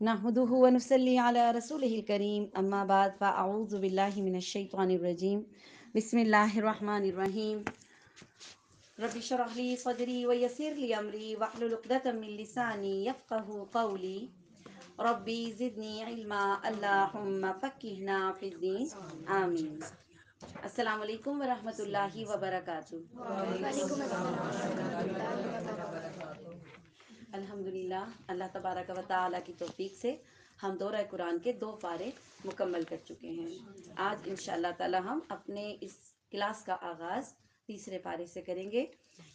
نحمده ونصلي على رسوله الكريم أما بعد فأعوذ بالله من الشيطان الرجيم بسم الله الرحمن الرحيم رب اشرح لي صدري ويسر لي أمري واحلل عقدة من لساني يفقه قولي ربي زدني علما اللهم فقهنا في الدين آمين. السلام علیکم ورحمۃ اللہ وبرکاتہ. وعلیکم السلام ورحمۃ اللہ وبرکاتہ۔ الحمدللہ اللہ تبارک و تعالیٰ کی توفیق سے ہم دورہ قرآن کے 2 پارے مکمل کر چکے ہیں. آج انشاءاللہ تعالیٰ ہم اپنے اس کلاس کا آغاز تیسرے پارے سے کریں گے.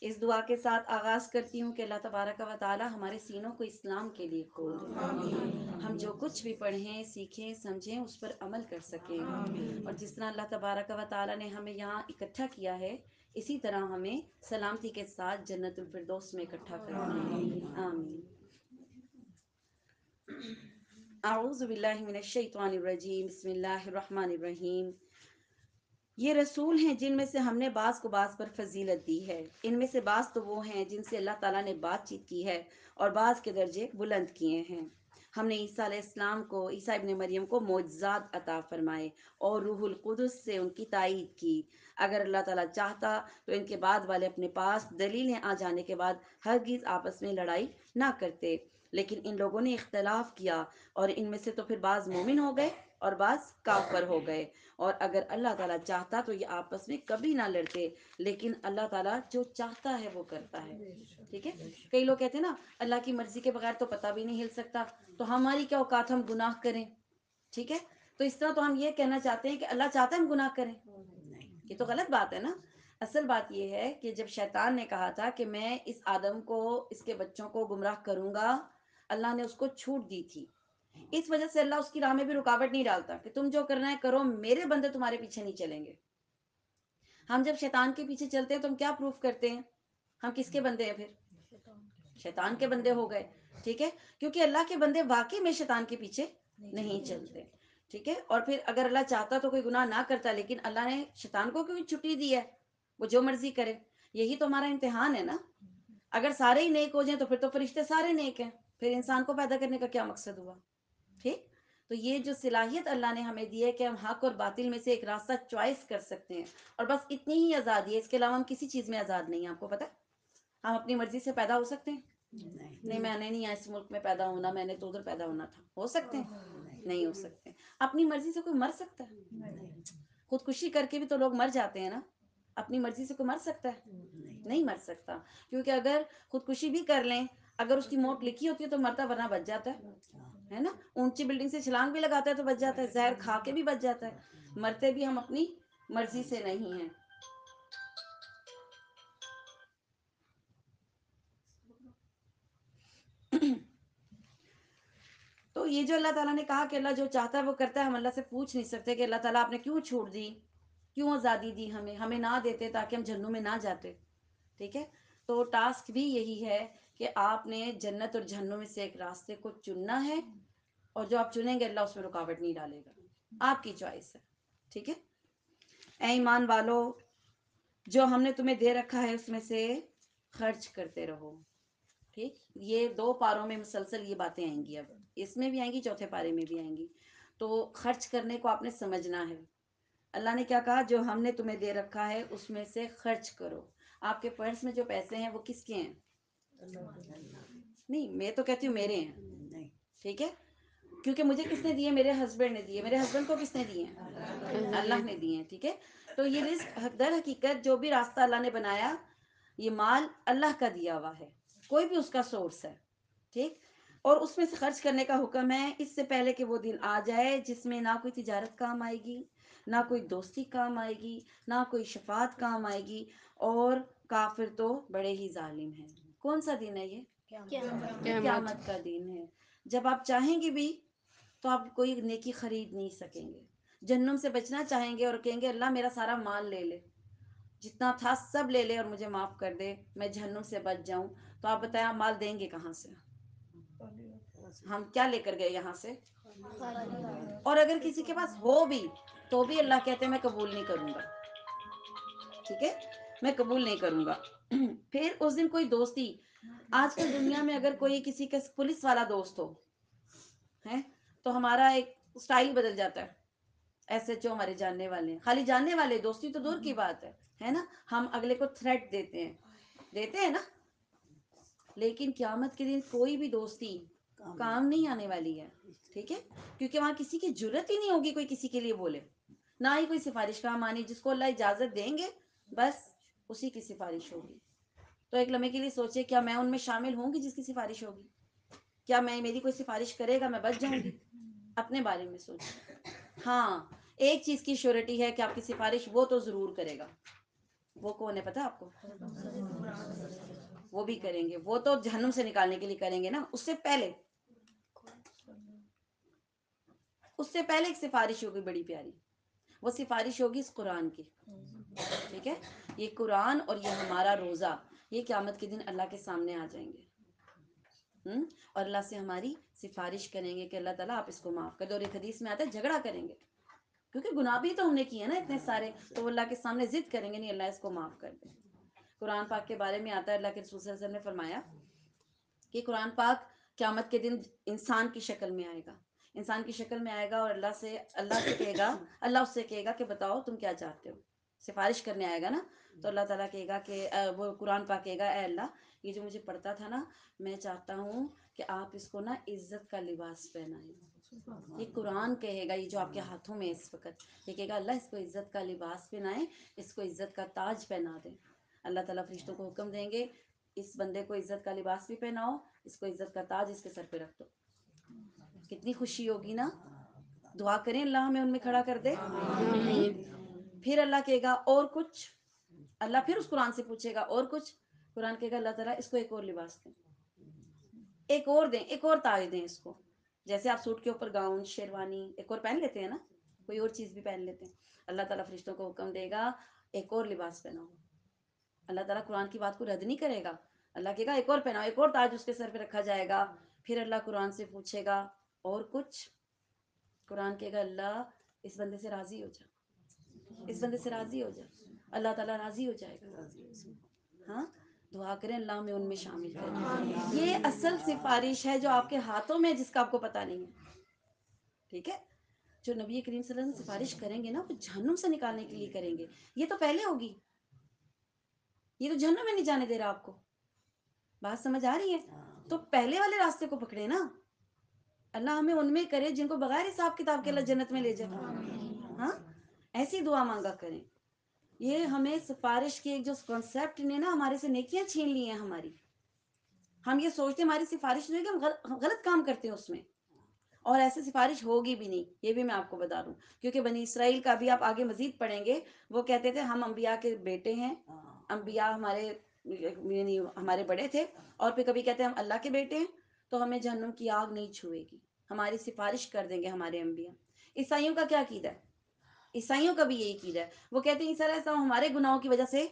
اس دعا کے ساتھ آغاز کرتی ہوں کہ اللہ تبارک و تعالیٰ ہمارے سینوں کو اسلام کے لیے کھول دے. ہم جو کچھ بھی پڑھیں سیکھیں سمجھیں اس پر عمل کر سکیں، اور جس طرح اللہ تبارک و تعالیٰ نے ہمیں یہاں اکٹھا کیا ہے اسی طرح ہمیں سلامتی کے ساتھ جنت الفردوس میں اکٹھا کرنا ہے. آمین. اعوذ باللہ من الشیطان الرجیم بسم اللہ الرحمن الرحیم. یہ رسول ہیں جن میں سے ہم نے بعض کو بعض پر فضیلت دی ہے. ان میں سے بعض تو وہ ہیں جن سے اللہ تعالیٰ نے بات چیت کی ہے اور بعض کے درجے بلند کیے ہیں. ہم نے عیسیٰ علیہ السلام کو، عیسیٰ ابن مریم کو معجزات عطا فرمائے اور روح القدس سے ان کی تائید کی. اگر اللہ تعالیٰ چاہتا تو ان کے بعد والے اپنے پاس دلیلیں آ جانے کے بعد ہرگز آپس میں لڑائی نہ کرتے، لیکن ان لوگوں نے اختلاف کیا اور ان میں سے تو پھر بعض مومن ہو گئے اور بعض کافر ہو گئے. اور اگر اللہ تعالیٰ چاہتا تو یہ آپس میں کبھی نہ لڑتے، لیکن اللہ تعالیٰ جو چاہتا ہے وہ کرتا ہے. ٹھیک ہے. کئی لوگ کہتے ہیں نا اللہ کی مرضی کے بغیر تو پتہ بھی نہیں ہل سکتا، تو ہماری کیا اوقات ہم گناہ کریں. ٹھیک ہے. تو اس طرح تو ہم یہ کہنا چاہتے ہیں کہ اللہ چاہتا ہے ہم گناہ کریں، یہ تو غلط بات ہے نا. اصل بات یہ ہے کہ جب شیطان نے کہا تھا کہ میں اس آدم کو، اس کے بچوں کو گمراہ کروں گا، اللہ نے اس کو چھوٹ دی تھی. اس وجہ سے اللہ اس کی راہ میں بھی رکاوٹ نہیں ڈالتا کہ تم جو کرنا ہے کرو، میرے بندے تمہارے پیچھے نہیں چلیں گے. ہم جب شیطان کے پیچھے چلتے ہیں تو ہم کیا پروف کرتے ہیں؟ ہم کس کے بندے ہیں پھر؟ شیطان کے بندے ہو گئے. ٹھیک ہے. کیونکہ اللہ کے بندے واقعی میں شیطان کے پیچھے نہیں چلتے. ٹھیک ہے. اور پھر اگر اللہ چاہتا تو کوئی گناہ نہ کرتا، لیکن اللہ نے شیطان کو کیوں چھٹی دی ہے؟ وہ جو مرضی کرے. یہی تو ہمارا امتحان ہے نا. اگر سارے ہی نیک ہو جائیں تو فرشتے سارے نیک ہیں، پھر انسان کو پیدا کرنے کا کیا مقصد ہوا؟ ٹھیک. تو یہ جو صلاحیت اللہ نے ہمیں دی ہے کہ ہم حق اور باطل میں سے ایک راستہ چوائس کر سکتے ہیں، اور بس اتنی ہی آزادی ہے، اس کے علاوہ ہم کسی چیز میں آزاد نہیں ہیں. آپ کو پتہ ہے ہم اپنی مرضی سے پیدا ہو سکتے ہیں؟ نہیں، میں نے نہیں اس ملک میں پیدا ہونا، میں نے تو ادھر پیدا ہونا تھا. ہو سکتے ہیں؟ نہیں ہو سکتے. اپنی مرضی سے کوئی مر سکتا ہے؟ خودکشی کر کے بھی تو لوگ مر جاتے ہیں نا. اپنی مرضی سے کوئی مر سکتا ہے؟ نہیں مر سکتا. کیونکہ اگر خودکشی بھی کر لیں، اگر اس کی موت لکھی ہوتی ہے تو مرتا ورنہ بچ جاتا ہے نا. اونچی بلڈنگ سے چھلانگ بھی لگاتا ہے تو بچ جاتا ہے، زہر کھا کے بھی بچ جاتا ہے. مرتے بھی ہم اپنی مرضی سے نہیں ہیں. تو یہ جو اللہ تعالیٰ نے کہا کہ اللہ جو چاہتا ہے وہ کرتا ہے، ہم اللہ سے پوچھ نہیں سکتے کہ اللہ تعالیٰ آپ نے کیوں چھوٹ دی، کیوں آزادی دی ہمیں نہ دیتے تاکہ ہم جہنم میں نہ جاتے. ٹھیک ہے. تو ٹاسک بھی یہی ہے کہ آپ نے جنت اور جہنم میں سے ایک راستے کو چننا ہے، اور جو آپ چنیں گے اللہ اس میں رکاوٹ نہیں ڈالے گا. آپ کی چوائس ہے. ٹھیک ہے. اے ایمان والو، جو ہم نے تمہیں دے رکھا ہے اس میں سے خرچ کرتے رہو. ٹھیک. یہ 2 پاروں میں مسلسل یہ باتیں آئیں گی، اب اس میں بھی آئیں گی، چوتھے پارے میں بھی آئیں گی. تو خرچ کرنے کو آپ نے سمجھنا ہے. اللہ نے کیا کہا؟ جو ہم نے تمہیں دے رکھا ہے اس میں سے خرچ کرو. آپ کے پرس میں جو پیسے ہیں وہ کس کے ہیں؟ نہیں، میں تو کہتی ہوں میرے ہیں. ٹھیک ہے. کیونکہ مجھے کس نے دیے؟ میرے ہسبینڈ نے دیے. میرے ہسبینڈ کو کس نے دیے ہیں؟ اللہ نے دیے ہیں. ٹھیک ہے. تو یہ رزق در حقیقت جو بھی راستہ اللہ نے بنایا، یہ مال اللہ کا دیا ہوا ہے، کوئی بھی اس کا سورس ہے. ٹھیک. اور اس میں سے خرچ کرنے کا حکم ہے اس سے پہلے کہ وہ دن آ جائے جس میں نہ کوئی تجارت کام آئے گی، نہ کوئی دوستی کام آئے گی، نہ کوئی شفاعت کام آئے گی، اور کافر تو بڑے ہی ظالم ہیں. کون سا دن ہے یہ؟ قیامت کا دن ہے. جب آپ چاہیں گے بھی تو آپ کوئی نیکی خرید نہیں سکیں گے. جہنم سے بچنا چاہیں گے اور کہیں گے اللہ میرا سارا مال لے لے، جتنا تھا سب لے لے اور مجھے معاف کر دے، میں جہنم سے بچ جاؤں. تو آپ بتائیں آپ مال دیں گے کہاں سے؟ ہم کیا لے کر گئے یہاں سے؟ اور اگر کسی کے پاس ہو بھی تو بھی اللہ کہتے ہیں میں قبول نہیں کروں گا. ٹھیک ہے. میں قبول نہیں کروں گا. پھر اس دن کوئی دوستی، آج کل دنیا میں اگر کوئی کسی کا پولیس والا دوست ہو ہے تو ہمارا ایک اسٹائل بدل جاتا ہے. ایس ایچ او ہمارے جاننے والے ہیں, خالی جاننے والے, دوستی تو دور کی بات ہے نا, ہم اگلے کو تھریٹ دیتے ہیں نا. لیکن قیامت کے دن کوئی بھی دوستی کام نہیں آنے والی ہے, ٹھیک ہے, کیونکہ وہاں کسی کی ضرورت ہی نہیں ہوگی کوئی کسی کے لیے بولے, نہ ہی کوئی سفارش کام آنی. جس کو اللہ اجازت دیں گے بس اسی کی سفارش ہوگی. تو ایک لمحے کے لیے سوچے, کیا میں ان میں شامل ہوں گی جس کی سفارش ہوگی؟ کیا میری کوئی سفارش کرے گا میں بچ جاؤں گی؟ اپنے بارے میں سوچیں. ہاں ایک چیز کی شیورٹی ہے کہ آپ کی سفارش وہ تو ضرور کرے گا. وہ کون ہے پتا آپ کو؟ وہ بھی کریں گے, وہ تو جہنم سے نکالنے کے لیے کریں گے نا. اس سے پہلے ایک سفارش ہوگی بڑی پیاری. وہ سفارش ہوگی اس قرآن کی, ٹھیک ہے. یہ قرآن اور یہ ہمارا روزہ, یہ قیامت کے دن اللہ کے سامنے آ جائیں گے اور اللہ سے ہماری سفارش کریں گے کہ اللہ تعالیٰ آپ اس کو معاف کر دو. اور ایک حدیث میں آتا ہے جھگڑا کریں گے, کیونکہ گناہ بھی تو ہم نے کیے نا اتنے سارے, تو وہ اللہ کے سامنے ضد کریں گے, نہیں اللہ اس کو معاف کر دے. قرآن پاک کے بارے میں آتا ہے, اللہ کے رسول صلی اللہ علیہ وسلم نے فرمایا کہ قرآن پاک قیامت کے دن انسان کی شکل میں آئے گا. انسان کی شکل میں آئے گا اور اللہ سے کہے گا, اللہ اس سے کہے گا کہ بتاؤ تم کیا چاہتے ہو. سفارش کرنے آئے گا نا, تو اللہ تعالیٰ کہے گا کہ وہ قرآن پاک کہے گا, اے اللہ یہ جو مجھے پڑھتا تھا نا, میں چاہتا ہوں کہ آپ اس کو نا عزت کا لباس پہنائیں. یہ قرآن کہے گا, یہ جو آپ کے ہاتھوں میں اس وقت, یہ کہے گا اللہ اس کو عزت کا لباس پہنائیں, اس کو عزت کا تاج پہنا دیں. اللہ تعالیٰ فرشتوں کو حکم دیں گے, اس بندے کو عزت کا لباس بھی پہناؤ, اس کو عزت کا تاج اس کے سر پہ رکھ دو. کتنی خوشی ہوگی نا. دعا کریں اللہ ہمیں ان میں کھڑا کر دے. پھر اللہ کہے گا اور کچھ, اللہ پھر اس قرآن سے پوچھے گا اور کچھ. قرآن کہے گا اللہ تعالیٰ اس کو ایک اور لباس دیں, ایک اور دیں, ایک اور تاج دیں اس کو. جیسے آپ سوٹ کے اوپر گاؤن شیروانی ایک اور پہن لیتے ہیں نا, کوئی اور چیز بھی پہن لیتے ہیں. اللہ تعالیٰ فرشتوں کو حکم دے گا ایک اور لباس پہناؤ. اللہ تعالیٰ قرآن کی بات کو رد نہیں کرے گا, اللہ کہے گا ایک اور پہناؤ, ایک اور تاج اس کے سر پہ رکھا جائے گا. پھر اللہ قرآن سے پوچھے گا اور کچھ. قرآن کہے گا اللہ اس بندے سے راضی ہو جا, اس بندے سے راضی ہو جا. اللہ تعالیٰ راضی ہو جائے گا. ہاں دعا کریں اللہ ہمیں ان میں شامل کریں. یہ اصل سفارش ہے جو آپ کے ہاتھوں میں, جس کا آپ کو پتہ نہیں ہے, ٹھیک ہے. جو نبی کریم صلی اللہ علیہ وسلم سفارش کریں گے نا, وہ جہنم سے نکالنے کے لیے کریں گے. یہ تو پہلے ہوگی, یہ تو جہنم میں نہیں جانے دے رہا آپ کو. بات سمجھ آ رہی ہے؟ تو پہلے والے راستے کو پکڑے نا. اللہ ہمیں ان میں کرے جن کو بغیر حساب کتاب کے اللہ جنت میں لے جائے. ہاں ایسی دعا مانگا کریں. یہ ہمیں سفارش کی ایک جو کانسیپٹ نے نا ہمارے سے نیکیاں چھین لی ہیں ہماری. ہم یہ سوچتے ہیں ہماری سفارش نہیں ہے کہ ہم غلط کام کرتے ہیں اس میں, اور ایسے سفارش ہوگی بھی نہیں, یہ بھی میں آپ کو بتا دوں. کیونکہ بنی اسرائیل کا بھی آپ آگے مزید پڑھیں گے, وہ کہتے تھے ہم انبیاء کے بیٹے ہیں, انبیاء ہمارے بڑے تھے, اور پھر کبھی کہتے ہیں ہم اللہ کے بیٹے ہیں, تو ہمیں جہنم کی آگ نہیں چھوئے گی, ہماری سفارش کر دیں گے ہمارے انبیاء. عیسائیوں کا کیا عقیدہ ہے؟ عیسائیوں کا بھی یہی عقیدہ ہے. وہ کہتے ہیں عیسی علیہ السلام ہمارے گناہوں کی وجہ سے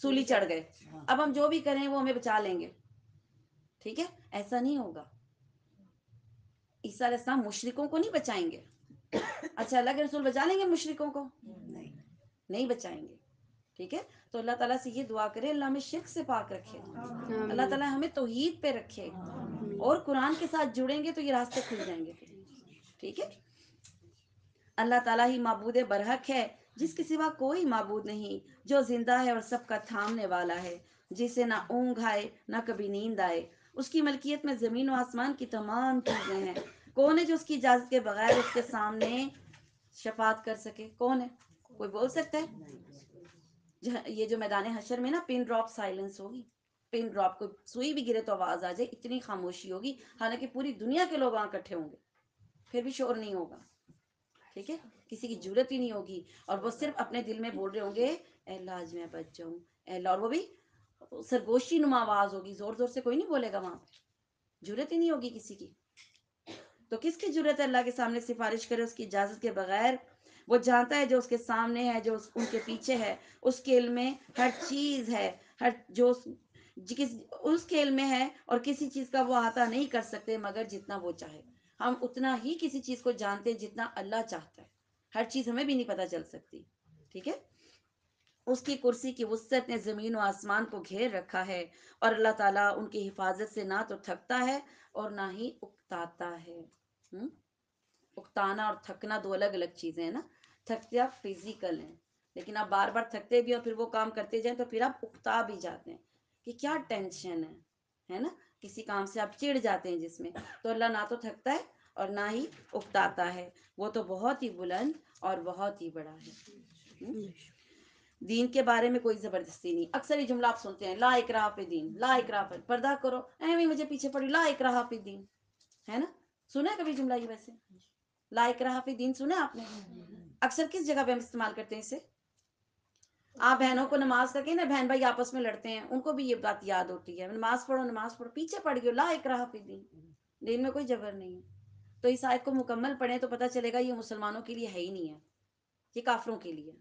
سولی چڑھ گئے, اب ہم جو بھی کریں وہ ہمیں بچا لیں گے. ٹھیک ہے, ایسا نہیں ہوگا. عیسی علیہ السلام مشرکوں کو نہیں بچائیں گے. اچھا اللہ کے رسول بچا لیں گے مشرکوں کو؟ نہیں بچائیں گے. ٹھیک ہے, تو اللہ تعالیٰ سے یہ دعا کرے اللہ ہمیں شرک سے پاک رکھے, اللہ تعالیٰ ہمیں توحید پہ رکھے, اور قرآن کے ساتھ جڑیں گے تو یہ راستے کھل جائیں گے. ٹھیک ہے. اللہ تعالیٰ ہی معبود برحق ہے, جس کے سوا کوئی معبود نہیں, جو زندہ ہے اور سب کا تھامنے والا ہے, جسے نہ اونگ آئے نہ کبھی نیند آئے. اس کی ملکیت میں زمین و آسمان کی تمام چیزیں ہیں. کون ہے جو اس کی اجازت کے بغیر اس کے سامنے شفاعت کر سکے؟ کون ہے؟ کوئی بول سکتا ہے؟ یہ جو میدان حشر میں نا پن ڈراپ سائلنس ہوگی, پن ڈراپ کو سوئی بھی گرے تو آواز آ جائے, اتنی خاموشی ہوگی, حالانکہ پوری دنیا کے لوگ وہاں اکٹھے ہوں گے, پھر بھی شور نہیں ہوگا. ٹھیک ہے, کسی کی ضرورت ہی نہیں ہوگی, اور وہ صرف اپنے دل میں بول رہے ہوں گے اے اللہ آج میں بچ جاؤں, اے اللہ. اور وہ بھی سرگوشی نما آواز ہوگی, زور زور سے کوئی نہیں بولے گا وہاں پہ, ضرورت ہی نہیں ہوگی کسی کی. تو کس کی ضرورت ہے اللہ کے سامنے سفارش کرے اس کی اجازت کے بغیر؟ وہ جانتا ہے جو اس کے سامنے ہے, جو ان کے پیچھے ہے, اس کے علم میں ہر چیز ہے, ہر جو اس کے علم میں ہے, اور کسی چیز کا وہ احاطہ نہیں کر سکتے مگر جتنا وہ چاہے. ہم اتنا ہی کسی چیز کو جانتے ہیں جتنا اللہ چاہتا ہے, ہر چیز ہمیں بھی نہیں پتہ چل سکتی. ٹھیک ہے, اس کی کرسی کی وسعت نے زمین و آسمان کو گھیر رکھا ہے، اور اللہ تعالیٰ ان کی حفاظت سے نہ تو تھکتا ہے اور نہ ہی اکتاتا ہے۔ ہم؟ اکتانا اور تھکنا دو الگ الگ چیزیں ہیں نا۔ تھکتے آپ فزیکل ہیں، لیکن آپ بار بار تھکتے بھی اور پھر وہ کام کرتے جائیں تو پھر آپ اکتا بھی جاتے ہیں کہ کیا ٹینشن ہے نا، کسی کام سے آپ چڑ جاتے ہیں جس میں۔ تو اللہ نہ تو تھکتا ہے اور نہ ہی اکتاتا ہے، وہ تو بہت ہی بلند اور بہت ہی بڑا ہے۔ دین کے بارے میں کوئی زبردستی نہیں۔ اکثر یہ جملہ آپ سنتے ہیں، لا اکراہ فی الدین، لا اکراہ فی پردہ کرو، ایویں مجھے پیچھے پڑی، لا اکراہ فی الدین، ہے نا؟ سنا ہے کبھی جملہ یہ؟ ویسے لا اکراہ فی الدین سنا آپ نے؟ اکثر کس جگہ پہ ہم استعمال کرتے ہیں اسے؟ آپ بہنوں کو نماز کا کہ نا، بہن بھائی آپس میں لڑتے ہیں، ان کو بھی یہ بات یاد ہوتی ہے، نماز پڑھو نماز پڑھو، پیچھے پڑ گئے، لا اکراہ فی الدین، دین میں کوئی جبر نہیں ہے۔ تو اس آیت کو مکمل پڑھیں تو پتہ چلے گا یہ مسلمانوں کے لیے ہے ہی نہیں ہے، یہ کافروں کے لیے۔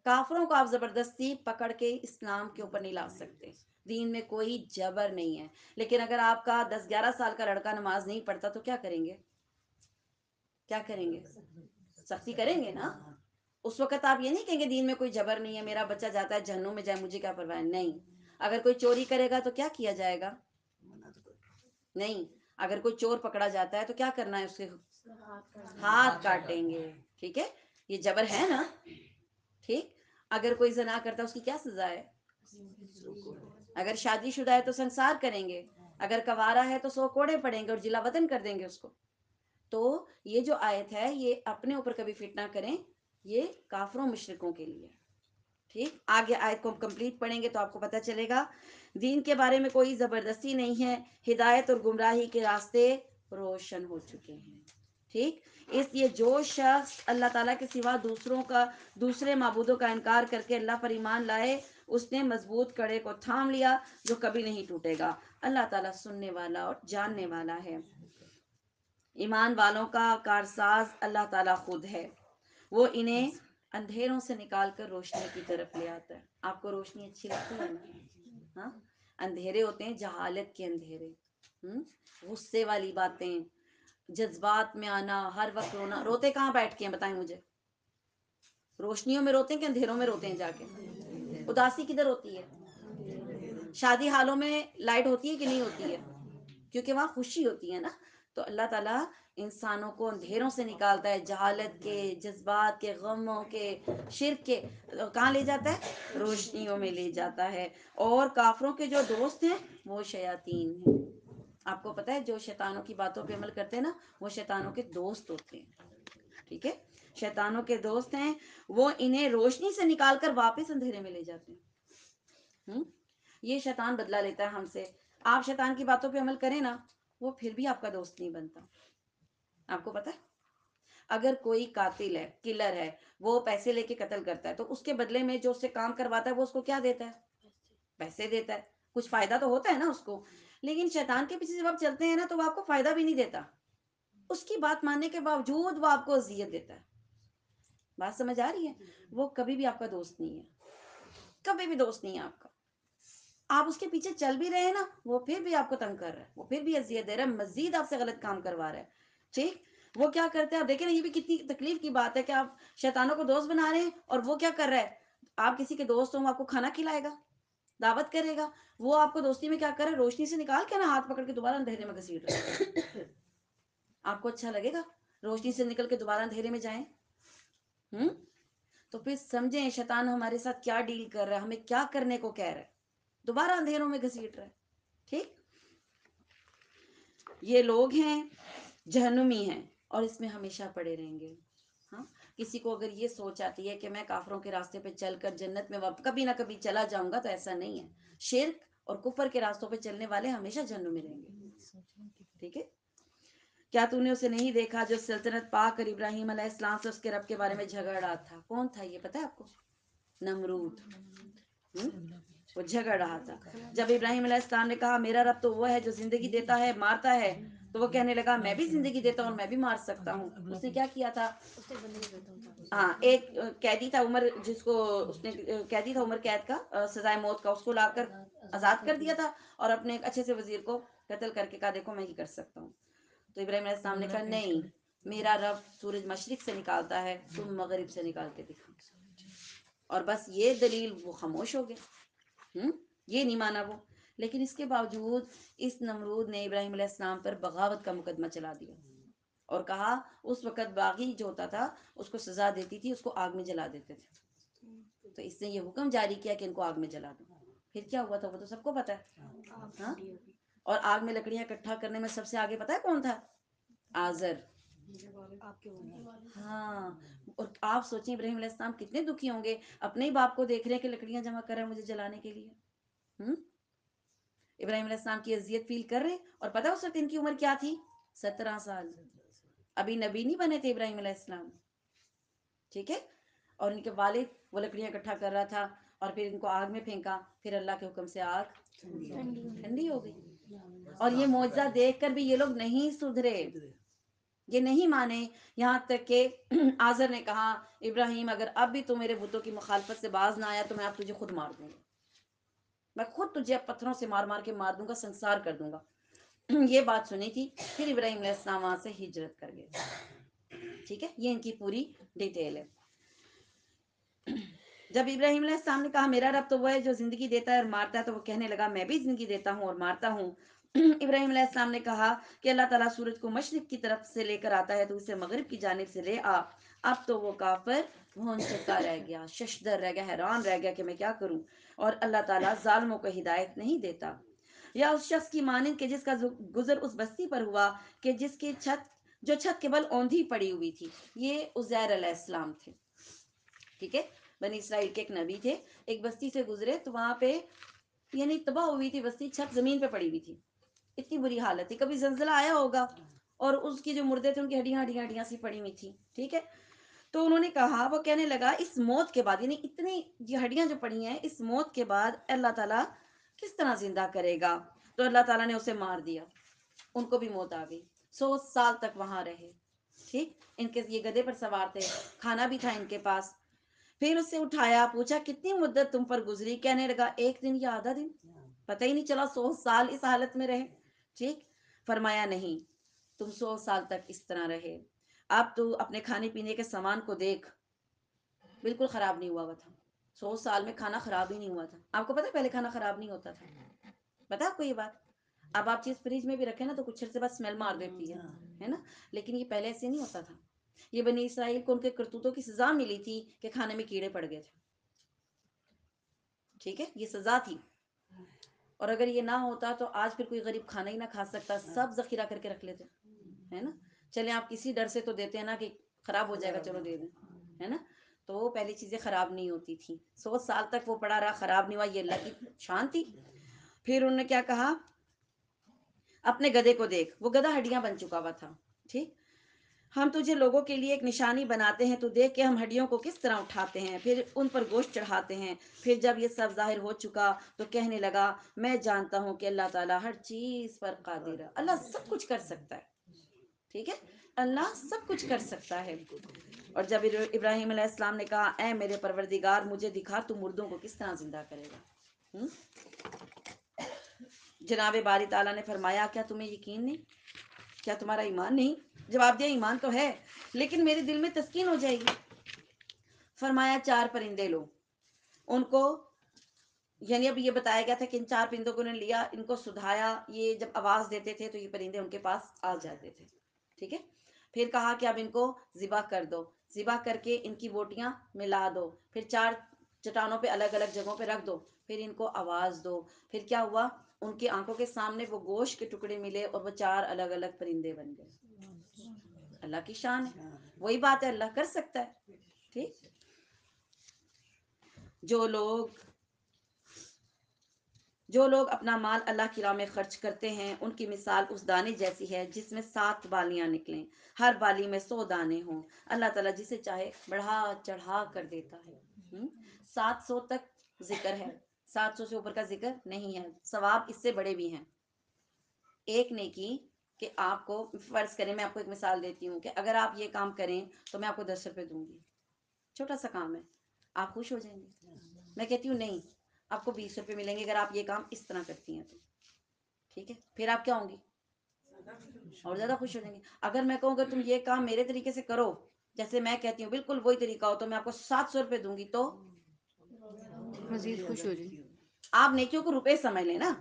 کافروں کو آپ زبردستی پکڑ کے اسلام کے اوپر نہیں لا سکتے، دین میں کوئی جبر نہیں ہے۔ لیکن اگر آپ کا 10-11 سال کا لڑکا نماز نہیں پڑھتا تو کیا کریں گے؟ کیا کریں گے؟ سختی کریں گے نا۔ اس وقت آپ یہ نہیں کہیں گے دین میں کوئی جبر نہیں ہے، میرا بچہ جاتا ہے جہنم میں جائے، مجھے کیا پرواہ ہے۔ نہیں، اگر کوئی چوری کرے گا تو کیا کیا جائے گا؟ نہیں، اگر کوئی چور پکڑا جاتا ہے تو کیا کرنا ہے؟ اس کے ہاتھ کاٹیں گے، ٹھیک ہے؟ یہ جبر ہے نا، ٹھیک۔ اگر کوئی زنا کرتا ہے اس کی کیا سزا ہے؟ اگر شادی شدہ ہے تو سنسار کریں گے، اگر کوارا ہے تو 100 کوڑے پڑیں گے اور جلا وطن کر دیں گے اس کو۔ تو یہ جو آیت ہے یہ اپنے اوپر کبھی فٹ نہ کریں، یہ کافروں مشرکوں کے لیے، ٹھیک۔ آگے آیت کو ہم کمپلیٹ پڑھیں گے تو آپ کو پتہ چلے گا دین کے بارے میں کوئی زبردستی نہیں ہے، ہدایت اور گمراہی کے راستے روشن ہو چکے ہیں، ٹھیک۔ اس لیے جو شخص اللہ تعالیٰ کے سوا دوسرے معبودوں کا انکار کر کے اللہ پر ایمان لائے، اس نے مضبوط کڑے کو تھام لیا جو کبھی نہیں ٹوٹے گا۔ اللہ تعالیٰ سننے والا اور جاننے والا ہے۔ ایمان والوں کا کارساز اللہ تعالیٰ خود ہے، وہ انہیں اندھیروں سے نکال کر روشنی کی طرف لے آتا ہے۔ آپ کو روشنی اچھی لگتی ہے نا؟ ہاں، اندھیرے ہوتے ہیں جہالت کے اندھیرے، غصے والی باتیں، جذبات میں آنا، ہر وقت رونا۔ روتے کہاں بیٹھ کے ہیں بتائیں مجھے؟ روشنیوں میں روتے ہیں کہ اندھیروں میں روتے ہیں جا کے؟ اداسی کدھر ہوتی ہے؟ شادی حالوں میں لائٹ ہوتی ہے کہ نہیں ہوتی ہے؟ کیونکہ وہاں خوشی ہوتی ہے نا۔ تو اللہ تعالیٰ انسانوں کو اندھیروں سے نکالتا ہے، جہالت کے، جذبات کے، غموں کے، شرک کے، کہاں لے جاتا ہے؟ روشنیوں میں لے جاتا ہے۔ اور کافروں کے جو دوست ہیں وہ شیاطین ہیں۔ آپ کو پتہ ہے جو شیطانوں کی باتوں پہ عمل کرتے ہیں نا، وہ شیطانوں کے دوست ہوتے ہیں، ٹھیک ہے۔ شیطانوں کے دوست ہیں، وہ انہیں روشنی سے نکال کر واپس اندھیرے میں لے جاتے ہیں۔ یہ شیطان بدلہ لیتا ہے ہم سے۔ آپ شیطان کی باتوں پہ عمل کریں نا، وہ پھر بھی آپ کا دوست نہیں بنتا۔ آپ کو پتہ ہے اگر کوئی قاتل ہے، کلر ہے، وہ پیسے لے کے قتل کرتا ہے تو اس کے بدلے میں جو اس سے کام کرواتا ہے وہ اس کو کیا دیتا ہے؟ پیسے دیتا ہے، کچھ فائدہ تو ہوتا ہے نا اس کو۔ لیکن شیطان کے پیچھے جب آپ چلتے ہیں نا تو وہ آپ کو فائدہ بھی نہیں دیتا، اس کی بات ماننے کے باوجود وہ آپ کو اذیت دیتا ہے۔ بات سمجھ آ رہی ہے؟ وہ کبھی بھی آپ کا دوست نہیں ہے، کبھی بھی دوست نہیں ہے آپ کا۔ آپ اس کے پیچھے چل بھی رہے ہیں نا، وہ پھر بھی آپ کو تنگ کر رہا ہے، وہ پھر بھی اذیت دے رہا ہے، مزید آپ سے غلط کام کروا رہا ہے، ٹھیک۔ وہ کیا کرتے ہیں آپ دیکھیں نا، یہ بھی کتنی تکلیف کی بات ہے کہ آپ شیطانوں کو دوست بنا رہے ہیں اور وہ کیا کر رہا ہے؟ آپ کسی کے دوست ہوں، آپ کو کھانا کھلائے گا، دعوت کرے گا، وہ آپ کو دوستی میں کیا کرے؟ روشنی سے نکال کے نا ہاتھ پکڑ کے دوبارہ اندھیرے میں گھسیٹ رہا ہے۔ آپ کو اچھا لگے گا روشنی سے نکل کے دوبارہ اندھیرے میں جائیں؟ تو پھر سمجھیں شیطان ہمارے ساتھ کیا ڈیل کر رہا ہے، ہمیں کیا کرنے کو کہہ رہا ہے، دوبارہ اندھیروں میں گھسیٹ رہا ہے، ٹھیک۔ یہ لوگ ہیں جہنمی ہیں اور اس میں ہمیشہ پڑے رہیں گے۔ ہاں، کسی کو اگر یہ سوچ آتی ہے کہ میں کافروں کے راستے پہ چل کر جنت میں کبھی نہ کبھی چلا جاؤں گا، تو ایسا نہیں ہے۔ شرک اور کفر کے راستوں پہ چلنے والے ہمیشہ جہنم میں رہیں گے، ٹھیک ہے۔ کیا تو نے اسے نہیں دیکھا جو سلطنت پا کر ابراہیم علیہ السلام سے اس کے رب کے بارے میں جھگڑ رہا تھا؟ کون تھا یہ پتہ ہے آپ کو؟ نمرود۔ وہ جھگڑ رہا تھا جب ابراہیم علیہ السلام نے کہا میرا رب تو وہ ہے جو زندگی دیتا ہے مارتا ہے، تو وہ کہنے لگا میں بھی زندگی دیتا ہوں اور میں بھی مار سکتا ہوں۔ اس نے کیا کیا تھا؟ ہاں، ایک قیدی تھا عمر، جس کو اس نے قیدی تھا عمر قید کا، سزائے موت کا، اس کو لا کر آزاد کر دیا تھا اور اپنے ایک اچھے سے وزیر کو قتل کر کے کہا دیکھو میں یہ کر سکتا ہوں۔ تو ابراہیم علیہ السلام نے کہا نہیں، میرا رب سورج مشرق سے نکالتا ہے، تم مغرب سے نکال کے دکھاؤ۔ اور بس یہ دلیل وہ خاموش ہو گئے، یہ نہیں مانا وہ. لیکن اس کے باوجود اس نمرود نے ابراہیم علیہ السلام پر بغاوت کا مقدمہ چلا دیا اور کہا، اس وقت باغی جو ہوتا تھا اس کو سزا دیتی تھی، اس کو آگ میں جلا دیتے تھے. تو اس نے یہ حکم جاری کیا کہ ان کو آگ میں جلا دو. پھر کیا ہوا تھا وہ تو سب کو پتا ہے. ہاں، اور آگ میں لکڑیاں اکٹھا کرنے میں سب سے آگے پتا ہے کون تھا؟ آزر. ہاں، اور آپ سوچیں ابراہیم علیہ السلام کتنے دکھی ہوں گے، اپنے ہی باپ کو دیکھ رہے ہیں کہ لکڑیاں جمع کر رہے ہیں مجھے جلانے کے لیے. ابراہیم علیہ السلام کی اذیت فیل کر رہے. اور پتہ اس وقت ان کی عمر کیا تھی؟ 17 سال. ابھی نبی نہیں بنے تھے ابراہیم علیہ السلام. ٹھیک ہے. اور ان کے والد وہ لکڑیاں اکٹھا کر رہا تھا اور پھر ان کو آگ میں پھینکا. پھر اللہ کے حکم سے آگ ٹھنڈی ہو گئی. اور یہ معجزہ دیکھ کر بھی یہ لوگ نہیں سدھرے، یہ نہیں مانے. یہاں تک کہ آزر نے کہا، ابراہیم اگر اب بھی تو میرے بتوں کی مخالفت سے باز نہ آیا تو میں اب تجھے خود مار دوں گا، میں خود تجھے پتھروں سے مار مار کے مار دوں گا، سنسار کر دوں گا. یہ بات سنی تھی. پھر ابراہیم علیہ السلام وہاں سے ہجرت کر گئے. ٹھیک ہے، یہ ان کی پوری ڈیٹیل ہے. جب ابراہیم علیہ السلام نے کہا میرا رب تو وہ ہے جو زندگی دیتا ہے اور مارتا ہے، تو وہ کہنے لگا میں بھی زندگی دیتا ہوں اور مارتا ہوں. ابراہیم علیہ السلام نے کہا کہ اللہ تعالیٰ سورج کو مشرق کی طرف سے لے کر آتا ہے تو اسے مغرب کی جانب سے لے آ. اب تو وہ کافر بھون چکا رہ گیا، ششدر رہ گیا، حیران رہ گیا کہ میں کیا کروں. اور اللہ تعالیٰ ظالموں کو ہدایت نہیں دیتا. یا اس شخص کی مانند کہ جس کا گزر اس بستی پر ہوا کہ جس کی چھت کے بل اوندھی پڑی ہوئی تھی. یہ عزیر علیہ السلام تھے. ٹھیک ہے، بنی اسرائیل کے ایک نبی تھے. ایک بستی سے گزرے تو وہاں پہ یعنی تباہ ہوئی تھی بستی، چھت زمین پہ پڑی ہوئی تھی، اتنی بری حالت تھی. کبھی زلزلہ آیا ہوگا اور اس کی جو مردے تھے ان کی ہڈیاں سی پڑی ہوئی تھی. ٹھیک ہے. تو انہوں نے کہا، وہ کہنے لگا اس موت کے بعد، یعنی اتنی یہ ہڈیاں جو پڑی ہیں، اس موت کے بعد اللہ تعالیٰ کس طرح زندہ کرے گا. تو اللہ تعالیٰ نے اسے مار دیا. ان کو بھی موت آ گئی. 100 سال تک وہاں رہے. ٹھیک. ان کے یہ گدھے پر سوار تھے، کھانا بھی تھا ان کے پاس. پھر اسے اٹھایا، پوچھا کتنی مدت تم پر گزری. کہنے لگا 1 دن یا آدھا دن، پتہ ہی نہیں چلا. 100 سال اس حالت میں رہے. ٹھیک. فرمایا نہیں، تم 100 سال تک اس طرح رہے. اب تو اپنے کھانے پینے کے سامان کو دیکھ، بالکل خراب نہیں ہوا تھا. 100 سال میں کھانا خراب ہی نہیں ہوا تھا. آپ کو پتا پہلے کھانا خراب نہیں ہوتا تھا؟ پتا آپ کو یہ بات؟ اب آپ چیز فریج میں بھی رکھیں نا تو کچھ عرصے بعد اسمیل مار دیتی ہے نا. لیکن یہ پہلے ایسے نہیں ہوتا تھا. یہ بنی اسرائیل کو ان کے کرتوتوں کی سزا ملی تھی کہ کھانے میں کیڑے پڑ گئے تھے. ٹھیک ہے، یہ سزا تھی. اور اگر یہ نہ ہوتا تو آج پھر کوئی غریب کھانا ہی نہ کھا سکتا، سب ذخیرہ کر کے رکھ لیتے، ہے نا. چلیں آپ کسی ڈر سے تو دیتے ہیں نا کہ خراب ہو جائے گا چلو دے دیں، ہے نا. تو وہ پہلی چیزیں خراب نہیں ہوتی تھیں. 100 سال تک وہ پڑا رہا، خراب نہیں ہوا. یہ اللہ کی شان تھی. پھر انہوں نے کیا کہا، اپنے گدھے کو دیکھ. وہ گدھا ہڈیاں بن چکا ہوا تھا. ٹھیک. ہم تجھے لوگوں کے لیے ایک نشانی بناتے ہیں، تو دیکھ کہ ہم ہڈیوں کو کس طرح اٹھاتے ہیں، پھر ان پر گوشت چڑھاتے ہیں. پھر جب یہ سب ظاہر ہو چکا تو کہنے لگا میں جانتا ہوں کہ اللہ تعالیٰ ہر چیز پر قادر ہے. اللہ سب کچھ کر سکتا ہے. ٹھیک ہے، اللہ سب کچھ کر سکتا ہے. اور جب ابراہیم علیہ السلام نے کہا اے میرے پروردگار مجھے دکھا تو مردوں کو کس طرح زندہ کرے گا. جناب باری تعالیٰ نے فرمایا کیا تمہیں یقین نہیں، کیا تمہارا ایمان نہیں؟ جواب دیا ایمان تو ہے لیکن میرے دل میں تسکین ہو جائے گی. فرمایا 4 پرندے لو. ان کو یعنی اب یہ بتایا گیا تھا کہ ان 4 پرندوں کو انہوں نے لیا، ان کو سدھایا. یہ جب آواز دیتے تھے تو یہ پرندے ان کے پاس آ جاتے تھے. ٹھیک ہے. پھر کہا کہ اب ان کو ذبح کر دو. ذبح کر کے ان کی بوٹیاں ملا دو. پھر 4 چٹانوں پہ الگ الگ جگہوں پہ رکھ دو. پھر ان کو آواز دو. پھر کیا ہوا، ان کی آنکھوں کے سامنے وہ گوشت کے ٹکڑے ملے اور وہ 4 الگ الگ پرندے بن گئے. اللہ کی شان ہے. وہی بات ہے، اللہ کر سکتا ہے. ٹھیک. جو لوگ اپنا مال اللہ کی راہ میں خرچ کرتے ہیں ان کی مثال اس دانے جیسی ہے جس میں 7 بالیاں نکلیں، ہر بالی میں 100 دانے ہوں. اللہ تعالیٰ جسے چاہے بڑھا چڑھا کر دیتا ہے. 700 تک ذکر ہے، 700 سے اوپر کا ذکر نہیں ہے. ثواب اس سے بڑے بھی ہیں. ایک نیکی کہ آپ کو فرض کریں، میں آپ کو ایک مثال دیتی ہوں کہ اگر آپ یہ کام کریں تو میں آپ کو 10 روپے دوں گی. چھوٹا سا کام ہے، آپ خوش ہو جائیں گے. میں کہتی ہوں نہیں، آپ کو 20 روپے ملیں گے اگر آپ یہ کام اس طرح کرتی ہیں تو. ٹھیک ہے. پھر آپ کیا ہوں گی؟ اور زیادہ خوش ہو جائیں گے. اگر میں کہوں اگر تم یہ کام میرے طریقے سے کرو جیسے میں کہتی ہوں بالکل وہی طریقہ ہو تو میں آپ کو 700 روپے دوں گی، تو مزید خوش ہو جائیں. آپ نیکیوں کو روپے سمجھ لیں نا،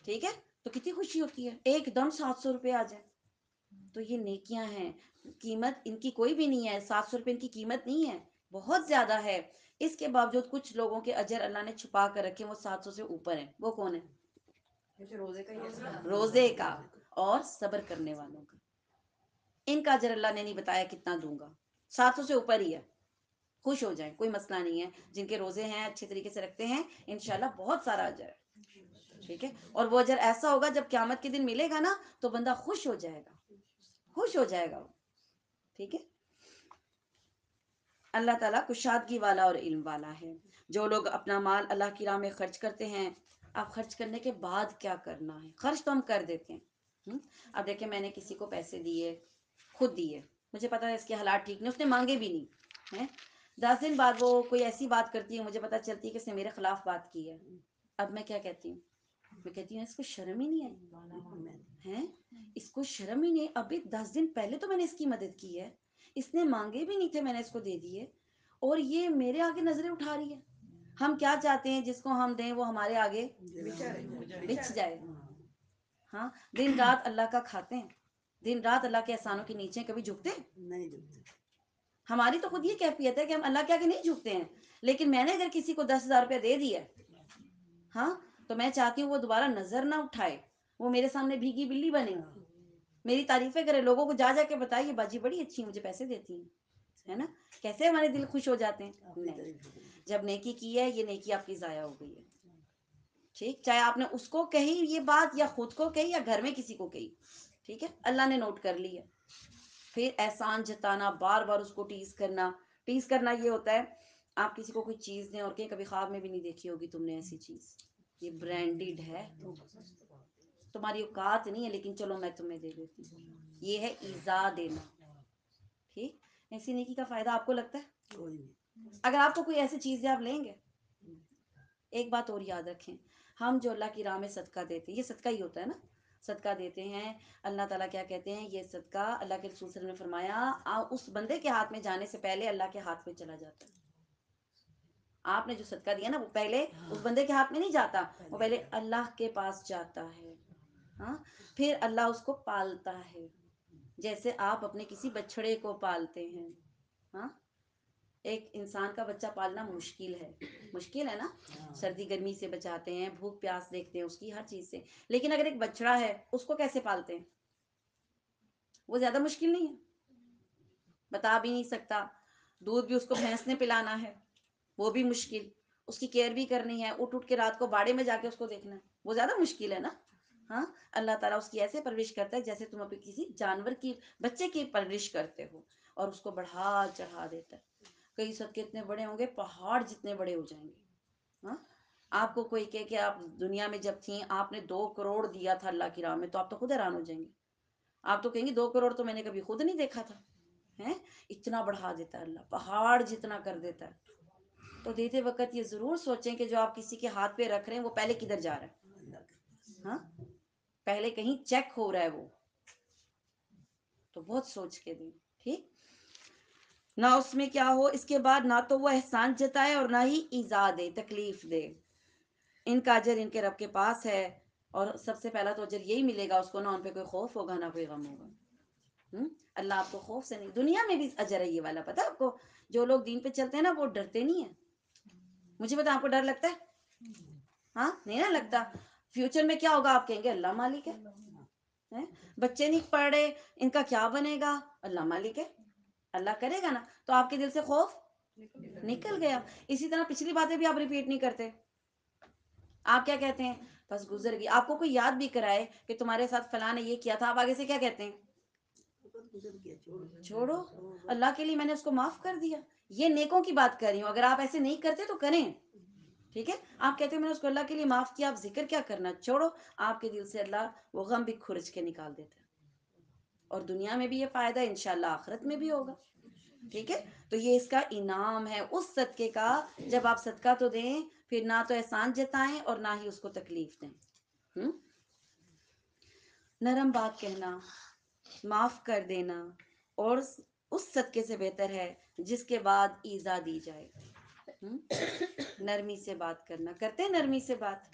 ٹھیک ہے، تو کتنی خوشی ہوتی ہے ایک دم 700 روپے آ جائے. تو یہ نیکیاں ہیں، قیمت ان کی کوئی بھی نہیں ہے. 700 روپے ان کی قیمت نہیں ہے، بہت زیادہ ہے. اس کے باوجود کچھ لوگوں کے اجر اللہ نے چھپا کر رکھے، وہ 700 سے اوپر ہیں. وہ کون ہے؟ روزے کا اور صبر کرنے والوں کا. ان کا اجر اللہ نے نہیں بتایا کتنا دوں گا، 700 سے اوپر ہی ہے. خوش ہو جائیں، کوئی مسئلہ نہیں ہے. جن کے روزے ہیں اچھے طریقے سے رکھتے ہیں، انشاءاللہ بہت سارا اجر ہے. ٹھیک ہے، اور وہ اجر ایسا ہوگا جب قیامت کے دن ملے گا نا تو بندہ خوش ہو جائے گا، خوش ہو جائے گا. ٹھیک ہے، اللہ تعالیٰ کشادگی والا اور علم والا ہے. جو لوگ اپنا مال اللہ کی راہ میں خرچ کرتے ہیں، اب خرچ کرنے کے بعد کیا کرنا ہے؟ خرچ تو ہم کر دیتے ہیں. اب دیکھیں، میں نے کسی کو پیسے دیے، خود دیے، مجھے پتا ہے اس کے حالات ٹھیک نہیں، اس نے مانگے بھی نہیں ہیں. 10 دن بعد وہ کوئی ایسی بات کرتی ہے، مجھے پتا چلتی ہے کہ اس نے میرے خلاف بات کی ہے. اب میں کیا کہتی ہوں؟ میں کہتی ہوں اس کو شرم ہی نہیں ہے، اس کو شرم ہی نہیں. ابھی 10 دن پہلے تو میں نے اس کی مدد کی ہے، اس نے مانگے بھی نہیں تھے، میں نے اس کو دے دیے، اور یہ میرے آگے نظریں اٹھا رہی ہے. ہم کیا چاہتے ہیں جس کو ہم دیں وہ ہمارے آگے بچھ جائے. ہاں، دن رات اللہ کا کھاتے ہیں، دن رات اللہ کے احسانوں کے نیچے کبھی جھکتے نہیں. ہماری تو خود یہ کیفیت ہے کہ ہم اللہ کے آگے نہیں جھکتے ہیں. لیکن میں نے اگر کسی کو 10,000 روپے دے دیا، ہاں، تو میں چاہتی ہوں وہ دوبارہ نظر نہ اٹھائے، وہ میرے سامنے بھیگی بلی بنے، میری تعریفیں کرے، لوگوں کو جا جا کے بتائے یہ باجی بڑی اچھی مجھے پیسے دیتی ہیں، ہے نا. کیسے ہمارے دل خوش ہو جاتے ہیں. نہیں، جب نیکی کی ہے، یہ نیکی آپ کی ضائع ہو گئی ہے. ٹھیک، چاہے آپ نے اس کو کہی یہ بات، یا خود کو کہی، یا گھر میں کسی کو کہی، ٹھیک ہے، اللہ نے نوٹ کر لی ہے. پھر احسان جتانا، بار بار اس کو ٹیز کرنا. ٹیز کرنا یہ ہوتا ہے، آپ کسی کو کوئی چیز دیں اور کہیں کبھی خواب میں بھی نہیں دیکھی ہوگی تم نے ایسی چیز، یہ برانڈیڈ ہے، تمہاری اوقات نہیں ہے، لیکن چلو میں تمہیں دے دیتی ہوں. یہ ہے ایذا دینا. ٹھیک، ایسی نیکی کا فائدہ آپ کو لگتا ہے؟ اگر آپ کو کوئی ایسی چیز ہے آپ لیں گے. ایک بات اور یاد رکھیں، ہم جو اللہ کی راہ میں صدقہ دیتے ہیں، یہ صدقہ ہی ہوتا ہے نا، صدقہ دیتے ہیں. اللہ تعالیٰ کیا کہتے ہیں؟ یہ صدقہ، اللہ کے رسول صلی اللہ علیہ وسلم نے فرمایا، اس بندے کے ہاتھ میں جانے سے پہلے اللہ کے ہاتھ میں چلا جاتا ہے. آپ نے جو صدقہ دیا نا، وہ پہلے اس بندے کے ہاتھ میں نہیں جاتا، وہ پہلے اللہ کے پاس جاتا ہے. ہاں، پھر اللہ اس کو پالتا ہے، جیسے آپ اپنے کسی بچڑے کو پالتے ہیں. ہاں، ایک انسان کا بچہ پالنا مشکل ہے نا. سردی گرمی سے بچاتے ہیں، بھوک پیاس دیکھتے ہیں اس کی، ہر چیز سے. لیکن اگر ایک بچڑا ہے، اس کو کیسے پالتے ہیں؟ وہ زیادہ مشکل نہیں ہے، بتا بھی نہیں سکتا. دودھ بھی اس کو بھینس نے پلانا ہے، وہ بھی مشکل. اس کی کیئر بھی کرنی ہے، اٹھ اٹھ کے رات کو باڑے میں جا کے اس کو دیکھنا ہے، وہ زیادہ مشکل ہے نا. ہاں، اللہ تعالیٰ اس کی ایسے پرورش کرتا ہے جیسے تم اپنے کسی جانور کی، بچے کی پرورش کرتے ہو، اور اس کو بڑھا چڑھا دیتا ہے. کئی صدقے اتنے بڑے ہوں گے، پہاڑ جتنے بڑے ہو جائیں گے. ہاں، آپ کو کوئی کہے کہ آپ دنیا میں جب تھیں آپ نے 2 کروڑ دیا تھا اللہ کی راہ میں، تو آپ تو خود حیران ہو جائیں گے. آپ تو کہیں گے 2 کروڑ تو میں نے کبھی خود نہیں دیکھا تھا. ہیں، اتنا بڑھا دیتا ہے اللہ، پہاڑ جتنا کر دیتا ہے. تو دیتے وقت یہ ضرور سوچیں کہ جو آپ کسی کے ہاتھ پہ رکھ رہے ہیں وہ پہلے کدھر جا رہا ہے. ہاں، پہلے کہیں چیک ہو رہا ہے وہ، تو بہت سوچ کے دیں. ٹھیک، نہ اس میں کیا ہو، اس کے بعد نہ تو وہ احسان جتائے اور نہ ہی ایذا دے، تکلیف دے. ان کا اجر ان کے رب کے پاس ہے، اور سب سے پہلا تو اجر یہی ملے گا اس کو، نہ ان پہ کوئی خوف ہوگا نہ کوئی غم ہوگا. اللہ آپ کو خوف سے نہیں، دنیا میں بھی اجر ہے یہ والا. پتہ ہے آپ کو، جو لوگ دین پہ چلتے ہیں نا وہ ڈرتے نہیں ہیں. مجھے پتا آپ کو ڈر لگتا ہے، ہاں نہیں نا لگتا. فیوچر میں کیا ہوگا آپ کہیں گے اللہ مالک ہے. بچے نہیں پڑھ رہے، ان کا کیا بنے گا، اللہ مالک ہے، اللہ کرے گا نا. تو آپ کے دل سے خوف نکل گیا. اسی طرح پچھلی باتیں بھی آپ ریپیٹ نہیں کرتے. آپ کیا کہتے ہیں؟ بس گزر گئی. آپ کو کوئی یاد بھی کرائے کہ تمہارے ساتھ فلاں نے یہ کیا تھا، آپ آگے سے کیا کہتے ہیں؟ چھوڑو، اللہ کے لیے میں نے اس کو معاف کر دیا. یہ نیکوں کی بات کر رہی ہوں، اگر آپ ایسے نہیں کرتے تو کریں. ٹھیک ہے، آپ کہتے ہیں میں نے اس کو اللہ کے لیے معاف کیا، آپ ذکر کیا کرنا، چھوڑو. آپ کے دل سے اللہ وہ غم بھی کھرچ کے نکال دیتا ہے، اور دنیا میں بھی یہ فائدہ انشاءاللہ آخرت میں بھی ہوگا. ٹھیک ہے، تو یہ اس کا انعام ہے اس صدقے کا. جب آپ صدقہ تو دیں، پھر نہ تو احسان جتائیں اور نہ ہی اس کو تکلیف دیں. نرم بات کہنا، معاف کر دینا، اور اس صدقے سے بہتر ہے جس کے بعد ایذا دی جائے. ہم؟ نرمی سے بات کرنا، کرتے ہیں نرمی سے بات،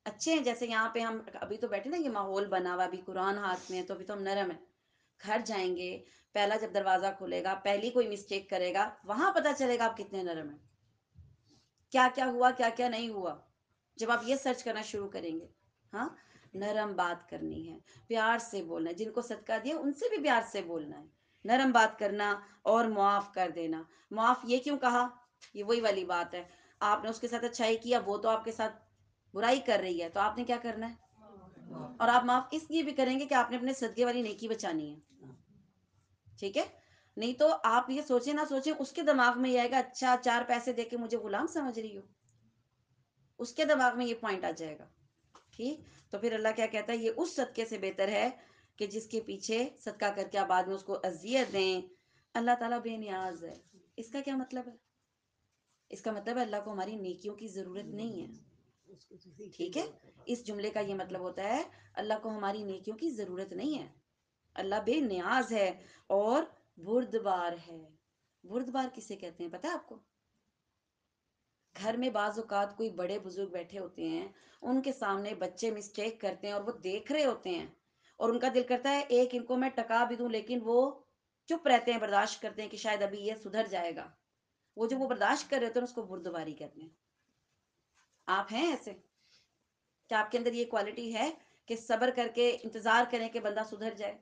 اچھے ہیں. جیسے یہاں پہ ہم ابھی تو بیٹھے نا، یہ ماحول بنا ہوا، ابھی قرآن ہاتھ میں ہے تو ابھی تو ہم نرم ہیں. گھر جائیں گے، پہلا جب دروازہ کھلے گا، پہلی کوئی مسٹیک کرے گا، وہاں پتہ چلے گا آپ کتنے نرم ہیں، کیا کیا ہوا کیا کیا نہیں ہوا، جب آپ یہ سرچ کرنا شروع کریں گے. ہاں، نرم بات کرنی ہے، پیار سے بولنا ہے، جن کو صدقہ دیا ان سے بھی پیار سے بولنا ہے، نرم بات کرنا اور معاف کر دینا. معاف یہ کیوں کہا؟ یہ وہی والی بات ہے، آپ نے اس کے ساتھ اچھائی کیا، وہ تو آپ کے ساتھ برائی کر رہی ہے، تو آپ نے کیا کرنا ہے؟ اور آپ معاف اس لیے بھی کریں گے کہ آپ نے اپنے صدقے والی نیکی بچانی ہے. ٹھیک ہے؟ نہیں تو آپ یہ سوچیں نہ سوچیں، اس کے دماغ میں یہ آئے گا اچھا 4 پیسے دے کے مجھے غلام سمجھ رہی ہو، اس کے دماغ میں یہ پوائنٹ آ جائے گا. ٹھیک؟ تو پھر اللہ کیا کہتا ہے، یہ اس صدقے سے بہتر ہے کہ جس کے پیچھے صدقہ کر کے آپ بعد میں اس کو اذیت دیں. اللہ تعالیٰ بے نیاز ہے. اس کا کیا مطلب ہے؟ اس کا مطلب ہے اللہ کو ہماری نیکیوں کی ضرورت نہیں ہے. ٹھیک ہے؟ اس جملے کا یہ مطلب ہوتا ہے اللہ کو ہماری نیکیوں کی ضرورت نہیں ہے. اللہ بے نیاز ہے اور بردبار ہے. بردبار کسے کہتے ہیں پتہ ہے آپ کو؟ گھر میں بعض اوقات کوئی بڑے بزرگ بیٹھے ہوتے ہیں، ان کے سامنے بچے مسٹیک کرتے ہیں اور وہ دیکھ رہے ہوتے ہیں، اور ان کا دل کرتا ہے ایک ان کو میں ٹکا بھی دوں، لیکن وہ چپ رہتے ہیں، برداشت کرتے ہیں کہ شاید ابھی یہ سدھر جائے گا. وہ جو وہ برداشت کر رہے ہوتے ہیں اس کو بردباری کہتے ہیں. آپ ہیں ایسے؟ کیا آپ کے اندر یہ کوالٹی ہے کہ صبر کر کے انتظار کریں کہ بندہ سدھر جائے،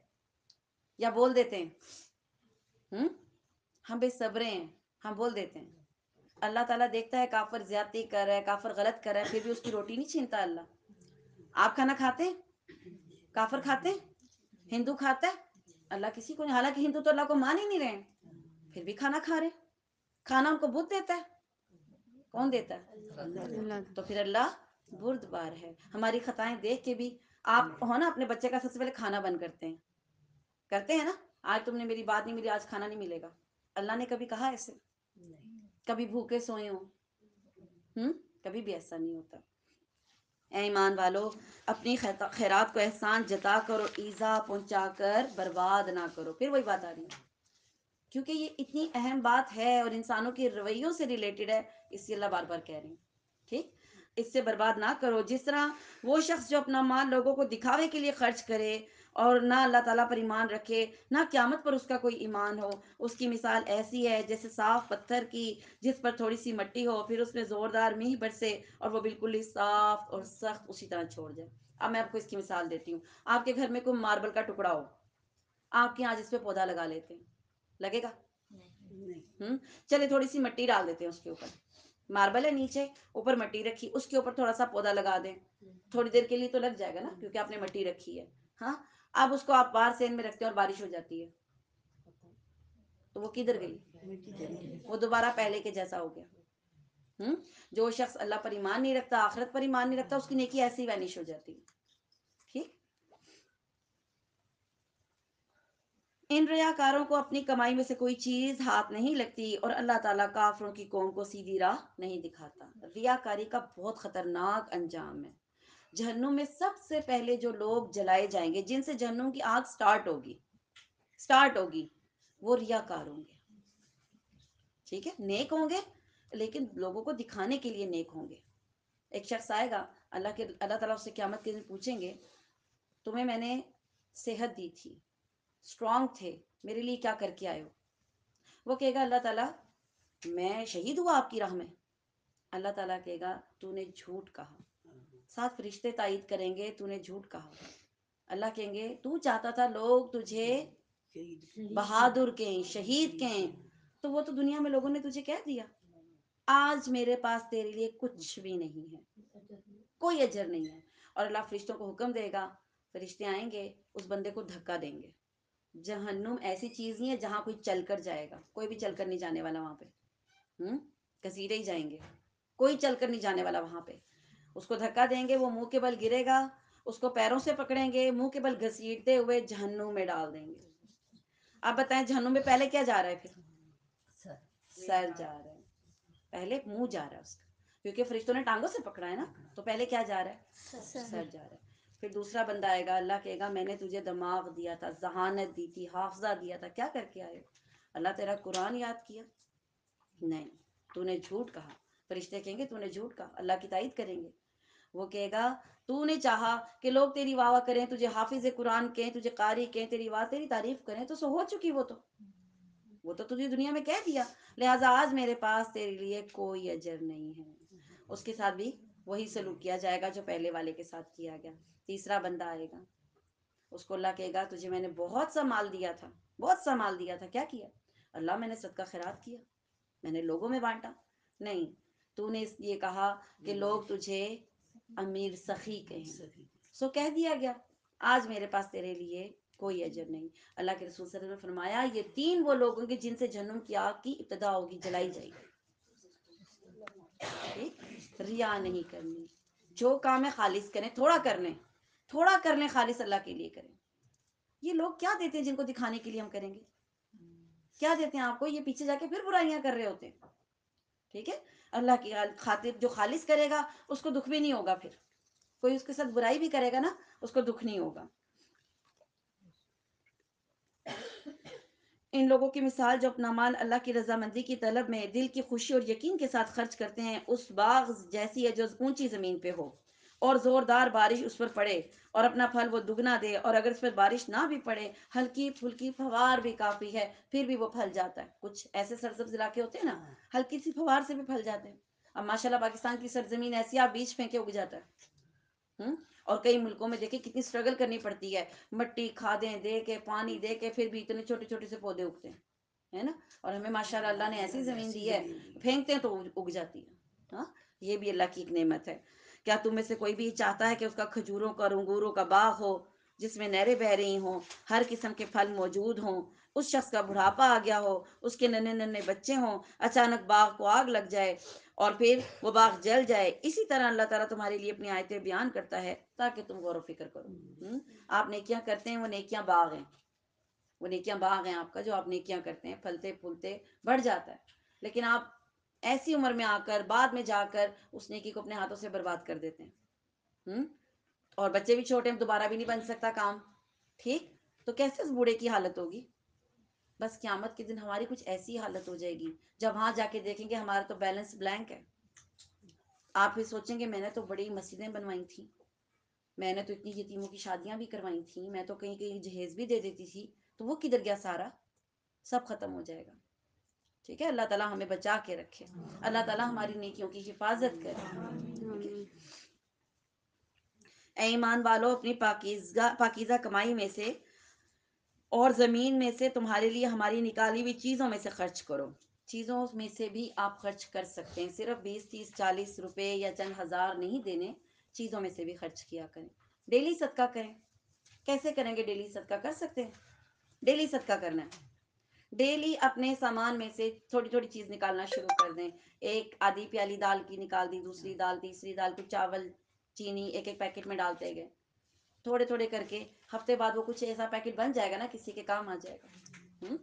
یا بول دیتے ہیں؟ ہم بے صبرے ہیں، ہم بول دیتے ہیں. اللہ تعالیٰ دیکھتا ہے کافر زیادتی کر رہا ہے، کافر غلط کر رہا ہے، پھر بھی اس کی روٹی نہیں چھینتا اللہ. آپ کھانا کھاتے ہیں؟ کافر کھاتے ہیں؟ ہندو کھاتا ہے؟ اللہ کسی کو نہیں، حالانکہ ہندو تو اللہ کو مان ہی نہیں رہے ہیں، پھر بھی کھانا کھا رہے ہیں. کھانا ان کو بت دیتا ہے. کون دیتا ہے؟ اللہ تو پھر اللہ بردبار ہے. ہماری خطائیں دیکھ کے بھی آپ ہو نا اپنے بچے کا سب سے پہلے کھانا بند کرتے ہیں نا، آج تم نے میری بات نہیں ملی، آج کھانا نہیں ملے گا. اللہ نے کبھی کہا ایسے؟ کبھی بھوکے سوئے ہوں؟ کبھی بھی ایسا نہیں ہوتا. اے ایمان والو، اپنی خیرات کو احسان جتا کر اور ایذا پہنچا کر برباد نہ کرو. پھر وہی بات آ رہی ہے، کیونکہ یہ اتنی اہم بات ہے اور انسانوں کے رویوں سے ریلیٹڈ ہے، اس لیے اللہ بار بار کہہ رہے ہیں. ٹھیک؟ اس سے برباد نہ کرو. جس طرح وہ شخص جو اپنا مال لوگوں کو دکھاوے کے لیے خرچ کرے اور نہ اللہ تعالیٰ پر ایمان رکھے، نہ قیامت پر اس کا کوئی ایمان ہو، اس کی مثال ایسی ہے جیسے صاف پتھر کی جس پر تھوڑی سی مٹی ہو، پھر اس میں زوردار میںہ برسے اور وہ بالکل ہی صاف اور سخت اسی طرح چھوڑ جائے. اب میں آپ کو اس کی مثال دیتی ہوں. آپ کے گھر میں کوئی ماربل کا ٹکڑا ہو، آپ کے یہاں جس پہ پودا لگا لیتے ہیں، لگے گا؟ چلے تھوڑی سی مٹی ڈال دیتے ہیں اس کے اوپر، ماربل ہے نیچے، اوپر مٹی رکھی، اس کے اوپر تھوڑا سا پودا لگا دیں، تھوڑی دیر کے لیے تو لگ جائے گا نا، کیونکہ آپ نے مٹی رکھی ہے. ہاں، اب اس کو آپ باہر سین میں رکھتے ہیں اور بارش ہو جاتی ہے، تو وہ کدھر گئی؟ وہ دوبارہ پہلے کے جیسا ہو گیا. جو شخص اللہ پر ایمان نہیں رکھتا، آخرت پر ایمان نہیں رکھتا، اس کی نیکی ایسی ہی وینش ہو جاتی ہے. ٹھیک؟ ان ریاکاروں کو اپنی کمائی میں سے کوئی چیز ہاتھ نہیں لگتی اور اللہ تعالیٰ کافروں کی قوم کو سیدھی راہ نہیں دکھاتا. ریاکاری کا بہت خطرناک انجام ہے. جہنم میں سب سے پہلے جو لوگ جلائے جائیں گے، جن سے جہنم کی آگ سٹارٹ ہوگی، وہ ریاکار ہوں گے. ٹھیک ہے؟ نیک ہوں گے لیکن لوگوں کو دکھانے کے لیے نیک ہوں گے. ایک شخص آئے گا، اللہ تعالیٰ اس سے قیامت کے دن پوچھیں گے، تمہیں میں نے صحت دی تھی، اسٹرانگ تھے، میرے لیے کیا کر کے آئے ہو؟ وہ کہے گا اللہ تعالیٰ میں شہید ہوا آپ کی راہ میں. اللہ تعالیٰ کہے گا تو نے جھوٹ کہا. 7 فرشتے تائید کریں گے تو نے جھوٹ کہا. اللہ کہیں گے تو چاہتا تھا لوگ تجھے بہادر کہیں، شہید کہیں، تو وہ تو دنیا میں لوگوں نے تجھے کہہ دیا. آج میرے پاس تیرے لیے کچھ بھی نہیں ہے، کوئی اجر نہیں ہے. اور اللہ فرشتوں کو حکم دے گا، فرشتے آئیں گے، اس بندے کو دھکا دیں گے. جہنم ایسی چیز نہیں ہے جہاں کوئی چل کر جائے گا، کوئی بھی چل کر نہیں جانے والا وہاں پہ. گھسیٹے ہی جائیں گے، کوئی چل کر نہیں جانے والا وہاں پہ. اس کو دھکا دیں گے، وہ منہ کے بل گرے گا، اس کو پیروں سے پکڑیں گے، منہ کے بل گھسیٹتے ہوئے جہنم میں ڈال دیں گے. اب بتائیں جہنم میں پہلے کیا جا رہا ہے؟ پھر سر جا رہا ہے، پہلے منہ جا رہا ہے اس کا، کیونکہ فرشتوں نے ٹانگوں سے پکڑا ہے نا، تو پہلے کیا جا رہا ہے؟ سر جا رہا ہے. پھر دوسرا بندہ آئے گا، اللہ کہے گا میں نے تجھے دماغ دیا تھا، ذہانت دی تھی، حافظہ دیا تھا، کیا کر کے آئے ہو؟ اللہ تیرا قرآن یاد کیا؟ نہیں، تو نے جھوٹ کہا. فرشتے کہیں گے تو نے جھوٹ کہا، اللہ کی تائید کریں گے. وہ کہے گا تو نے چاہا کہ لوگ تیری واہ واہ کریں، تجھے حافظ قرآن کہیں، تجھے قاری کہیں، تیری تعریف کریں، تو سو ہو چکی وہ تو تجھے دنیا میں کہہ دیا، لہٰذا آج میرے پاس تیرے لیے کوئی اجر نہیں ہے. اس کے ساتھ بھی وہی سلوک کیا جائے گا جو پہلے والے کے ساتھ کیا گیا. تیسرا بندہ آئے گا، اس کو اللہ کہے گا تجھے میں نے بہت سا مال دیا تھا، بہت سا مال دیا تھا، کیا کیا؟ اللہ میں نے صدقہ خیرات کیا، میں نے لوگوں میں بانٹا. نہیں، تو نے یہ کہا کہ لوگ تجھے امیر سخی کہیں، سو کہہ دیا گیا آج میرے پاس تیرے لیے کوئی اجر نہیں. اللہ کے رسول صلی اللہ علیہ وسلم نے فرمایا یہ 3 وہ لوگ ہوں گے جن سے جہنم کی آگ کی ابتدا ہوگی، جلائی جائے گی. ٹھیک، ریا نہیں کرنی، جو کام ہے خالص کریں، تھوڑا کر لیں خالص اللہ کے لیے کریں. یہ لوگ کیا دیتے ہیں جن کو دکھانے کے لیے ہم کریں گے؟ کیا دیتے ہیں آپ کو؟ یہ پیچھے جا کے پھر برائیاں کر رہے ہوتے ہیں. ٹھیک ہے، اللہ کی خاطر جو خالص کرے گا اس کو دکھ بھی نہیں ہوگا. پھر کوئی اس کے ساتھ برائی بھی کرے گا نا، اس کو دکھ نہیں ہوگا. ان لوگوں کی مثال جو اپنا مال اللہ کی رضامندی کی طلب میں دل کی خوشی اور یقین کے ساتھ خرچ کرتے ہیں اس باغ جیسی ہے جو اونچی زمین پہ ہو اور زوردار بارش اس پر پڑے اور اپنا پھل وہ دگنا دے، اور اگر اس پر بارش نہ بھی پڑے، ہلکی پھلکی فوار بھی کافی ہے، پھر بھی وہ پھل جاتا ہے. کچھ ایسے سرسبز علاقے ہوتے ہیں نا، ہلکی سی فوار سے بھی پھل جاتے ہیں. اب ماشاءاللہ پاکستان کی سرزمین ایسی، آپ بیج پھینکے اگ جاتا ہے. اور کئی ملکوں میں دیکھیں کتنی سٹرگل کرنی پڑتی ہے، مٹی کھادیں دے کے، پانی دے کے، پھر بھی اتنے چھوٹے چھوٹے سے پودے اگتے ہیں، ہے نا. اور ہمیں ماشاءاللہ اللہ نے ایسی زمین دی ہے، پھینکتے ہیں تو اگ جاتی ہے. ہاں، یہ بھی اللہ کی ایک نعمت ہے. کیا تم میں سے کوئی بھی چاہتا ہے کہ اس کا کھجوروں کا اور انگوروں کا باغ ہو جس میں نہریں بہ رہی ہوں، ہر قسم کے پھل موجود ہوں، اس شخص کا بڑھاپا آ گیا ہو، اس کے ننھے ننھے بچے ہوں، اچانک باغ کو آگ لگ جائے اور پھر وہ باغ جل جائے؟ اسی طرح اللہ تعالیٰ تمہارے لیے اپنی آیتیں بیان کرتا ہے تاکہ تم غور و فکر کرو. آپ نیکیاں کرتے ہیں، وہ نیکیاں باغ ہیں، وہ نیکیاں باغ ہیں آپ کا، جو آپ نیکیاں کرتے ہیں پھلتے پھولتے بڑھ جاتا ہے. لیکن آپ ایسی عمر میں آ کر بعد میں جا کر اس نیکی کو اپنے ہاتھوں سے برباد کر دیتے ہیں. اور بچے بھی چھوٹے ہیں، دوبارہ بھی نہیں بن سکتا کام. ٹھیک، تو کیسے اس بوڑھے کی حالت ہوگی؟ بس قیامت کے دن ہماری کچھ ایسی حالت ہو جائے گی جب وہاں جا کے دیکھیں گے ہمارا تو بیلنس بلینک ہے. آپ بھی سوچیں گے میں نے تو بڑی مسجدیں بنوائی تھیں، میں نے تو اتنی یتیموں کی شادیاں بھی کروائی تھیں، میں تو کہیں کہیں جہیز بھی دے دیتی تھی، تو وہ کدھر گیا سارا؟ سب ختم ہو جائے گا. ٹھیک ہے، اللہ تعالیٰ ہمیں بچا کے رکھے، اللہ تعالیٰ ہماری نیکیوں کی حفاظت کرے. اے ایمان والو، اپنی پاکیزہ کمائی میں سے اور زمین میں سے تمہارے لیے ہماری نکالی ہوئی چیزوں میں سے خرچ کرو. چیزوں میں سے بھی آپ خرچ کر سکتے ہیں، صرف 20 30 40 روپے یا چند ہزار نہیں دینے، چیزوں میں سے بھی خرچ کیا کریں. ڈیلی صدقہ کریں. کیسے کریں گے ڈیلی صدقہ؟ کر سکتے ہیں، ڈیلی صدقہ کرنا ہے. ڈیلی اپنے سامان میں سے تھوڑی تھوڑی چیز نکالنا شروع کر دیں. ایک آدھی پیالی دال کی نکال دی، دوسری دال، تیسری دال، پھر چاول، چینی ایک ایک پیکٹ میں ڈالتے گئے. تھوڑے تھوڑے کر کے ہفتے بعد وہ کچھ ایسا پیکٹ بن جائے گا نا، کسی کے کام آ جائے گا.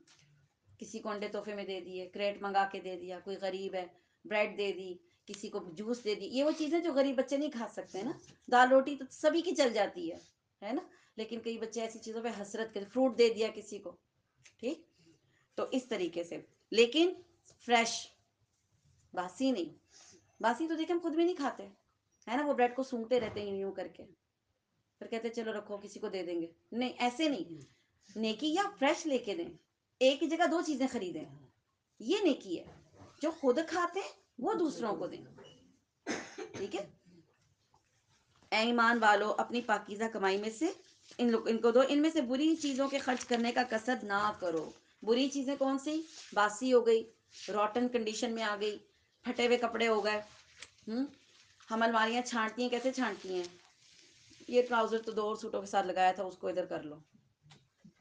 کسی کو انڈے تحفے میں دے دیے، کریٹ منگا کے دے دیا، کوئی غریب ہے بریڈ دے دی، کسی کو جوس دے دی. یہ وہ چیزیں جو غریب بچے نہیں کھا سکتے نا. دال روٹی تو سبھی کی چل جاتی ہے نا، لیکن کئی بچے ایسی چیزوں پہ حسرت کرتے، فروٹ دے دیا کسی کو. ٹھیک، تو اس طریقے سے، لیکن فریش، باسی نہیں. باسی تو دیکھیں ہم خود بھی نہیں کھاتے، ہے نا. وہ بریڈ کو سونگتے رہتے ہیں یوں کر کے، پھر کہتے چلو رکھو کسی کو دے دیں گے. نہیں، ایسے نہیں. نیکی یا فریش لے کے دیں، ایک ہی جگہ 2 چیزیں خریدیں، یہ نیکی ہے. جو خود کھاتے ہیں وہ دوسروں کو دیں. ٹھیک ہے. اے ایمان والو، اپنی پاکیزہ کمائی میں سے ان کو دو، ان میں سے بری چیزوں کے خرچ کرنے کا کسد نہ کرو. بری چیزیں کون سی؟ باسی ہو گئی، روٹن کنڈیشن میں آ گئی، پھٹے ہوئے کپڑے ہو گئے. ہم الماریاں چھانٹتی ہیں، کیسے چھانٹتی ہیں؟ یہ ٹراؤزر تو 2 اور سوٹوں کے ساتھ لگایا تھا، اس کو ادھر کر لو.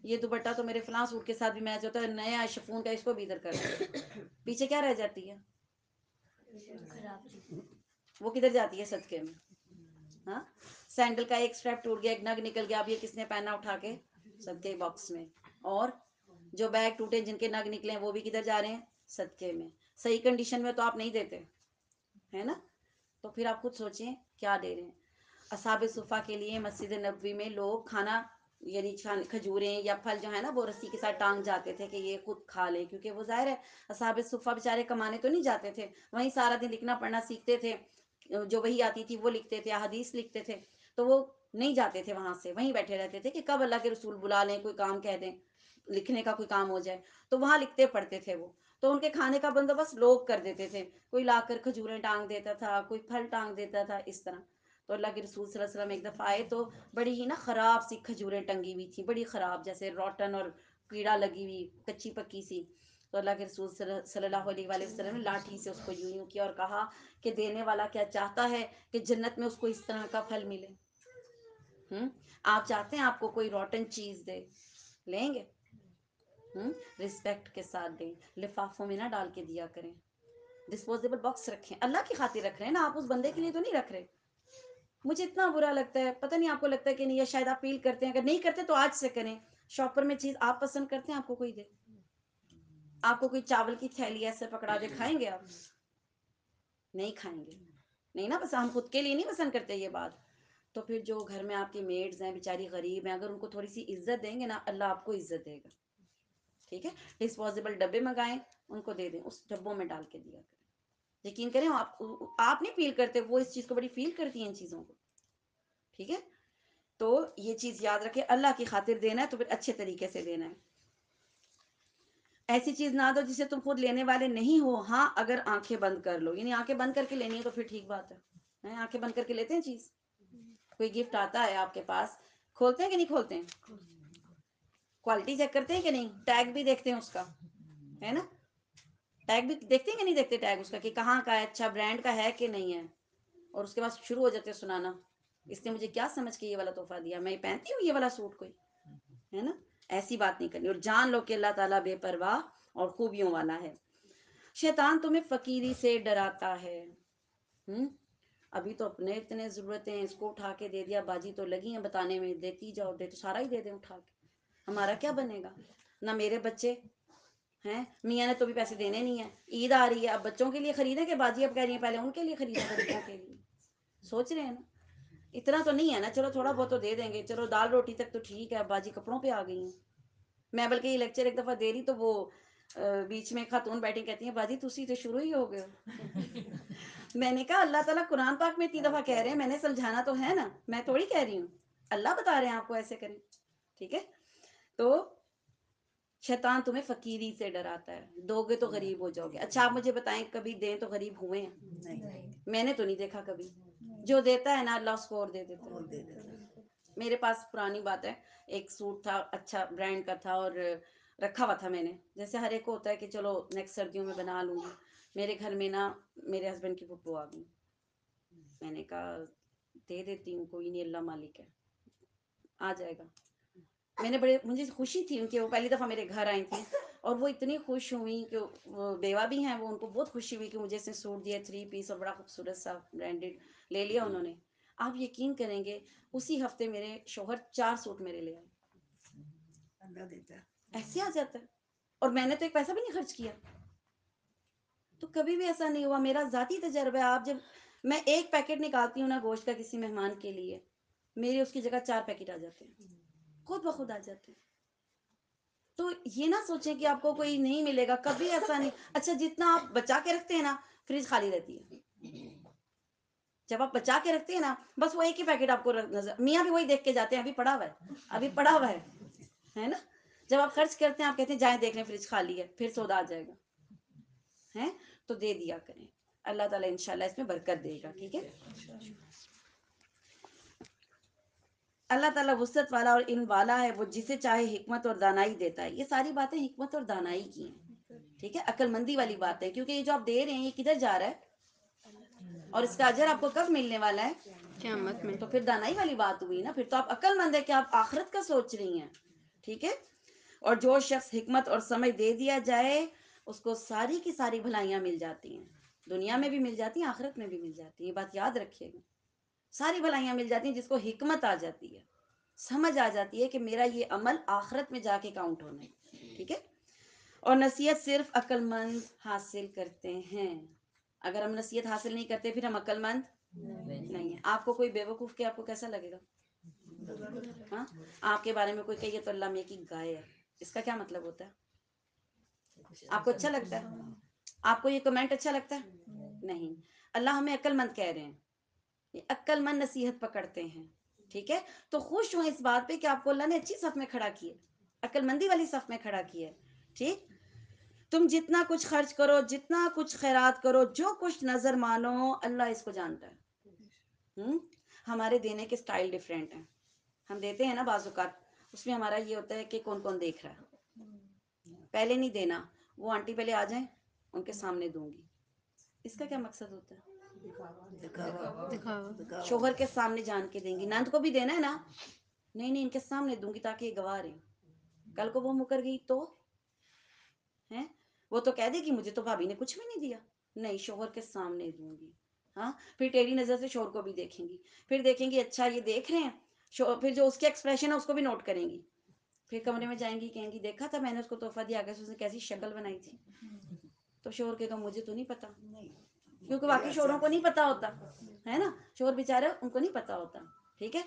یہ دوپٹہ تو میرے فلاں سوٹ کے ساتھ بھی میچ ہوتا ہے، نیا شفون کا، اس کو بھی ادھر کر لو. پیچھے کیا رہ جاتی ہے؟ وہ کدھر جاتی ہے؟ صدقے میں. ہاں، سینڈل کا ایک اسٹریپ ٹوٹ گیا، ایک نگ نکل گیا، اب یہ کس نے پہنا؟ اٹھا کے صدقے باکس میں. اور جو بیگ ٹوٹے، جن کے نگ نکلے ہیں، وہ بھی کدھر جا رہے ہیں؟ صدقے میں. صحیح کنڈیشن میں تو آپ نہیں دیتے، ہے نا. تو پھر آپ خود سوچیں کیا دے رہے ہیں. اصحاب صفہ کے لیے مسجد نبوی میں لوگ کھانا یعنی کھجوریں یا پھل جو ہے نا وہ رسی کے ساتھ ٹانگ جاتے تھے کہ یہ خود کھا لیں، کیونکہ وہ ظاہر ہے اصحاب صفہ بیچارے کمانے تو نہیں جاتے تھے، وہیں سارا دن لکھنا پڑھنا سیکھتے تھے، جو وہی آتی تھی وہ لکھتے تھے، احادیث لکھتے تھے، تو وہ نہیں جاتے تھے وہاں سے، وہیں بیٹھے رہتے تھے کہ کب اللہ کے رسول بلا لیں، کوئی کام کہہ دیں، لکھنے کا کوئی کام ہو جائے، تو وہاں لکھتے پڑھتے تھے وہ، تو ان کے کھانے کا بندوبست لوگ کر دیتے تھے، کوئی لا کر کھجوریں ٹانگ دیتا تھا، کوئی پھل ٹانگ دیتا تھا، اس طرح۔ تو اللہ کے رسول صلی اللہ علیہ وسلم ایک دفعہ آئے تو بڑی ہی نا خراب سی کھجوریں ٹنگی ہوئی تھی، بڑی خراب، جیسے روٹن اور کیڑا لگی ہوئی کچی پکی سی۔ تو اللہ کے رسول صلی اللہ علیہ وآلہ وسلم نے لاٹھی سے اس کو یوں یوں کیا اور کہا کہ دینے والا کیا چاہتا ہے کہ جنت میں اس کو اس طرح کا پھل ملے؟ آپ چاہتے ہیں آپ کو کوئی روٹن چیز دے؟ لیں گے؟ رسپیکٹ کے ساتھ دیں، لفافوں میں نہ ڈال کے دیا کریں، ڈسپوزیبل باکس رکھیں، اللہ کی خاطر رکھ رہے ہیں نا آپ، اس بندے کے لیے تو نہیں رکھ رہے۔ مجھے اتنا برا لگتا ہے، پتہ نہیں آپ کو لگتا ہے کہ نہیں، یا شاید آپ فیل کرتے ہیں، اگر نہیں کرتے تو آج سے کریں، شاپر میں چیز آپ پسند کرتے ہیں آپ کو کوئی دے، آپ کو کوئی چاول کی تھیلی ایسے پکڑا دے، کھائیں گے آپ؟ نہیں کھائیں گے، نہیں نا، بس ہم خود کے لیے نہیں پسند کرتے یہ بات۔ تو پھر جو گھر میں آپ کی میڈز ہیں بیچاری غریب ہیں، اگر ان کو تھوڑی سی عزت دیں گے نا، اللہ آپ کو عزت دے گا، ٹھیک ہے؟ ڈسپوزیبل ڈبے منگائیں، ان کو دے دیں، اس ڈبوں میں ڈال کے دیا کریں، یقین کریں آپ نہیں فیل کرتے، وہ اس چیز کو بڑی فیل کرتی ہیں ان چیزوں کو، ٹھیک ہے؟ تو یہ چیز یاد رکھے، اللہ کی خاطر دینا ہے تو پھر اچھے طریقے سے دینا ہے، ایسی چیز نہ دو جسے تم خود لینے والے نہیں ہو، ہاں اگر آنکھیں بند کر لو، یعنی آنکھیں بند کر کے لینی ہے تو پھر ٹھیک بات ہے، آنکھیں بند کر کے لیتے ہیں چیز، کوئی گفٹ آتا ہے آپ کے پاس، کھولتے ہیں کہ نہیں کھولتے ہیں؟ کوالٹی چیک کرتے ہیں کہ نہیں؟ ٹیگ بھی دیکھتے ہیں اس کا، ہے نا؟ ٹیگ بھی دیکھتے ہیں کہ نہیں دیکھتے ٹیگ اس کا، کہ کہاں کا ہے، اچھا برانڈ کا ہے کہ نہیں ہے، اور اس کے بعد شروع ہو جاتے ہیں سنانا، اس نے مجھے کیا سمجھ کے یہ والا تحفہ دیا، میں پہنتی ہوں یہ والا سوٹ کوئی، ہے نا؟ ایسی بات نہیں کرنی، اور جان لو کہ اللہ تعالیٰ بے پرواہ اور خوبیوں والا ہے۔ شیطان تمہیں فقیری سے ڈراتا ہے، ابھی تو اپنے اتنے ضرورتیں ہیں، اس کو اٹھا کے دے دیا، باجی تو لگی ہیں بتانے میں، دیتی جاؤ، دے تو سارا ہی دے دیں اٹھا کے، ہمارا کیا بنے گا؟ نہ میرے بچے ہیں، میاں نے تو بھی پیسے دینے نہیں ہیں، عید آ رہی ہے، اب بچوں کے لیے خریدیں کہ باجی اب کہہ رہی ہیں پہلے ان کے لیے خریدیں، غریبوں کے لیے سوچ رہے ہیں نا، اتنا تو نہیں ہے نا، چلو تھوڑا بہت تو دے دیں گے، چلو دال روٹی تک تو ٹھیک ہے، اب باجی کپڑوں پہ آ گئی ہیں۔ میں بلکہ یہ لیکچر ایک دفعہ دے رہی تو وہ بیچ میں خاتون بیٹھی کہتی ہیں باجی تسی تو شروع ہی ہو گئے ہو۔ میں نے کہا اللہ تعالیٰ قرآن پاک میں اتنی دفعہ کہہ رہے ہیں، میں نے سمجھانا تو ہے نا، میں تھوڑی کہہ رہی ہوں، اللہ بتا رہے ہیں آپ کو ایسے کریں، ٹھیک ہے؟ تو شیطان تمہیں فقیری سے ڈراتا ہے، دو گے تو غریب ہو جاؤ گے۔ اچھا آپ مجھے بتائیں کبھی دیں تو غریب ہوئے ہیں؟ میں نے تو نہیں دیکھا کبھی، جو دیتا ہے نا اللہ اس کو اور دے دیتا ہے۔ میرے پاس پرانی بات ہے، ایک سوٹ تھا اچھا برانڈ کا تھا، اور رکھا ہوا تھا میں نے، جیسے ہر ایک کو ہوتا ہے کہ چلو نیکسٹ سردیوں میں بنا لوں گی، میرے گھر میں نا میرے ہسبینڈ کی پھپھو آ گئی، میں نے کہا دے دیتی ہوں، کوئی نہیں اللہ مالک ہے، آ جائے گا۔ میں نے مجھے خوشی تھی ان کے، وہ پہلی دفعہ میرے گھر آئی تھیں، اور وہ اتنی خوش ہوئی کہ وہ بیوہ بھی ہیں، وہ ان کو بہت خوشی ہوئی کہ مجھے اس نے سوٹ دیا 3 پیس اور بڑا خوبصورت سا برانڈیڈ لے لیا انہوں نے۔ آپ یقین کریں گے اسی ہفتے میرے شوہر 4 سوٹ میرے لے آئے، اللہ دیتا ہے، ایسے آ جاتا ہے، اور میں نے تو ایک پیسہ بھی نہیں خرچ کیا، تو کبھی بھی ایسا نہیں ہوا، میرا ذاتی تجربہ ہے۔ آپ جب میں ایک پیکٹ نکالتی ہوں نا گوشت کا کسی مہمان کے لیے، میرے اس کی جگہ 4 پیکٹ آ جاتے ہیں، خود بخود آ جاتے ہیں۔ تو یہ نہ سوچیں کہ آپ کو کوئی نہیں ملے گا، کبھی ایسا نہیں۔ اچھا جتنا آپ بچا کے رکھتے ہیں نا، فریج خالی رہتی ہے، جب آپ بچا کے رکھتے ہیں نا، بس وہ ایک ہی پیکٹ آپ کو نظر، میاں بھی وہی دیکھ کے جاتے ہیں، ابھی پڑا ہوا ہے، ابھی پڑا ہوا ہے نا؟ جب آپ خرچ کرتے ہیں آپ کہتے ہیں جائیں دیکھ لیں فریج خالی ہے، پھر سودا آ جائے گا، ہیں تو دے دیا کریں، اللہ تعالیٰ انشاءاللہ اس میں برکت دے گا، ٹھیک ہے؟ اللہ تعالیٰ وسعت والا اور علم والا ہے، وہ جسے چاہے حکمت اور دانائی دیتا ہے۔ یہ ساری باتیں حکمت اور دانائی کی ہیں، ٹھیک ہے، عقل مندی والی بات ہے، کیونکہ یہ جو آپ دے رہے ہیں یہ کدھر جا رہا ہے، اور اس کا اجر آپ کو کب ملنے والا ہے؟ قیامت میں۔ تو پھر دانائی والی بات ہوئی نا، پھر تو آپ عقل مند ہے کہ آپ آخرت کا سوچ رہی ہیں، ٹھیک ہے؟ اور جو شخص حکمت اور سمجھ دے دیا جائے اس کو ساری کی ساری بھلائیاں مل جاتی ہیں، دنیا میں بھی مل جاتی ہیں، آخرت میں بھی مل جاتی ہیں، یہ بات یاد رکھیے گا، ساری بھلائیاں مل جاتی ہیں جس کو حکمت آ جاتی ہے، سمجھ آ جاتی ہے کہ میرا یہ عمل آخرت میں جا کے کاؤنٹ ہونا ہے، ٹھیک ہے؟ اور نصیحت صرف عقل مند حاصل کرتے ہیں، اگر ہم نصیحت حاصل نہیں کرتے پھر ہم عقل مند نہیں ہیں۔ آپ کو کوئی بیوقوف کہ آپ کو کیسا لگے گا؟ ہاں، آپ کے بارے میں کوئی کہیے تو اللہ میں کی گائے ہے، اس کا کیا مطلب ہوتا ہے؟ آپ کو اچھا لگتا ہے؟ آپ کو یہ کمنٹ اچھا لگتا ہے؟ نہیں، اللہ ہمیں عقل مند کہہ رہے ہیں، یہ عقل مند نصیحت پکڑتے ہیں، ٹھیک ہے؟ تو خوش ہوں اس بات پہ کہ آپ کو اللہ نے اچھی صف میں کھڑا کیا، عقل مندی والی صف میں کھڑا کیا ہے، ٹھیک؟ تم جتنا کچھ خرچ کرو، جتنا کچھ خیرات کرو، جو کچھ نظر مانو، اللہ اس کو جانتا ہے۔ ہمارے دینے کے سٹائل ڈیفرنٹ ہیں، ہم دیتے ہیں نا بعض اوقات، اس میں ہمارا یہ ہوتا ہے کہ کون کون دیکھ رہا ہے، پہلے نہیں دینا، وہ آنٹی پہلے آ جائیں ان کے سامنے دوں گی، اس کا کیا مقصد ہوتا ہے؟ شوہر کے سامنے جان کے دیں گی، نند کو بھی دینا ہے نا، نہیں نہیں ان کے سامنے دوں گی تاکہ یہ گواہ رہیں، کل کو وہ مکر گئی تو ہیں، وہ تو کہہ دے گی مجھے تو بھابھی نے کچھ بھی نہیں دیا، نہیں شوہر کے سامنے دوں گی، ہاں، پھر ٹیڑھی نظر سے شوہر کو بھی دیکھیں گی، پھر دیکھیں گی اچھا یہ دیکھ رہے ہیں، پھر جو اس کے ایکسپریشن ہے اس کو بھی نوٹ کریں گی، پھر کمرے میں جائیں گی کہیں گی دیکھا تھا میں نے اس کو تحفہ دیا، اس نے کیسی شکل بنائی تھی، تو شوہر کہے گا مجھے تو نہیں پتا، کیونکہ باقی شوہروں کو نہیں پتا ہوتا ہے نا، شوہر بیچارے ان کو نہیں پتا ہوتا، ٹھیک ہے؟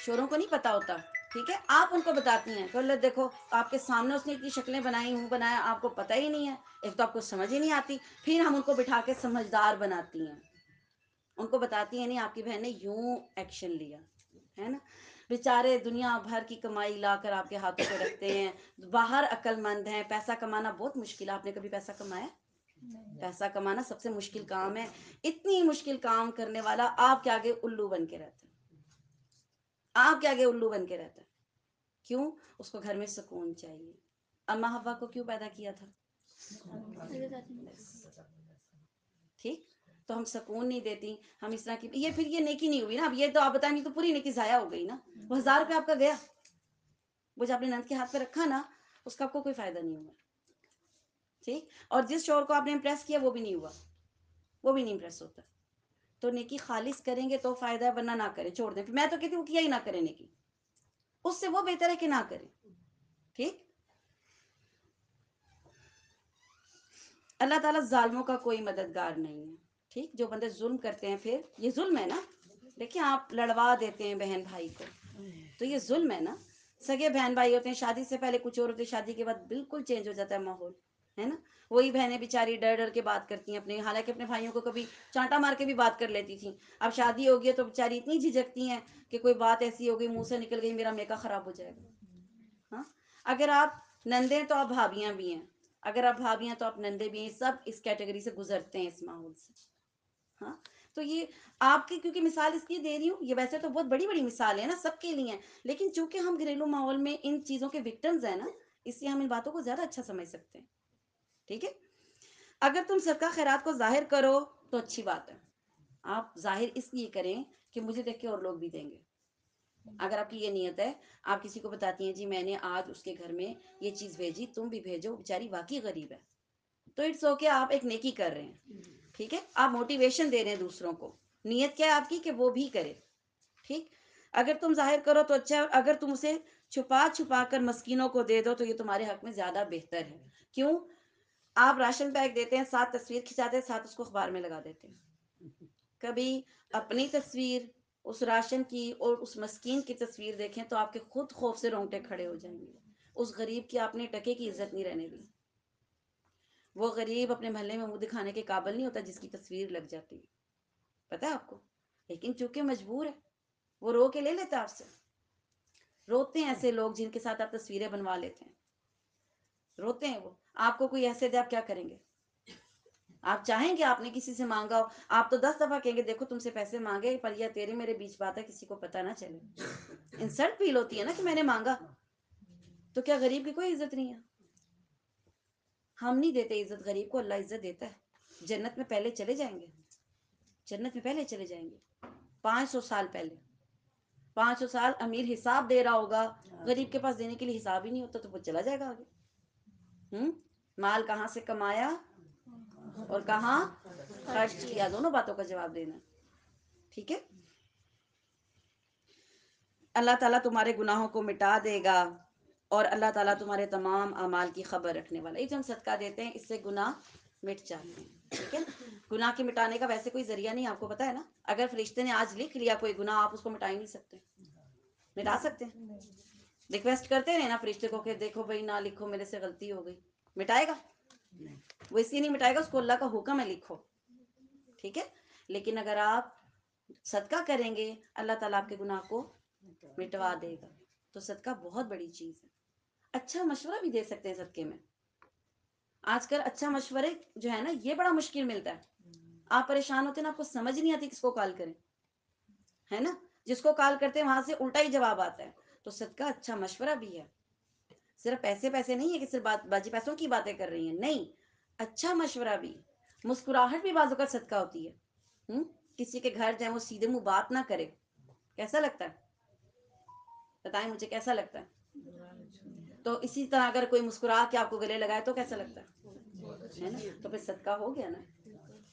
شوہروں کو نہیں پتا ہوتا، ٹھیک ہے؟ آپ ان کو بتاتی ہیں کہ اللہ دیکھو آپ کے سامنے اس نے اتنی شکلیں بنائی، منہ بنایا، آپ کو پتہ ہی نہیں ہے، ایک تو آپ کو سمجھ ہی نہیں آتی، پھر ہم ان کو بٹھا کے سمجھدار بناتی ہیں، ان کو بتاتی ہیں نہیں آپ کی بہن نے یوں ایکشن لیا ہے نا، بیچارے دنیا بھر کی کمائی لا کر آپ کے ہاتھوں پہ رکھتے ہیں، باہر عقل مند ہیں، پیسہ کمانا بہت مشکل ہے، آپ نے کبھی پیسہ کمایا؟ پیسہ کمانا سب سے مشکل کام ہے، اتنی مشکل کام کرنے والا آپ کے آگے الو بن کے رہتا ہے، آپ کے آگے الو بن کے رہتا ہے، کیوں؟ اس کو گھر میں سکون چاہیے۔ اما حوا کو کیوں پیدا کیا تھا؟ ٹھیک، تو ہم سکون نہیں دیتی، ہم اس طرح کی، یہ پھر یہ نیکی نہیں ہوئی نا، اب یہ تو آپ بتائیں گے تو پوری نیکی ضائع ہو گئی نا، وہ 1000 روپے آپ کا گیا، وہ جو آپ نے نند کے ہاتھ پہ رکھا نا اس کا آپ کو کوئی فائدہ نہیں ہوا، ٹھیک؟ اور جس شوہر کو آپ نے امپریس کیا وہ بھی نہیں ہوا، وہ بھی نہیں امپریس ہوتا، تو نیکی خالص کریں گے تو فائدہ ہے، ورنہ نہ کریں، چھوڑ دیں، میں تو کہتی ہوں کیا ہی نہ کریں نیکی، اس سے وہ بہتر ہے کہ نہ کریں، ٹھیک؟ اللہ تعالیٰ ظالموں کا کوئی مددگار نہیں ہے، ٹھیک؟ جو بندے ظلم کرتے ہیں، پھر یہ ظلم ہے نا، دیکھیں آپ لڑوا دیتے ہیں بہن بھائی کو، تو یہ ظلم ہے نا، سگے بہن بھائی ہوتے ہیں، شادی سے پہلے کچھ اور ہوتے ہیں، شادی کے بعد بالکل چینج ہو جاتا ہے ماحول، ہے نا؟ وہی بہنیں بیچاری ڈر ڈر کے بات کرتی ہیں اپنے، حالانکہ اپنے بھائیوں کو کبھی چانٹا مار کے بھی بات کر لیتی تھیں، اب شادی ہو گئی تو بیچاری اتنی جھجکتی ہیں کہ کوئی بات ایسی ہو گئی منہ سے نکل گئی میرا میکا خراب ہو جائے گا، ہاں؟ اگر آپ نندیں تو آپ بھابیاں بھی ہیں، اگر آپ بھابیاں تو آپ نندے بھی ہیں، سب اس کیٹیگری سے گزرتے ہیں، اس ماحول سے، ہاں؟ تو یہ آپ کی کیونکہ مثال اس لیے دے رہی ہوں، یہ ویسے تو بہت بڑی بڑی مثال ہے نا، سب کے لیے ہیں، لیکن چونکہ ہم گھریلو ماحول میں ان چیزوں کے وکٹمز ہیں نا، اس لیے ہم ان باتوں کو زیادہ اچھا سمجھ سکتے ہیں، ٹھیک ہے؟ اگر تم صدقہ خیرات کو ظاہر کرو تو اچھی بات ہے، آپ ظاہر اس لیے کریں کہ مجھے دیکھ کے اور لوگ بھی دیں گے، اگر آپ کی یہ نیت ہے، آپ کسی کو بتاتی ہیں جی میں نے آج اس کے گھر میں یہ چیز بھیجی، تم بھی بھیجو، بیچاری واقعی غریب ہے، تو اٹس اوکے، آپ ایک نیکی کر رہے ہیں، ٹھیک ہے؟ آپ موٹیویشن دے رہے ہیں دوسروں کو، نیت کیا ہے آپ کی کہ وہ بھی کرے، ٹھیک؟ اگر تم ظاہر کرو تو اچھا ہے، اور اگر تم اسے چھپا چھپا کر مسکینوں کو دے دو تو یہ تمہارے حق میں زیادہ بہتر ہے، کیوں؟ آپ راشن بیگ دیتے ہیں، ساتھ تصویر کھنچاتے ہیں، ساتھ اس کو اخبار میں لگا دیتے ہیں، کبھی اپنی تصویر اس راشن کی اور اس مسکین کی تصویر دیکھیں تو آپ کے خود خوف سے رونگٹے کھڑے ہو جائیں گے، اس غریب کی آپ نے ٹکے کی عزت نہیں رہنے دی، وہ غریب اپنے محلے میں منہ دکھانے کے قابل نہیں ہوتا جس کی تصویر لگ جاتی ہے، پتہ ہے آپ کو، لیکن چونکہ مجبور ہے وہ رو کے لے لیتا ہے آپ سے، روتے ہیں ایسے لوگ جن کے ساتھ آپ تصویریں بنوا لیتے ہیں، روتے ہیں وہ، آپ کو کوئی ایسے دے آپ کیا کریں گے؟ آپ چاہیں گے آپ نے کسی سے مانگا ہو، آپ تو 10 دفعہ کہیں گے دیکھو تم سے پیسے مانگے پر یہ تیرے میرے بیچ بات ہے کسی کو پتہ نہ چلے، انسلٹ فیل ہوتی ہے نا کہ میں نے مانگا، تو کیا غریب کی کوئی عزت نہیں ہے؟ ہم نہیں دیتے عزت غریب کو، اللہ عزت دیتا ہے، جنت میں پہلے چلے جائیں گے، جنت میں پہلے چلے جائیں گے، 500 سال پہلے، 500 سال امیر حساب دے رہا ہوگا، غریب کے پاس دینے کے لیے حساب ہی نہیں ہوتا تو وہ چلا جائے گا آگے، مال کہاں سے کمایا اور کہاں خرچ کیا، دونوں باتوں کا جواب دینا، ٹھیک ہے؟ اللہ تعالیٰ تمہارے گناہوں کو مٹا دے گا اور اللہ تعالیٰ تمہارے تمام اعمال کی خبر رکھنے والا، یہ جو ہم صدقہ دیتے ہیں اس سے گناہ مٹ جاتے ہیں، ٹھیک ہے؟ گناہ کے مٹانے کا ویسے کوئی ذریعہ نہیں، آپ کو پتا ہے نا. اگر فرشتے نے آج لکھ لیا کوئی گناہ، آپ اس کو مٹا ہی نہیں سکتے. مٹا سکتے ہیں؟ ریکویسٹ کرتے رہے نا فرشتے کو کہ دیکھو بھائی نہ لکھو، میرے سے غلطی ہو گئی. مٹائے گا؟ وہ اس لیے نہیں مٹائے گا، اس کو اللہ کا حکم ہے لکھو. ٹھیک ہے. لیکن اگر آپ صدقہ کریں گے، اللہ تعالیٰ آپ کے گناہ کو مٹوا دے گا. تو صدقہ بہت بڑی چیز ہے. اچھا مشورہ بھی دے سکتے ہیں صدقے میں. آج کل اچھا مشورے جو ہے نا یہ بڑا مشکل ملتا ہے. آپ پریشان ہوتے ہیں نا، آپ کو سمجھ نہیں آتی کس کو کال کریں، ہے نا. جس کو کال کرتے ہیں وہاں سے الٹا ہی جواب آتا ہے. تو صدقہ اچھا مشورہ بھی ہے. صرف پیسے نہیں ہے کہ صرف باجی پیسوں کی باتیں کر رہی ہیں، نہیں. اچھا مشورہ بھی، مسکراہٹ بھی بعض اوقات صدقہ ہوتی ہے. کسی کے گھر جائیں وہ سیدھے منہ بات نہ کرے، کیسا لگتا ہے؟ بتائیں مجھے کیسا لگتا ہے؟ تو اسی طرح اگر کوئی مسکرا کے آپ کو گلے لگائے تو کیسا لگتا ہے نا. تو پھر صدقہ ہو گیا نا.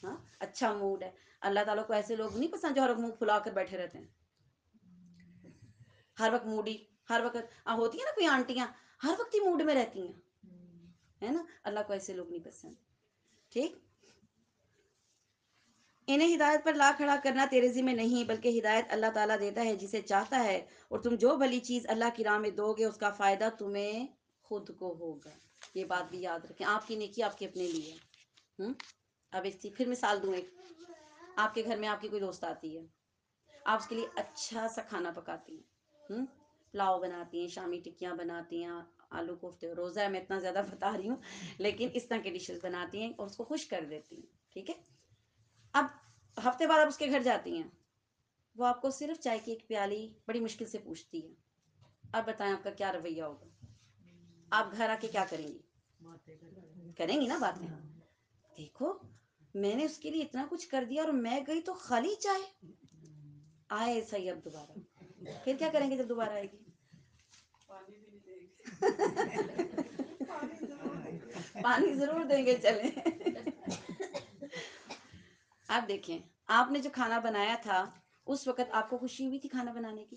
ہاں اچھا موڈ ہے. اللہ تعالیٰ کو ایسے لوگ نہیں پسند جو ہر وقت منہ پھلا کر بیٹھے رہتے ہیں، ہر وقت موڈی. ہر وقت ہوتی ہیں نا کوئی آنٹیاں ہر وقت ہی موڈ میں رہتی ہیں، ہے نا. اللہ کو ایسے لوگ نہیں پسند. ٹھیک. انہیں ہدایت پر لا کھڑا کرنا تیرے ذمہ نہیں، بلکہ ہدایت اللہ تعالیٰ دیتا ہے جسے چاہتا ہے، اور تم جو بھلی چیز اللہ کی راہ میں دو گے اس کا فائدہ تمہیں خود کو ہوگا. یہ بات بھی یاد رکھیں، آپ کی نیکی آپ کے اپنے لیے ہے. اب اس کی پھر مثال دوں ایک. آپ کے گھر میں آپ کی کوئی دوست آتی ہے، آپ اس کے لیے اچھا سا کھانا پکاتی ہیں، پلاؤ بناتی ہیں، شامی ٹکیاں بناتی ہیں، آلو کوفتے. روزہ ہے میں اتنا زیادہ بتا رہی ہوں، لیکن اس طرح کے ڈشز بناتی ہیں اور اس کو خوش کر دیتی ہیں. ٹھیک ہے. اب ہفتے بعد آپ اس کے گھر جاتی ہیں، وہ آپ کو صرف چائے کی ایک پیالی بڑی مشکل سے پوچھتی ہے. اب بتائیں آپ کا کیا رویہ ہوگا؟ آپ گھر آ کے کیا کریں گی؟ کریں گی نا باتیں. دیکھو میں نے اس کے لیے اتنا کچھ کر دیا اور میں گئی تو خالی چائے. آئے ایسا ہی اب دوبارہ. پھر کیا کریں گے جب دوبارہ آئے گی؟ پانی ضرور دیں گے. چلیں آپ دیکھیں، آپ نے جو کھانا بنایا تھا اس وقت آپ کو خوشی ہوئی تھی کھانا بنانے کی.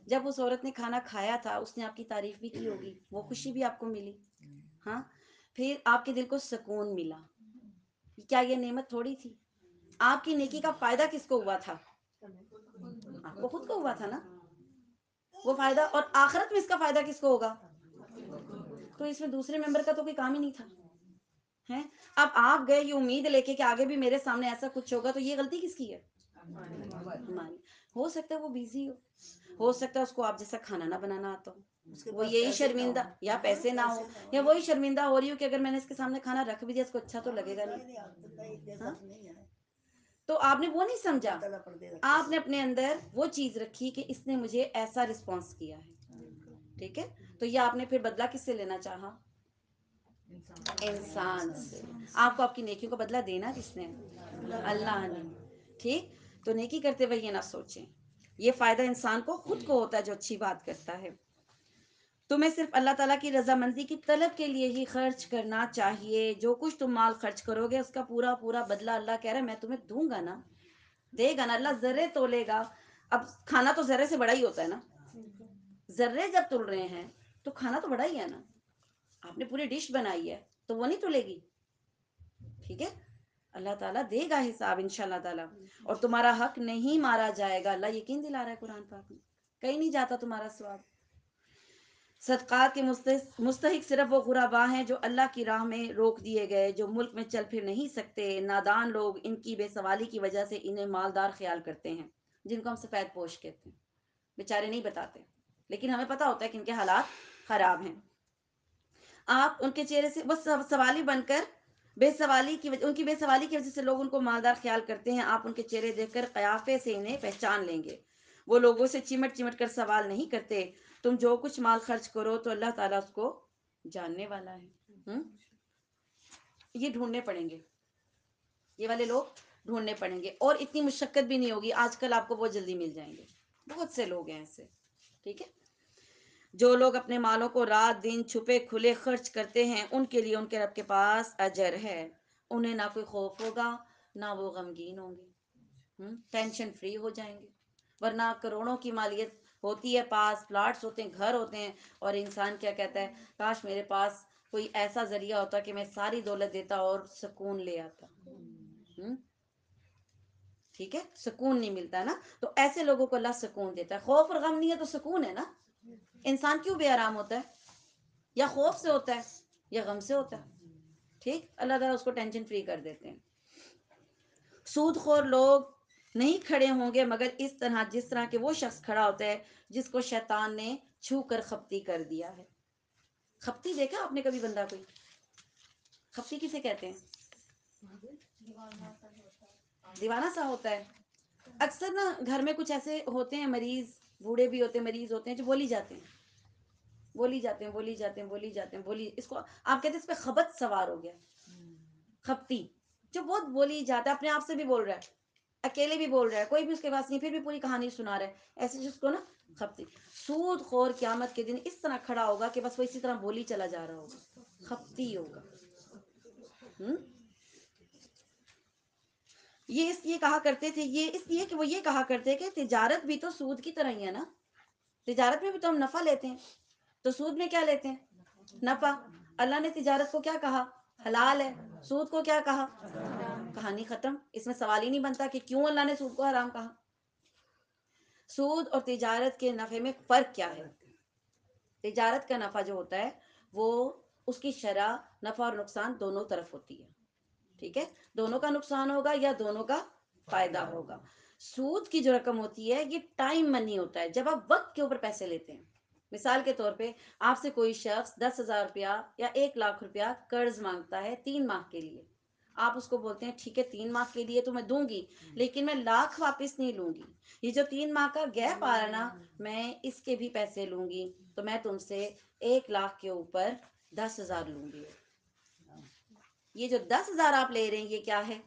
جب اس عورت نے کھانا کھایا تھا اس نے آپ کی تعریف بھی کی ہوگی، وہ خوشی بھی آپ کو ملی. ہاں. پھر آپ کے دل کو سکون ملا. کیا یہ نعمت تھوڑی تھی؟ آپ کی نیکی کا فائدہ کس کو ہوا تھا؟ آپ کو خود کو ہوا تھا نا وہ فائدہ. اور آخرت میں اس کا فائدہ کس کو ہوگا؟ تو اس میں دوسرے ممبر کا تو کوئی کام ہی نہیں تھا ہے. اب آپ گئے یہ امید لے کے کہ آگے بھی میرے سامنے ایسا کچھ ہوگا، تو یہ غلطی کس کی ہے؟ ہماری. ہو سکتا ہے وہ بیزی ہو سکتا ہے اس کو آپ جیسا کھانا نہ بنانا آتا ہو، وہ یہی شرمندہ یا پیسے نہ ہو، یا وہی شرمندہ ہو رہی ہو کہ اگر میں نے اس کے سامنے کھانا رکھ بھی دیا اس کو اچھا تو لگے گا نہیں. ہاں؟ تو آپ نے وہ نہیں سمجھا، آپ نے اپنے اندر وہ چیز رکھی کہ اس نے مجھے ایسا رسپانس کیا ہے. ٹھیک ہے. تو یہ آپ نے پھر بدلہ کس سے لینا چاہا؟ انسان سے. آپ کو آپ کی نیکیوں کا بدلہ دینا کس نے؟ اللہ نے. ٹھیک. تو نیکی کرتے ہوئے یہ نہ سوچیں، یہ فائدہ انسان کو خود کو ہوتا ہے جو اچھی بات کرتا ہے. تمہیں صرف اللہ تعالیٰ کی رضامندی کی طلب کے لیے ہی خرچ کرنا چاہیے. جو کچھ تم مال خرچ کرو گے اس کا پورا پورا بدلہ اللہ کہہ رہا ہے میں تمہیں دوں گا نا، دے گا نا. اللہ ذرے تولے گا. اب کھانا تو ذرے سے بڑا ہی ہوتا ہے نا. ذرے جب تل رہے ہیں تو کھانا تو بڑا ہی ہے نا. آپ نے پوری ڈش بنائی ہے تو وہ نہیں تلے گی. ٹھیک ہے. اللہ تعالیٰ دے گا حساب انشاءاللہ تعالیٰ. اور تمہارا حق نہیں مارا جائے گا. اللہ یقین دلا رہا ہے قرآن پاک میں، کہیں نہیں جاتا تمہارا ثواب. صدقات کے مستحق صرف وہ غرباء ہیں جو اللہ کی راہ میں روک دیے گئے، جو ملک میں چل پھر نہیں سکتے. نادان لوگ ان کی بے سوالی کی وجہ سے انہیں مالدار خیال کرتے ہیں، جن کو ہم سفید پوش کہتے ہیں. بیچارے نہیں بتاتے لیکن ہمیں پتا ہوتا ہے کہ ان کے حالات خراب ہیں. آپ ان کے چہرے سے وہ سوالی بن کر ان کی بے سوالی کی وجہ سے لوگ ان کو مالدار خیال کرتے ہیں. آپ ان کے چہرے دیکھ کر قیافے سے انہیں پہچان لیں گے. وہ لوگوں سے چمٹ چمٹ کر سوال نہیں کرتے. تم جو کچھ مال خرچ کرو تو اللہ تعالیٰ اس کو جاننے والا ہے. یہ ڈھونڈنے پڑیں گے، یہ والے لوگ ڈھونڈنے پڑیں گے، اور اتنی مشقت بھی نہیں ہوگی. آج کل آپ کو بہت جلدی مل جائیں گے. بہت سے لوگ ہیں ایسے. ٹھیک ہے. جو لوگ اپنے مالوں کو رات دن چھپے کھلے خرچ کرتے ہیں ان کے لیے ان کے رب کے پاس اجر ہے. انہیں نہ کوئی خوف ہوگا نہ وہ غمگین ہوں گے. ٹینشن فری ہو جائیں گے. ورنہ کروڑوں کی مالیت ہوتی ہے، پاس پلاٹس ہوتے ہیں، گھر ہوتے ہیں، اور انسان کیا کہتا ہے کاش میرے پاس کوئی ایسا ذریعہ ہوتا کہ میں ساری دولت دیتا اور سکون لے آتا. ٹھیک ہے، سکون نہیں ملتا نا. تو ایسے لوگوں کو اللہ سکون دیتا ہے. خوف اور غم نہیں ہے تو سکون ہے نا. انسان کیوں بے آرام ہوتا ہے؟ یا خوف سے ہوتا ہے یا غم سے ہوتا ہے. ٹھیک، اللہ تعالیٰ اس کو ٹینشن فری کر دیتے ہیں. سود خور لوگ نہیں کھڑے ہوں گے مگر اس طرح جس طرح کہ وہ شخص کھڑا ہوتا ہے جس کو شیطان نے چھو کر خپتی کر دیا ہے. خپتی دیکھا آپ نے کبھی بندہ کوئی؟ خپتی کسے کہتے ہیں؟ دیوانہ سا ہوتا ہے. اکثر نا گھر میں کچھ ایسے ہوتے ہیں مریض، بوڑھے بھی ہوتے ہیں، مریض ہوتے ہیں جو بولی جاتے ہیں، بولی جاتے ہیں، بولی جاتے ہیں، بولی جاتے ہیں، بولی. اس کو آپ کہتے ہیں اس پہ خبت سوار ہو گیا. خپتی جو بہت بولی جاتا ہے، اپنے آپ سے بھی بول رہا ہے، اکیلے بھی بول رہا ہے، کوئی بھی اس کے پاس نہیں، پھر بھی پوری کہانی سنا رہا ہے. ایسے جس کو نا خپتی. سود خور قیامت کے دن اس طرح کھڑا ہوگا کہ بس وہ اسی طرح بولی چلا جا رہا ہوگا، خپتی ہوگا. یہ اس لیے کہا کرتے تھے، یہ اس لیے کہ وہ یہ کہا کرتے کہ تجارت بھی تو سود کی طرح ہی ہے نا. تجارت میں بھی تو ہم نفع لیتے ہیں، تو سود میں کیا لیتے ہیں؟ نفع. اللہ نے تجارت کو کیا کہا؟ حلال ہے. سود کو کیا کہا؟ کہانی ختم. اس میں سوال ہی نہیں بنتا کہ کیوں اللہ نے سود کو حرام کہا. سود اور تجارت کے نفع میں فرق کیا ہے؟ تجارت کا نفع جو ہوتا ہے وہ اس کی شرح نفع اور نقصان دونوں طرف ہوتی ہے. ٹھیک ہے، دونوں کا نقصان ہوگا یا دونوں کا فائدہ ہوگا. سود کی جو رقم ہوتی ہے یہ ٹائم منی ہوتا ہے، جب آپ وقت کے اوپر پیسے لیتے ہیں. مثال کے طور پہ آپ سے کوئی شخص 10,000 روپیہ یا 1,00,000 روپیہ قرض مانگتا ہے 3 ماہ کے لیے. آپ اس کو بولتے ہیں ٹھیک ہے 3 ماہ کے لیے تو میں دوں گی، لیکن میں 1,00,000 واپس نہیں لوں گی. یہ جو 3 ماہ کا گیپ آ رہا نا، میں اس کے بھی پیسے لوں گی، تو میں تم سے 1,00,000 کے اوپر 10,000 لوں گی. یہ جو 10,000 آپ لے رہے ہیں یہ کیا ہے؟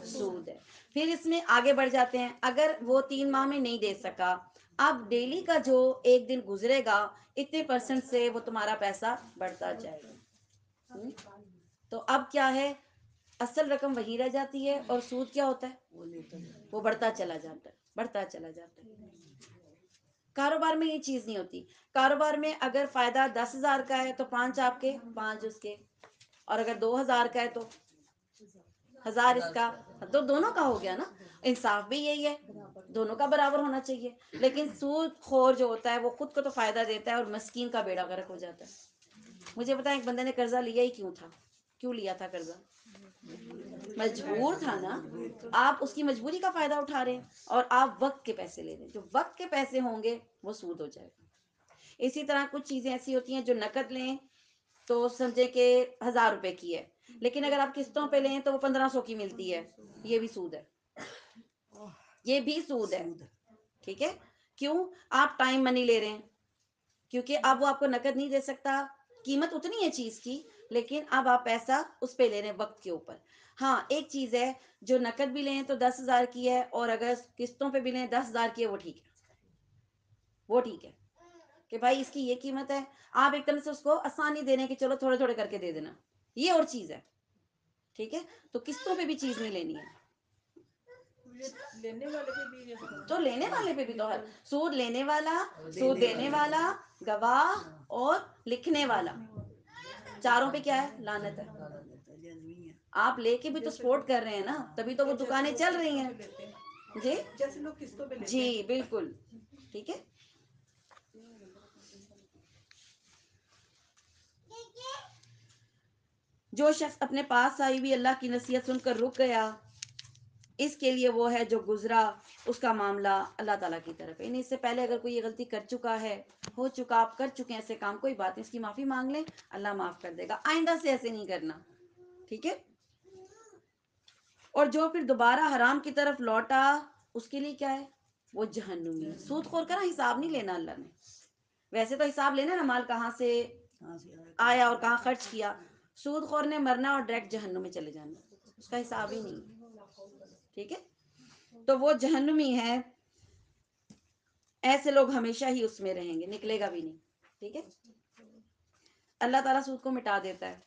سود ہے. پھر اس میں آگے بڑھ جاتے ہیں. اگر وہ 3 ماہ میں نہیں دے سکا، اب ڈیلی کا جو ایک دن گزرے گا اتنے % سے وہ تمہارا پیسہ بڑھتا جائے گا. تو اب کیا ہے؟ اصل رقم وہی رہ جاتی ہے اور سود کیا ہوتا ہے؟ وہ بڑھتا چلا جاتا ہے، بڑھتا چلا جاتا ہے. کاروبار میں یہ چیز نہیں ہوتی. کاروبار میں اگر فائدہ 10,000 کا ہے تو 5 آپ کے 5 اس کے، اور اگر 2,000 کا ہے تو 1,000 اس کا، تو دونوں کا ہو گیا نا. انصاف بھی یہی ہے، دونوں کا برابر ہونا چاہیے. لیکن سود خور جو ہوتا ہے وہ خود کو تو فائدہ دیتا ہے اور مسکین کا بیڑا غرق ہو جاتا ہے. مجھے بتائیں ایک بندے نے قرضہ لیا ہی کیوں تھا؟ کیوں لیا تھا قرضہ؟ مجبور تھا نا. آپ اس کی مجبوری کا فائدہ اٹھا رہے ہیں اور آپ وقت کے پیسے لے رہے ہیں. جو وقت کے پیسے ہوں گے وہ سود ہو جائے گا. اسی طرح کچھ چیزیں ایسی ہوتی ہیں جو نقد لیں تو سمجھے کہ 1,000 روپے کی ہے، لیکن اگر آپ قسطوں پہ لیں تو وہ 1,500 کی ملتی ہے. یہ بھی سود ہے، یہ بھی سود ہے. ٹھیک ہے، کیوں؟ آپ ٹائم منی لے رہے ہیں، کیونکہ اب وہ آپ کو نقد نہیں دے سکتا، قیمت اتنی ہے چیز کی، لیکن اب آپ پیسہ اس پہ لے رہے ہیں وقت کے اوپر. ہاں ایک چیز ہے، جو نقد بھی لیں تو 10,000 کی ہے اور اگر قسطوں پہ بھی لیں 10,000 کی ہے، وہ ٹھیک ہے، وہ ٹھیک ہے کہ بھائی اس کی یہ قیمت ہے. آپ ایک دم سے اس کو آسانی دے رہے ہیں کہ چلو تھوڑے تھوڑے کر کے دے دینا، یہ اور چیز ہے. ٹھیک ہے، تو قسطوں پہ بھی چیز نہیں لینی ہے. تو لینے والے پہ بھی تو ہے سود. لینے والا، سود دینے والا، گواہ اور لکھنے والا، چاروں پہ کیا ہے؟ لعنت ہے. آپ لے کے بھی تو سپورٹ کر رہے ہیں نا، تبھی تو وہ دکانیں چل رہی ہیں. جی جی بالکل ٹھیک ہے. جو شخص اپنے پاس آئی ہوئی اللہ کی نصیحت سن کر رک گیا، اس کے لیے وہ ہے جو گزرا اس کا معاملہ اللہ تعالیٰ کی طرف ہے. اس سے پہلے اگر کوئی یہ غلطی کر چکا ہے، ہو چکا، آپ کر چکے ہیں ایسے کام، کوئی بات نہیں، اس کی معافی مانگ لیں، اللہ معاف کر دے گا. آئندہ سے ایسے نہیں کرنا. ٹھیک ہے. اور جو پھر دوبارہ حرام کی طرف لوٹا اس کے لیے کیا ہے؟ وہ جہنمی. سود خور کا نا حساب نہیں لینا اللہ نے. ویسے تو حساب لینا نا، مال کہاں سے آیا اور کہاں خرچ کیا. سود خور نے مرنا اور ڈائریکٹ جہنم میں چلے جانا، اس کا حساب ہی نہیں. ٹھیک ہے، تو وہ جہنمی ہے. ایسے لوگ ہمیشہ ہی اس میں رہیں گے، نکلے گا بھی نہیں. ٹھیک ہے، اللہ تعالیٰ سود کو مٹا دیتا ہے.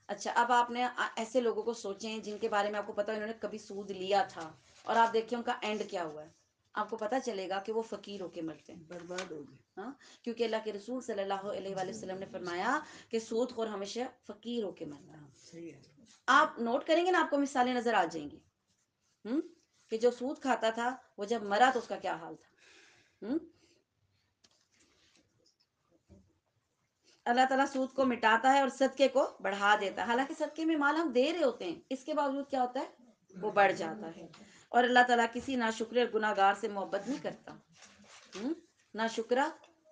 اچھا اب آپ نے ایسے لوگوں کو سوچیں جن کے بارے میں آپ کو پتا انہوں نے کبھی سود لیا تھا، اور آپ دیکھیں ان کا اینڈ کیا ہوا ہے. آپ کو پتا چلے گا کہ وہ فقیر ہو کے مرتے ہیں، برباد ہو گئے. ہاں، کیونکہ اللہ کے رسول صلی اللہ علیہ وآلہ وسلم نے فرمایا کہ سود خور ہمیشہ فقیر ہو کے مرتا ہے. آپ نوٹ کریں گے نا، آپ کو مثالیں نظر آ جائیں گی. کہ جو سود کھاتا تھا وہ جب مرا تو اس کا کیا حال تھا. اللہ تعالیٰ سود کو مٹاتا ہے اور صدقے کو بڑھا دیتا ہے. حالانکہ صدقے میں مال ہم دے رہے ہوتے ہیں، اس کے باوجود کیا ہوتا ہے، وہ بڑھ جاتا ہے. اور اللہ تعالیٰ کسی ناشکر اور گناہ گار سے محبت نہیں کرتا. ناشکرا،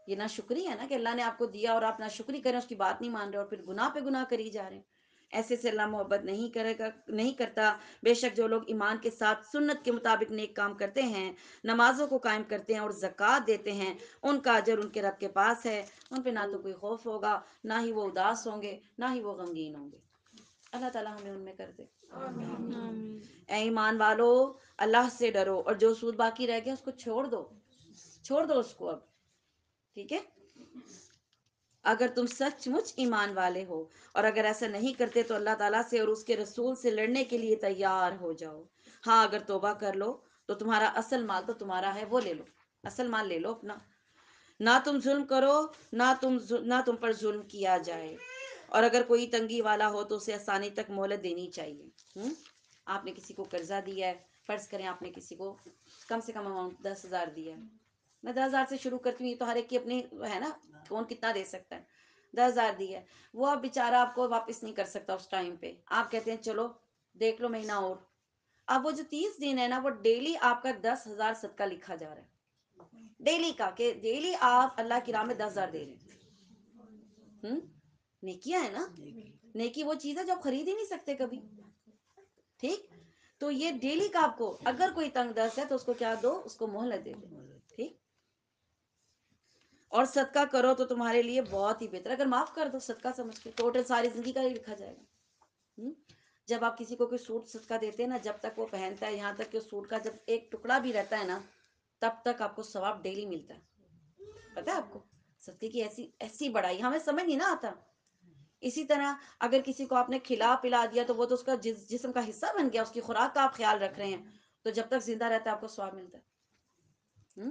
یہ ناشکری ہے نا کہ اللہ نے آپ کو دیا اور آپ ناشکری کریں، اس کی بات نہیں مان رہے اور پھر گناہ پہ گناہ کری جا رہے ہیں. ایسے سے اللہ محبت نہیں کرتا. بے شک جو لوگ ایمان کے ساتھ سنت کے مطابق نیک کام کرتے ہیں، نمازوں کو قائم کرتے ہیں اور زکوٰۃ دیتے ہیں، ان کا اجر ان کے رب کے پاس ہے. ان پہ نہ تو کوئی خوف ہوگا، نہ ہی وہ اداس ہوں گے، نہ ہی وہ غمگین ہوں گے. اللہ تعالیٰ ہمیں ان میں کر دے. اے ایمان والو، اللہ سے ڈرو اور جو سود باقی رہ گیا اس کو چھوڑ دو اس کو اب. ٹھیک ہے، اگر تم سچ مچ ایمان والے ہو، اور اگر ایسا نہیں کرتے تو اللہ تعالیٰ سے اور اس کے رسول سے لڑنے کے لیے تیار ہو جاؤ. ہاں اگر توبہ کر لو تو تمہارا اصل مال تو تمہارا ہے، وہ لے لو، اصل مال لے لو اپنا. نہ تم ظلم کرو، نہ تم پر ظلم کیا جائے. اور اگر کوئی تنگی والا ہو تو اسے آسانی تک مہلت دینی چاہیے. آپ نے کسی کو قرضہ دیا ہے، فرض کریں آپ نے کسی کو کم سے کم اماؤنٹ 10,000 دیا ہے. میں 10,000 سے شروع کرتی ہوں، یہ تو ہر ایک کی اپنی ہے نا، کون کتنا دے سکتا ہے. 10,000 دی ہے، وہ اب بیچارہ آپ کو واپس نہیں کر سکتا اس ٹائم پہ. آپ کہتے ہیں چلو دیکھ لو مہینہ اور. اب وہ جو 30 دن ہے نا، وہ ڈیلی آپ کا 10,000 صدقہ لکھا جا رہا ہے. ڈیلی کا، کہ ڈیلی آپ اللہ کی راہ میں 10,000 دے رہے ہیں. نیکیاں ہے نا، نیکی وہ چیز ہے جو آپ خرید ہی نہیں سکتے کبھی. ٹھیک، تو یہ ڈیلی کا آپ کو، اگر کوئی تنگ دست ہے تو اس کو کیا دو، اس کو مہلت دے دو. ٹھیک، اور صدقہ کرو تو تمہارے لیے بہت ہی بہتر. اگر معاف کر دو صدقہ سمجھ کے، ٹوٹل ساری زندگی کا ہی لکھا جائے گا. جب آپ کسی کو کوئی سوٹ صدقہ دیتے ہیں نا، جب تک وہ پہنتا ہے، یہاں تک کہ سوٹ کا جب ایک ٹکڑا بھی رہتا ہے نا، تب تک آپ کو ثواب ڈیلی ملتا ہے. پتہ ہے آپ کو صدقے کی ایسی بڑائی ہمیں سمجھ نہیں نہ آتا. اسی طرح اگر کسی کو آپ نے کھلا پلا دیا تو وہ تو اس کا جسم کا حصہ بن گیا، اس کی خوراک کا آپ خیال رکھ رہے ہیں، تو جب تک زندہ رہتا ہے آپ کو ثواب ملتا ہے.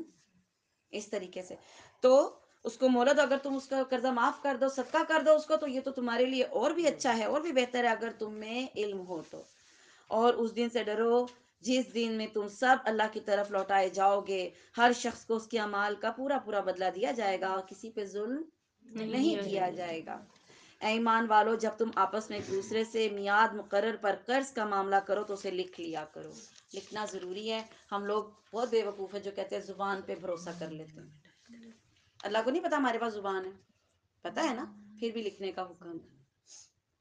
اس طریقے سے تو اس کو مولد، اگر تم اس کا قرضہ معاف کر دو، صدقہ کر دو اس کو، تو یہ تو تمہارے لیے اور بھی اچھا ہے، اور بھی بہتر ہے اگر تم میں علم ہو تو. اور اس دن سے ڈرو جس دن میں تم سب اللہ کی طرف لوٹائے جاؤ گے. ہر شخص کو اس کے اعمال کا پورا پورا بدلہ دیا جائے گا اور کسی پہ ظلم نہیں کیا جائے گا. اے ایمان والو، جب تم آپس میں ایک دوسرے سے میعاد مقرر پر قرض کا معاملہ کرو تو اسے لکھ لیا کرو. لکھنا ضروری ہے. ہم لوگ بہت بے وقوف ہیں جو کہتے ہیں زبان پہ بھروسہ کر لیتے ہیں. اللہ کو نہیں پتا ہمارے پاس زبان ہے، پتا ہے نا، پھر بھی لکھنے کا حکم ہے.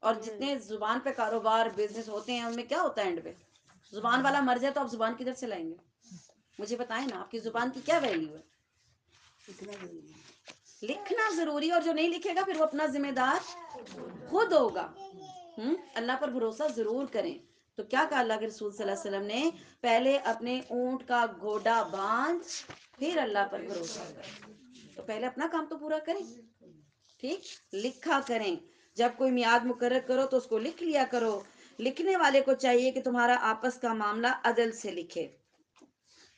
اور جتنے زبان پہ کاروبار بزنس ہوتے ہیں ان میں کیا ہوتا ہے، اینڈ پہ زبان والا مر جائے تو آپ زبان کدھر سے لائیں گے؟ مجھے بتائیں نا، آپ کی زبان کی کیا ویلیو ہے؟ لکھنا ضروری. اور جو نہیں لکھے گا پھر وہ اپنا ذمہ دار خود ہوگا. اللہ پر بھروسہ ضرور کریں. تو کیا کہا اللہ کے رسول صلی اللہ علیہ وسلم نے؟ پہلے اپنے اونٹ کا گھوڑا باندھ، پھر اللہ پر بھروسہ کریں. تو پہلے اپنا کام تو پورا کریں. ٹھیک، لکھا کریں. جب کوئی میعاد مقرر کرو تو اس کو لکھ لیا کرو. لکھنے والے کو چاہیے کہ تمہارا آپس کا معاملہ عدل سے لکھے.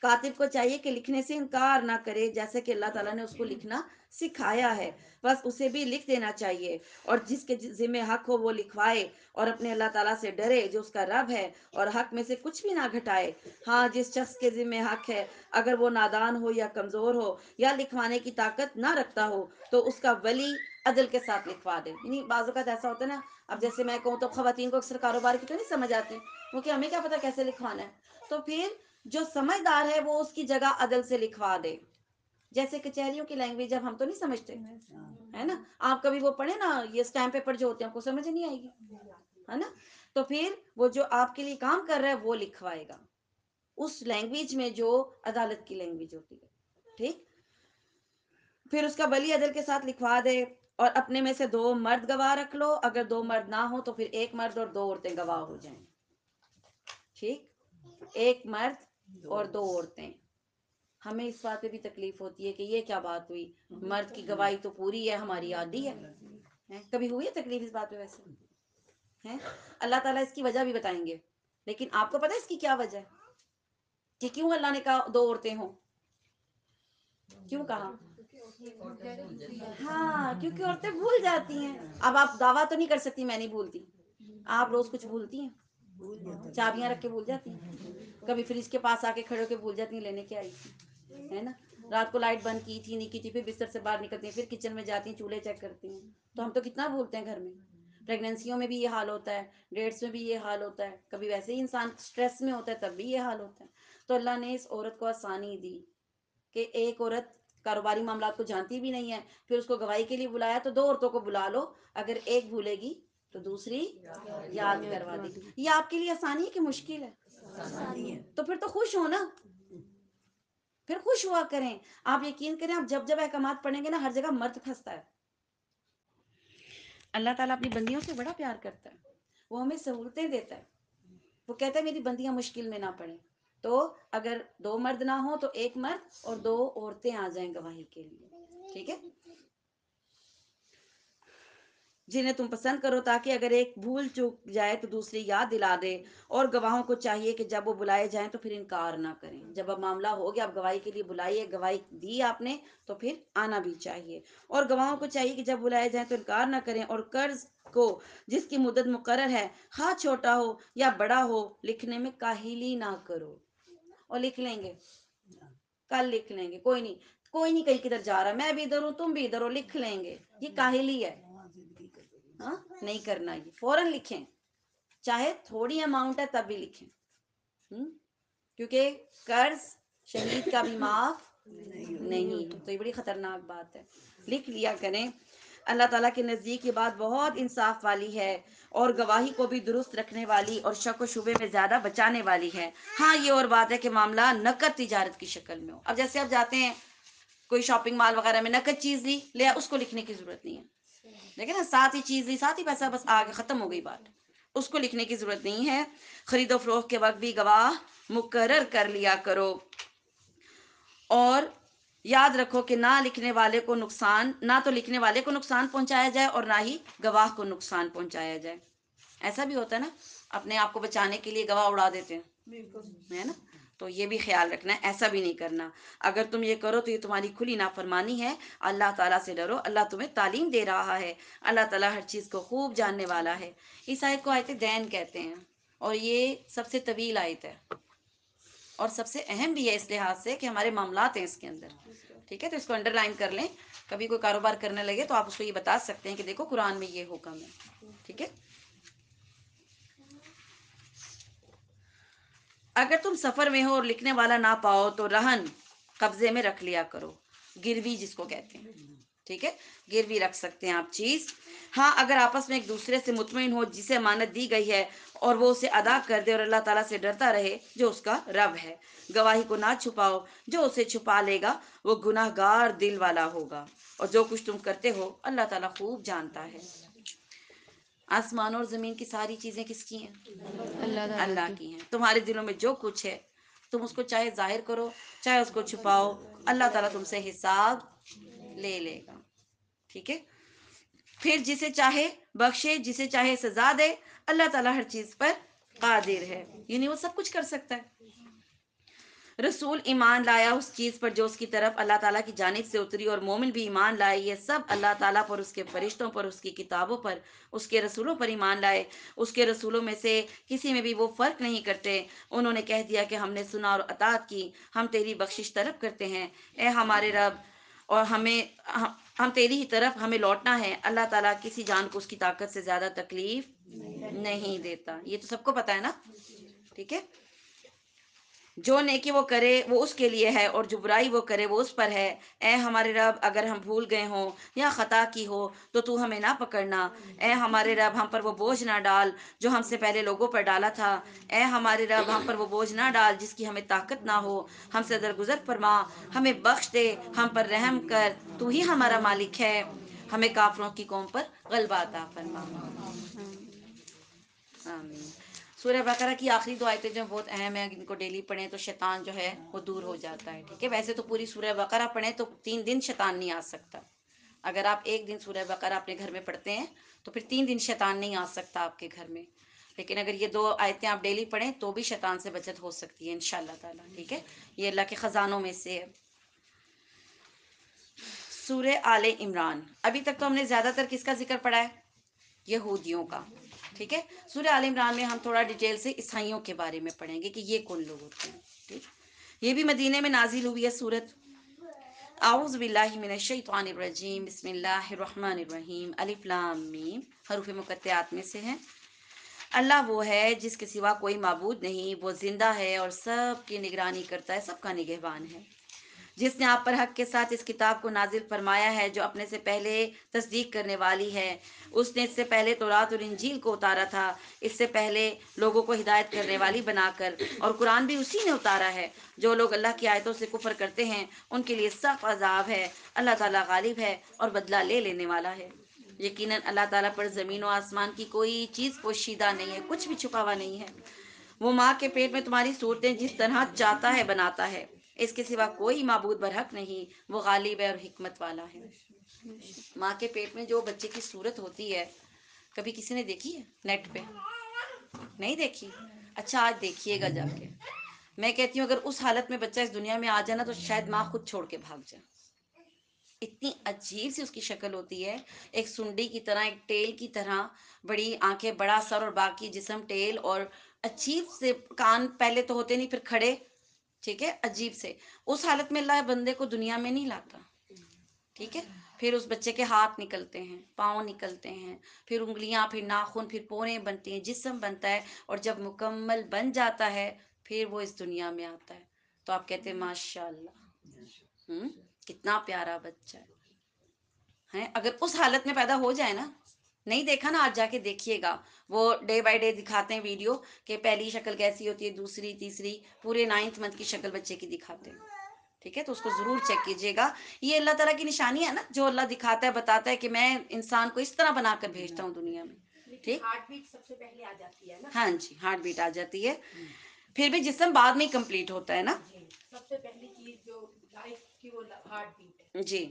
کاتب کو چاہیے کہ لکھنے سے انکار نہ کرے، جیسے کہ اللہ تعالیٰ نے اس کو لکھنا سکھایا ہے، بس اسے بھی لکھ دینا چاہیے. اور جس کے ذمہ حق ہو وہ لکھوائے، اور اپنے اللہ تعالیٰ سے ڈرے جو اس کا رب ہے، اور حق میں سے کچھ بھی نہ گھٹائے. ہاں، جس شخص کے ذمہ حق ہے اگر وہ نادان ہو یا کمزور ہو یا لکھوانے کی طاقت نہ رکھتا ہو تو اس کا ولی عدل کے ساتھ لکھوا دے. یعنی بعض اوقات ایسا ہوتا ہے نا، اب جیسے میں کہوں تو خواتین کو اکثر کاروبار کی تو نہیں سمجھ آتی، کیونکہ ہمیں کیا پتا کیسے لکھوانا ہے. تو پھر جو سمجھدار ہے وہ اس کی جگہ عدل سے لکھوا دے. جیسے کچہریوں کی لینگویج اب ہم تو نہیں سمجھتے، ہے نا، آپ کبھی وہ پڑھیں نا، یہ اسٹیمپ پیپر جو ہوتے ہیں آپ کو سمجھ نہیں آئے گی، ہے نا. تو پھر وہ جو آپ کے لیے کام کر رہا ہے وہ لکھوائے گا اس لینگویج میں جو عدالت کی لینگویج ہوتی ہے. ٹھیک، پھر اس کا ولی عدل کے ساتھ لکھوا دے. اور اپنے میں سے 2 مرد گواہ رکھ لو. اگر 2 مرد نہ ہو تو پھر 1 مرد اور 2 عورتیں گواہ ہو جائیں. ٹھیک، 1 مرد اور 2 عورتیں. ہمیں اس بات پہ بھی تکلیف ہوتی ہے کہ یہ کیا بات ہوئی، مرد کی گواہی تو پوری ہے، ہماری آدھی ہے. کبھی ہوئی ہے تکلیف اس بات پہ؟ ویسے ہیں، اللہ تعالیٰ اس کی وجہ بھی بتائیں گے، لیکن آپ کو پتہ ہے اس کی کیا وجہ ہے کہ کیوں اللہ نے کہا 2 عورتیں ہوں؟ کیوں کہا؟ ہاں، کیونکہ عورتیں بھول جاتی ہیں. اب آپ دعویٰ تو نہیں کر سکتی میں نہیں بھولتی، آپ روز کچھ بھولتی ہیں. چابیاں رکھ کے بھول جاتی ہیں، کبھی فریج کے پاس آ کے کھڑے ہو کے بھول جاتی ہیں لینے کے آئی تھی، ہے نا، رات کو لائٹ بند کی تھی نہیں کی تھی، پھر بستر سے باہر نکلتی ہیں، پھر کچن میں جاتی ہیں، چولہے چیک کرتی ہیں. تو ہم تو کتنا بھولتے ہیں گھر میں. پریگنینسیوں میں بھی یہ حال ہوتا ہے، ڈیٹس میں بھی یہ حال ہوتا ہے، کبھی ویسے ہی انسان اسٹریس میں ہوتا ہے تب بھی یہ حال ہوتا ہے. تو اللہ نے اس عورت کو آسانی دی کہ ایک عورت کاروباری معاملات کو جانتی بھی نہیں ہے، پھر اس کو گواہی کے لیے بلایا تو دو عورتوں کو بلا لو، اگر ایک بھولے گی تو دوسری یاد کروا دے گی. یہ آپ کے لیے آسانی ہے کہ مشکل ہے؟ تو پھر تو خوش ہو نا، پھر خوش ہوا کریں. آپ یقین کریں، آپ جب جب احکامات پڑھیں گے نا، ہر جگہ مرد پھنستا ہے. اللہ تعالیٰ اپنی بندیوں سے بڑا پیار کرتا ہے، وہ ہمیں سہولتیں دیتا ہے. وہ کہتا ہے میری بندیاں مشکل میں نہ پڑیں. تو اگر دو مرد نہ ہو تو ایک مرد اور دو عورتیں آ جائیں گواہی کے لیے، ٹھیک ہے، جنہیں تم پسند کرو، تاکہ اگر ایک بھول چوک جائے تو دوسری یاد دلا دے. اور گواہوں کو چاہیے کہ جب وہ بلائے جائیں تو پھر انکار نہ کریں. جب اب معاملہ ہو گیا، اب گواہی کے لیے بلائیے، گواہی دی آپ نے تو پھر آنا بھی چاہیے. اور گواہوں کو چاہیے کہ جب بلائے جائیں تو انکار نہ کریں. اور قرض کو جس کی مدت مقرر ہے، خواہ چھوٹا ہو یا بڑا ہو، لکھنے میں کاہلی نہ کرو. اور لکھ لیں گے، کل لکھ لیں گے، کوئی نہیں کہیں کدھر جا رہا، میں بھی ادھر ہوں تم بھی ادھر ہو، لکھ لیں گے. یہ کاہلی ہے، ہاں نہیں کرنا. یہ فوراً لکھیں، چاہے تھوڑی اماؤنٹ ہے تب بھی لکھیں. کیونکہ قرض شہید کا بھی معاف نہیں. تو یہ بڑی خطرناک بات ہے، لکھ لیا کریں. اللہ تعالیٰ کے نزدیک یہ بات بہت انصاف والی ہے، اور گواہی کو بھی درست رکھنے والی اور شک و شبے میں زیادہ بچانے والی ہے. ہاں یہ اور بات ہے کہ معاملہ نقد تجارت کی شکل میں ہو. اب جیسے آپ جاتے ہیں کوئی شاپنگ مال وغیرہ میں، نقد چیز لی لیا، اس کو لکھنے کی ضرورت نہیں ہے. لیکن نا ساتھ ہی چیز لی، ساتھ ہی پیسہ، بس آگے ختم ہو گئی بات، اس کو لکھنے کی ضرورت نہیں ہے. خرید و فروخت کے وقت بھی گواہ مقرر کر لیا کرو. اور یاد رکھو کہ نہ تو لکھنے والے کو نقصان پہنچایا جائے اور نہ ہی گواہ کو نقصان پہنچایا جائے. ایسا بھی ہوتا ہے نا، اپنے آپ کو بچانے کے لیے گواہ اڑا دیتے ہیں، ہے نا. تو یہ بھی خیال رکھنا ہے، ایسا بھی نہیں کرنا. اگر تم یہ کرو تو یہ تمہاری کھلی نافرمانی ہے. اللہ تعالیٰ سے ڈرو، اللہ تمہیں تعلیم دے رہا ہے. اللہ تعالیٰ ہر چیز کو خوب جاننے والا ہے. اس آیت کو آیت دین کہتے ہیں، اور یہ سب سے طویل آیت ہے اور سب سے اہم بھی ہے اس لحاظ سے کہ ہمارے معاملات ہیں اس کے اندر. ٹھیک ہے، تو اس کو انڈر لائن کر لیں. کبھی کوئی کاروبار کرنے لگے تو آپ اس کو یہ بتا سکتے ہیں کہ دیکھو قرآن میں یہ حکم ہے. ٹھیک ہے. اگر تم سفر میں ہو اور لکھنے والا نہ پاؤ تو رہن قبضے میں رکھ لیا کرو، گروی جس کو کہتے ہیں. ٹھیک ہے، گروی رکھ سکتے ہیں آپ چیز. ہاں اگر آپس میں ایک دوسرے سے مطمئن ہو جسے امانت دی گئی ہے، اور وہ اسے ادا کر دے اور اللہ تعالیٰ سے ڈرتا رہے جو اس کا رب ہے. گواہی کو نہ چھپاؤ، جو اسے چھپا لے گا وہ گناہ گار دل والا ہوگا. اور جو کچھ تم کرتے ہو اللہ تعالیٰ خوب جانتا ہے. آسمان اور زمین کی ساری چیزیں کس کی ہیں؟ اللہ کی ہیں. تمہارے دلوں میں جو کچھ ہے تم اس کو چاہے ظاہر کرو چاہے اس کو چھپاؤ، اللہ تعالیٰ تم سے حساب لے لے گا. ٹھیک ہے. پھر جسے چاہے بخشے، جسے چاہے سزا دے. اللہ تعالیٰ ہر چیز پر قادر ہے، یعنی وہ سب کچھ کر سکتا ہے. رسول ایمان لایا اس چیز پر جو اس کی طرف اللہ تعالیٰ کی جانب سے اتری، اور مومن بھی ایمان لائے. یہ سب اللہ تعالیٰ پر، اس کے فرشتوں پر، اس کی کتابوں پر، اس کے رسولوں پر ایمان لائے. اس کے رسولوں میں سے کسی میں بھی وہ فرق نہیں کرتے. انہوں نے کہہ دیا کہ ہم نے سنا اور اطاعت کی، ہم تیری بخشش طلب کرتے ہیں اے ہمارے رب، اور ہم تیری ہی طرف ہمیں لوٹنا ہے. اللہ تعالیٰ کسی جان کو اس کی طاقت سے زیادہ تکلیف نہیں دیتا. یہ تو سب کو پتا ہے نا. ٹھیک ہے. جو نیکی وہ کرے وہ اس کے لیے ہے، اور جو برائی وہ کرے وہ اس پر ہے. اے ہمارے رب اگر ہم بھول گئے ہوں یا خطا کی ہو تو ہمیں نہ پکڑنا. اے ہمارے رب ہم پر وہ بوجھ نہ ڈال جو ہم سے پہلے لوگوں پر ڈالا تھا. اے ہمارے رب ہم پر وہ بوجھ نہ ڈال جس کی ہمیں طاقت نہ ہو. ہم سے درگزر فرما، ہمیں بخش دے، ہم پر رحم کر، تو ہی ہمارا مالک ہے. ہمیں کافروں کی قوم پر غلبہ عطا فرما. آمین. سورہ بقرہ کی آخری دو آیتیں جو بہت اہم ہیں، ان کو ڈیلی پڑھیں تو شیطان جو ہے وہ دور ہو جاتا ہے. ٹھیک ہے. ویسے تو پوری سورہ بقرہ پڑھیں تو 3 دن شیطان نہیں آ سکتا. اگر آپ ایک دن سورہ بقرہ اپنے گھر میں پڑھتے ہیں تو پھر 3 دن شیطان نہیں آ سکتا آپ کے گھر میں. لیکن اگر یہ 2 آیتیں آپ ڈیلی پڑھیں تو بھی شیطان سے بچت ہو سکتی ہے انشاءاللہ تعالیٰ. ٹھیک ہے. یہ اللہ کے خزانوں میں سے ہے. سورہ آل عمران. ابھی تک تو ہم نے زیادہ تر کس کا ذکر پڑھا ہے؟ یہودیوں کا. ٹھیک ہے. سورہ آل عمران میں ہم تھوڑا ڈیٹیل سے عیسائیوں کے بارے میں پڑھیں گے کہ یہ کون لوگ ہوتے ہیں. ٹھیک. یہ بھی مدینے میں نازل ہوئی ہے سورت. اعوذ باللہ من الشیطان الرجیم بسم اللہ الرحمن الرحیم الف لام میم حروف مقطعات میں سے ہیں. اللہ وہ ہے جس کے سوا کوئی معبود نہیں، وہ زندہ ہے اور سب کی نگرانی کرتا ہے، سب کا نگہبان ہے. جس نے آپ پر حق کے ساتھ اس کتاب کو نازل فرمایا ہے جو اپنے سے پہلے تصدیق کرنے والی ہے. اس نے اس سے پہلے تورات اور انجیل کو اتارا تھا، اس سے پہلے لوگوں کو ہدایت کرنے والی بنا کر، اور قرآن بھی اسی نے اتارا ہے. جو لوگ اللہ کی آیتوں سے کفر کرتے ہیں ان کے لیے سخت عذاب ہے. اللہ تعالیٰ غالب ہے اور بدلہ لے لینے والا ہے. یقیناً اللہ تعالیٰ پر زمین و آسمان کی کوئی چیز پوشیدہ نہیں ہے، کچھ بھی چھپا ہوا نہیں ہے. وہ ماں کے پیٹ میں تمہاری صورتیں جس طرح چاہتا ہے بناتا ہے. اس کے سوا کوئی معبود برحق نہیں، وہ غالب ہے اور حکمت والا ہے. ماں کے پیٹ میں جو بچے کی صورت ہوتی ہے، کبھی کسی نے دیکھی ہے نیٹ پہ؟ نہیں دیکھی. اچھا آج دیکھیے گا جا کے. میں کہتی ہوں اگر اس حالت میں بچہ اس دنیا میں آ جائے نا تو شاید ماں خود چھوڑ کے بھاگ جائے. اتنی عجیب سی اس کی شکل ہوتی ہے، ایک سنڈی کی طرح، ایک ٹیل کی طرح، بڑی آنکھیں، بڑا سر اور باقی جسم ٹیل، اور عجیب سے کان پہلے تو ہوتے نہیں پھر کھڑے. ٹھیک ہے، عجیب سے. اس حالت میں اللہ بندے کو دنیا میں نہیں لاتا. ٹھیک ہے. پھر اس بچے کے ہاتھ نکلتے ہیں، پاؤں نکلتے ہیں، پھر انگلیاں، پھر ناخن، پھر پوریں بنتی ہیں، جسم بنتا ہے، اور جب مکمل بن جاتا ہے پھر وہ اس دنیا میں آتا ہے. تو آپ کہتے ہیں ماشاء اللہ، کتنا پیارا بچہ ہے. اگر اس حالت میں پیدا ہو جائے نا، نہیں دیکھا نا آج جا کے دیکھیے گا. وہ ڈے بائی ڈے دکھاتے ہیں ویڈیو کہ پہلی شکل کیسی ہوتی ہے، دوسری، تیسری، پورے 9th منتھ کی شکل بچے کی دکھاتے ہیں. ٹھیک ہے، تو اس کو ضرور چیک کیجیے گا. یہ اللہ تعالیٰ کی نشانی ہے نا، جو اللہ دکھاتا ہے، بتاتا ہے کہ میں انسان کو اس طرح بنا کر بھیجتا ہوں دنیا میں. ٹھیک. ہارٹ بیٹ سب سے پہلے آ جاتی ہے نا. ہاں جی، ہارٹ بیٹ آ جاتی ہے. پھر بھی جسم بعد میں کمپلیٹ ہوتا ہے نا. جی، سب سے پہلی چیز جو لائف کی وہ ہارٹ بیٹ ہے. جی.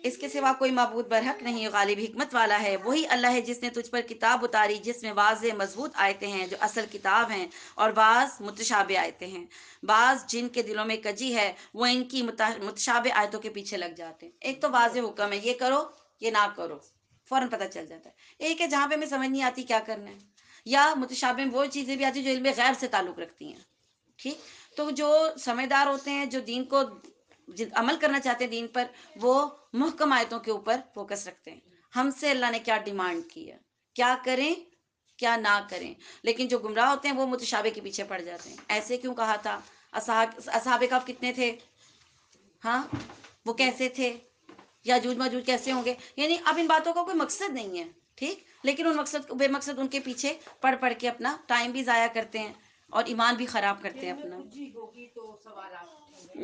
اس کے سوا کوئی معبود برحق نہیں، غالب حکمت والا ہے. وہی اللہ ہے جس نے تجھ پر کتاب اتاری جس میں واضح مضبوط آیتیں ہیں جو اصل کتاب ہیں، اور بعض متشابہ آیتیں ہیں. بعض جن کے دلوں میں کجی ہے وہ ان کی متشابہ آیتوں کے پیچھے لگ جاتے ہیں. ایک تو واضح حکم ہے، یہ کرو، یہ نہ کرو، فوراً پتہ چل جاتا ہے. ایک ہے جہاں پہ ہمیں سمجھ نہیں آتی کیا کرنا ہے. یا متشابہ میں وہ چیزیں بھی آتی ہیں جو علم غیب سے تعلق رکھتی ہیں. ٹھیک. تو جو سمجھدار ہوتے ہیں، جو دین کو عمل کرنا چاہتے ہیں دین پر، وہ محکم آیتوں کے اوپر فوکس رکھتے ہیں. ہم سے اللہ نے کیا ڈیمانڈ کی ہے، کیا کریں کیا نہ کریں. لیکن جو گمراہ ہوتے ہیں وہ متشابہ کے پیچھے پڑ جاتے ہیں. ایسے کیوں کہا تھا؟ اصحاب کہف کتنے تھے؟ ہاں، وہ کیسے تھے؟ یاجوج ماجوج کیسے ہوں گے؟ یعنی اب ان باتوں کا کوئی مقصد نہیں ہے. ٹھیک. لیکن ان مقصد بے مقصد ان کے پیچھے پڑھ پڑھ کے اپنا ٹائم بھی ضائع کرتے ہیں اور ایمان بھی خراب کرتے ہیں اپنا. جی ہوگی تو سوالات.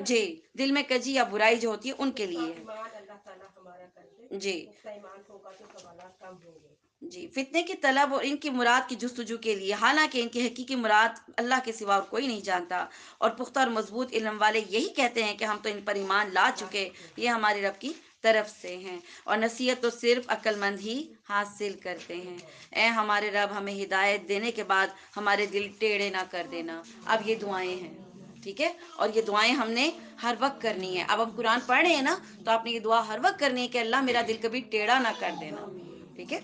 جی، دل میں کجی یا برائی جو ہوتی ہے ان کے لیے. ایمان اللہ تعالیٰ ہمارا کر دے. جی. پختہ ایمان ہوگا تو سوالات کم ہوں گے. جی، فتنے کی طلب اور ان کی مراد کی جستجو کے لیے، حالانکہ ان کی حقیقی مراد اللہ کے سوا اور کوئی نہیں جانتا. اور پختہ اور مضبوط علم والے یہی کہتے ہیں کہ ہم تو ان پر ایمان لا چکے، یہ ہمارے رب کی طرف سے ہیں، اور نصیحت تو صرف عقل مند ہی حاصل کرتے ہیں. اے ہمارے رب، ہمیں ہدایت دینے کے بعد ہمارے دل ٹیڑھے نہ کر دینا. اب یہ دعائیں ہیں. ٹھیک ہے. اور یہ دعائیں ہم نے ہر وقت کرنی ہے. اب ہم قرآن پڑھ رہے ہیں نا، تو آپ نے یہ دعا ہر وقت کرنی ہے کہ اللہ میرا دل کبھی ٹیڑھا نہ کر دینا. ٹھیک ہے.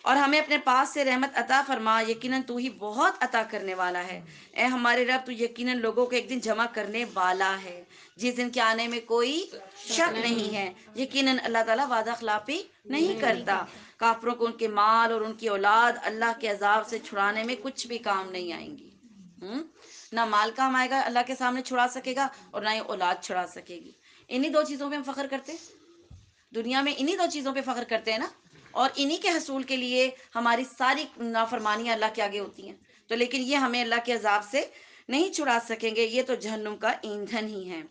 اور ہمیں اپنے پاس سے رحمت عطا فرما، یقیناً تو ہی بہت عطا کرنے والا ہے. اے ہمارے رب، تو یقیناً لوگوں کو ایک دن جمع کرنے والا ہے جس دن کے آنے میں کوئی شک نہیں ہے. یقیناً اللہ تعالیٰ وعدہ خلافی نہیں کرتا. کافروں کو ان کے مال اور ان کی اولاد اللہ کے عذاب سے چھڑانے میں کچھ بھی کام نہیں آئیں گی. نہ مال کام آئے گا اللہ کے سامنے چھڑا سکے گا، اور نہ ہی اولاد چھڑا سکے گی. انہی دو چیزوں پہ ہم فخر کرتے ہیں دنیا میں، انہی دو چیزوں پہ فخر کرتے ہیں نا. اور انہی کے حصول کے لیے ہماری ساری نافرمانیاں اللہ کے آگے ہوتی ہیں. تو لیکن یہ ہمیں اللہ کے عذاب سے نہیں چھڑا سکیں گے. یہ تو جہنم کا ایندھن ہی ہے.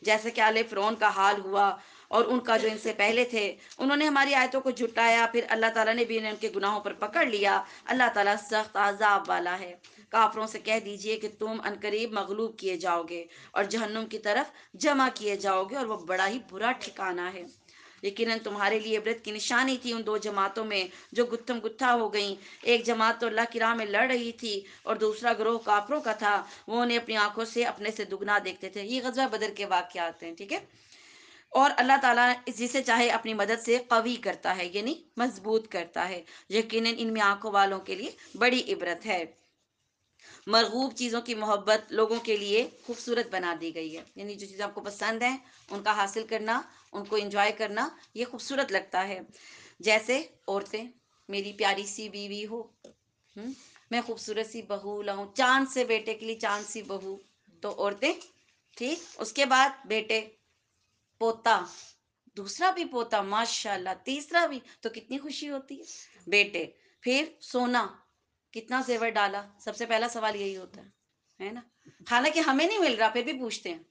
جیسے کہ آل فرعون کا حال ہوا اور ان کا جو ان سے پہلے تھے، انہوں نے ہماری آیتوں کو جھٹایا، پھر اللہ تعالیٰ نے بھی انہیں ان کے گناہوں پر پکڑ لیا. اللہ تعالیٰ سخت عذاب والا ہے. کافروں سے کہہ دیجئے کہ تم عنقریب مغلوب کیے جاؤ گے اور جہنم کی طرف جمع کیے جاؤ گے، اور وہ بڑا ہی برا ٹھکانہ ہے. یقیناً تمہارے لیے عبرت کی نشانی تھی ان دو جماعتوں میں جو گتھم گتھا ہو گئیں. ایک جماعت تو اللہ کی راہ میں لڑ رہی تھی اور دوسرا گروہ کافروں کا تھا. وہ انہیں اپنی آنکھوں سے اپنے سے دگنا دیکھتے تھے. یہ غزوہ بدر کے واقعات ہیں. ٹھیک ہے. اور اللہ تعالیٰ جسے چاہے اپنی مدد سے قوی کرتا ہے، یعنی مضبوط کرتا ہے۔ یقیناً ان میں آنکھوں والوں کے لیے بڑی عبرت ہے۔ مرغوب چیزوں کی محبت لوگوں کے لیے خوبصورت بنا دی گئی ہے، یعنی جو چیزیں آپ کو پسند ہیں ان کا حاصل کرنا، ان کو انجوائے کرنا، یہ خوبصورت لگتا ہے۔ جیسے عورتیں، میری پیاری سی بیوی ہو، میں خوبصورت سی بہو لاؤں، چاند سے بیٹے کے لیے چاند سی بہو، تو عورتیں ٹھیک، اس کے بعد بیٹے، پوتا، دوسرا بھی پوتا، ماشاءاللہ، تیسرا بھی، تو کتنی خوشی ہوتی ہے۔ بیٹے، پھر سونا، کتنا زیور ڈالا، سب سے پہلا سوال یہی ہوتا ہے نا، حالانکہ ہمیں نہیں مل رہا پھر بھی پوچھتے ہیں۔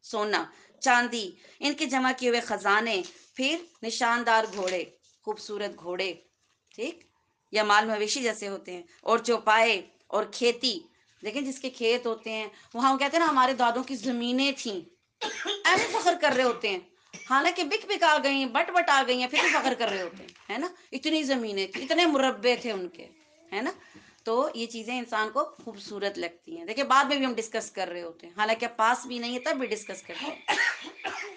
سونا، چاندی، ان کے جمع کیے ہوئے خزانے، پھر نشاندار گھوڑے، خوبصورت گھوڑے، ٹھیک، یا مال مویشی جیسے ہوتے ہیں، اور چوپائے، اور کھیتی، دیکھیں جس کے کھیت ہوتے ہیں، وہاں وہ کہتے ہیں نا ہمارے دادوں کی زمینیں تھیں، ایسے فخر کر رہے ہوتے ہیں، حالانکہ بک بک آ گئی ہیں، بٹ بٹ آ گئی ہیں، پھر بھی فخر کر رہے ہوتے ہیں، ہے نا، اتنی زمینیں تھیں، اتنے مربع تھے ان کے، ہے نا۔ تو یہ چیزیں انسان کو خوبصورت لگتی ہیں۔ دیکھیں بعد میں بھی ہم ڈسکس کر رہے ہوتے ہیں، حالانکہ پاس بھی نہیں ہے تب بھی ڈسکس کرتے ہیں۔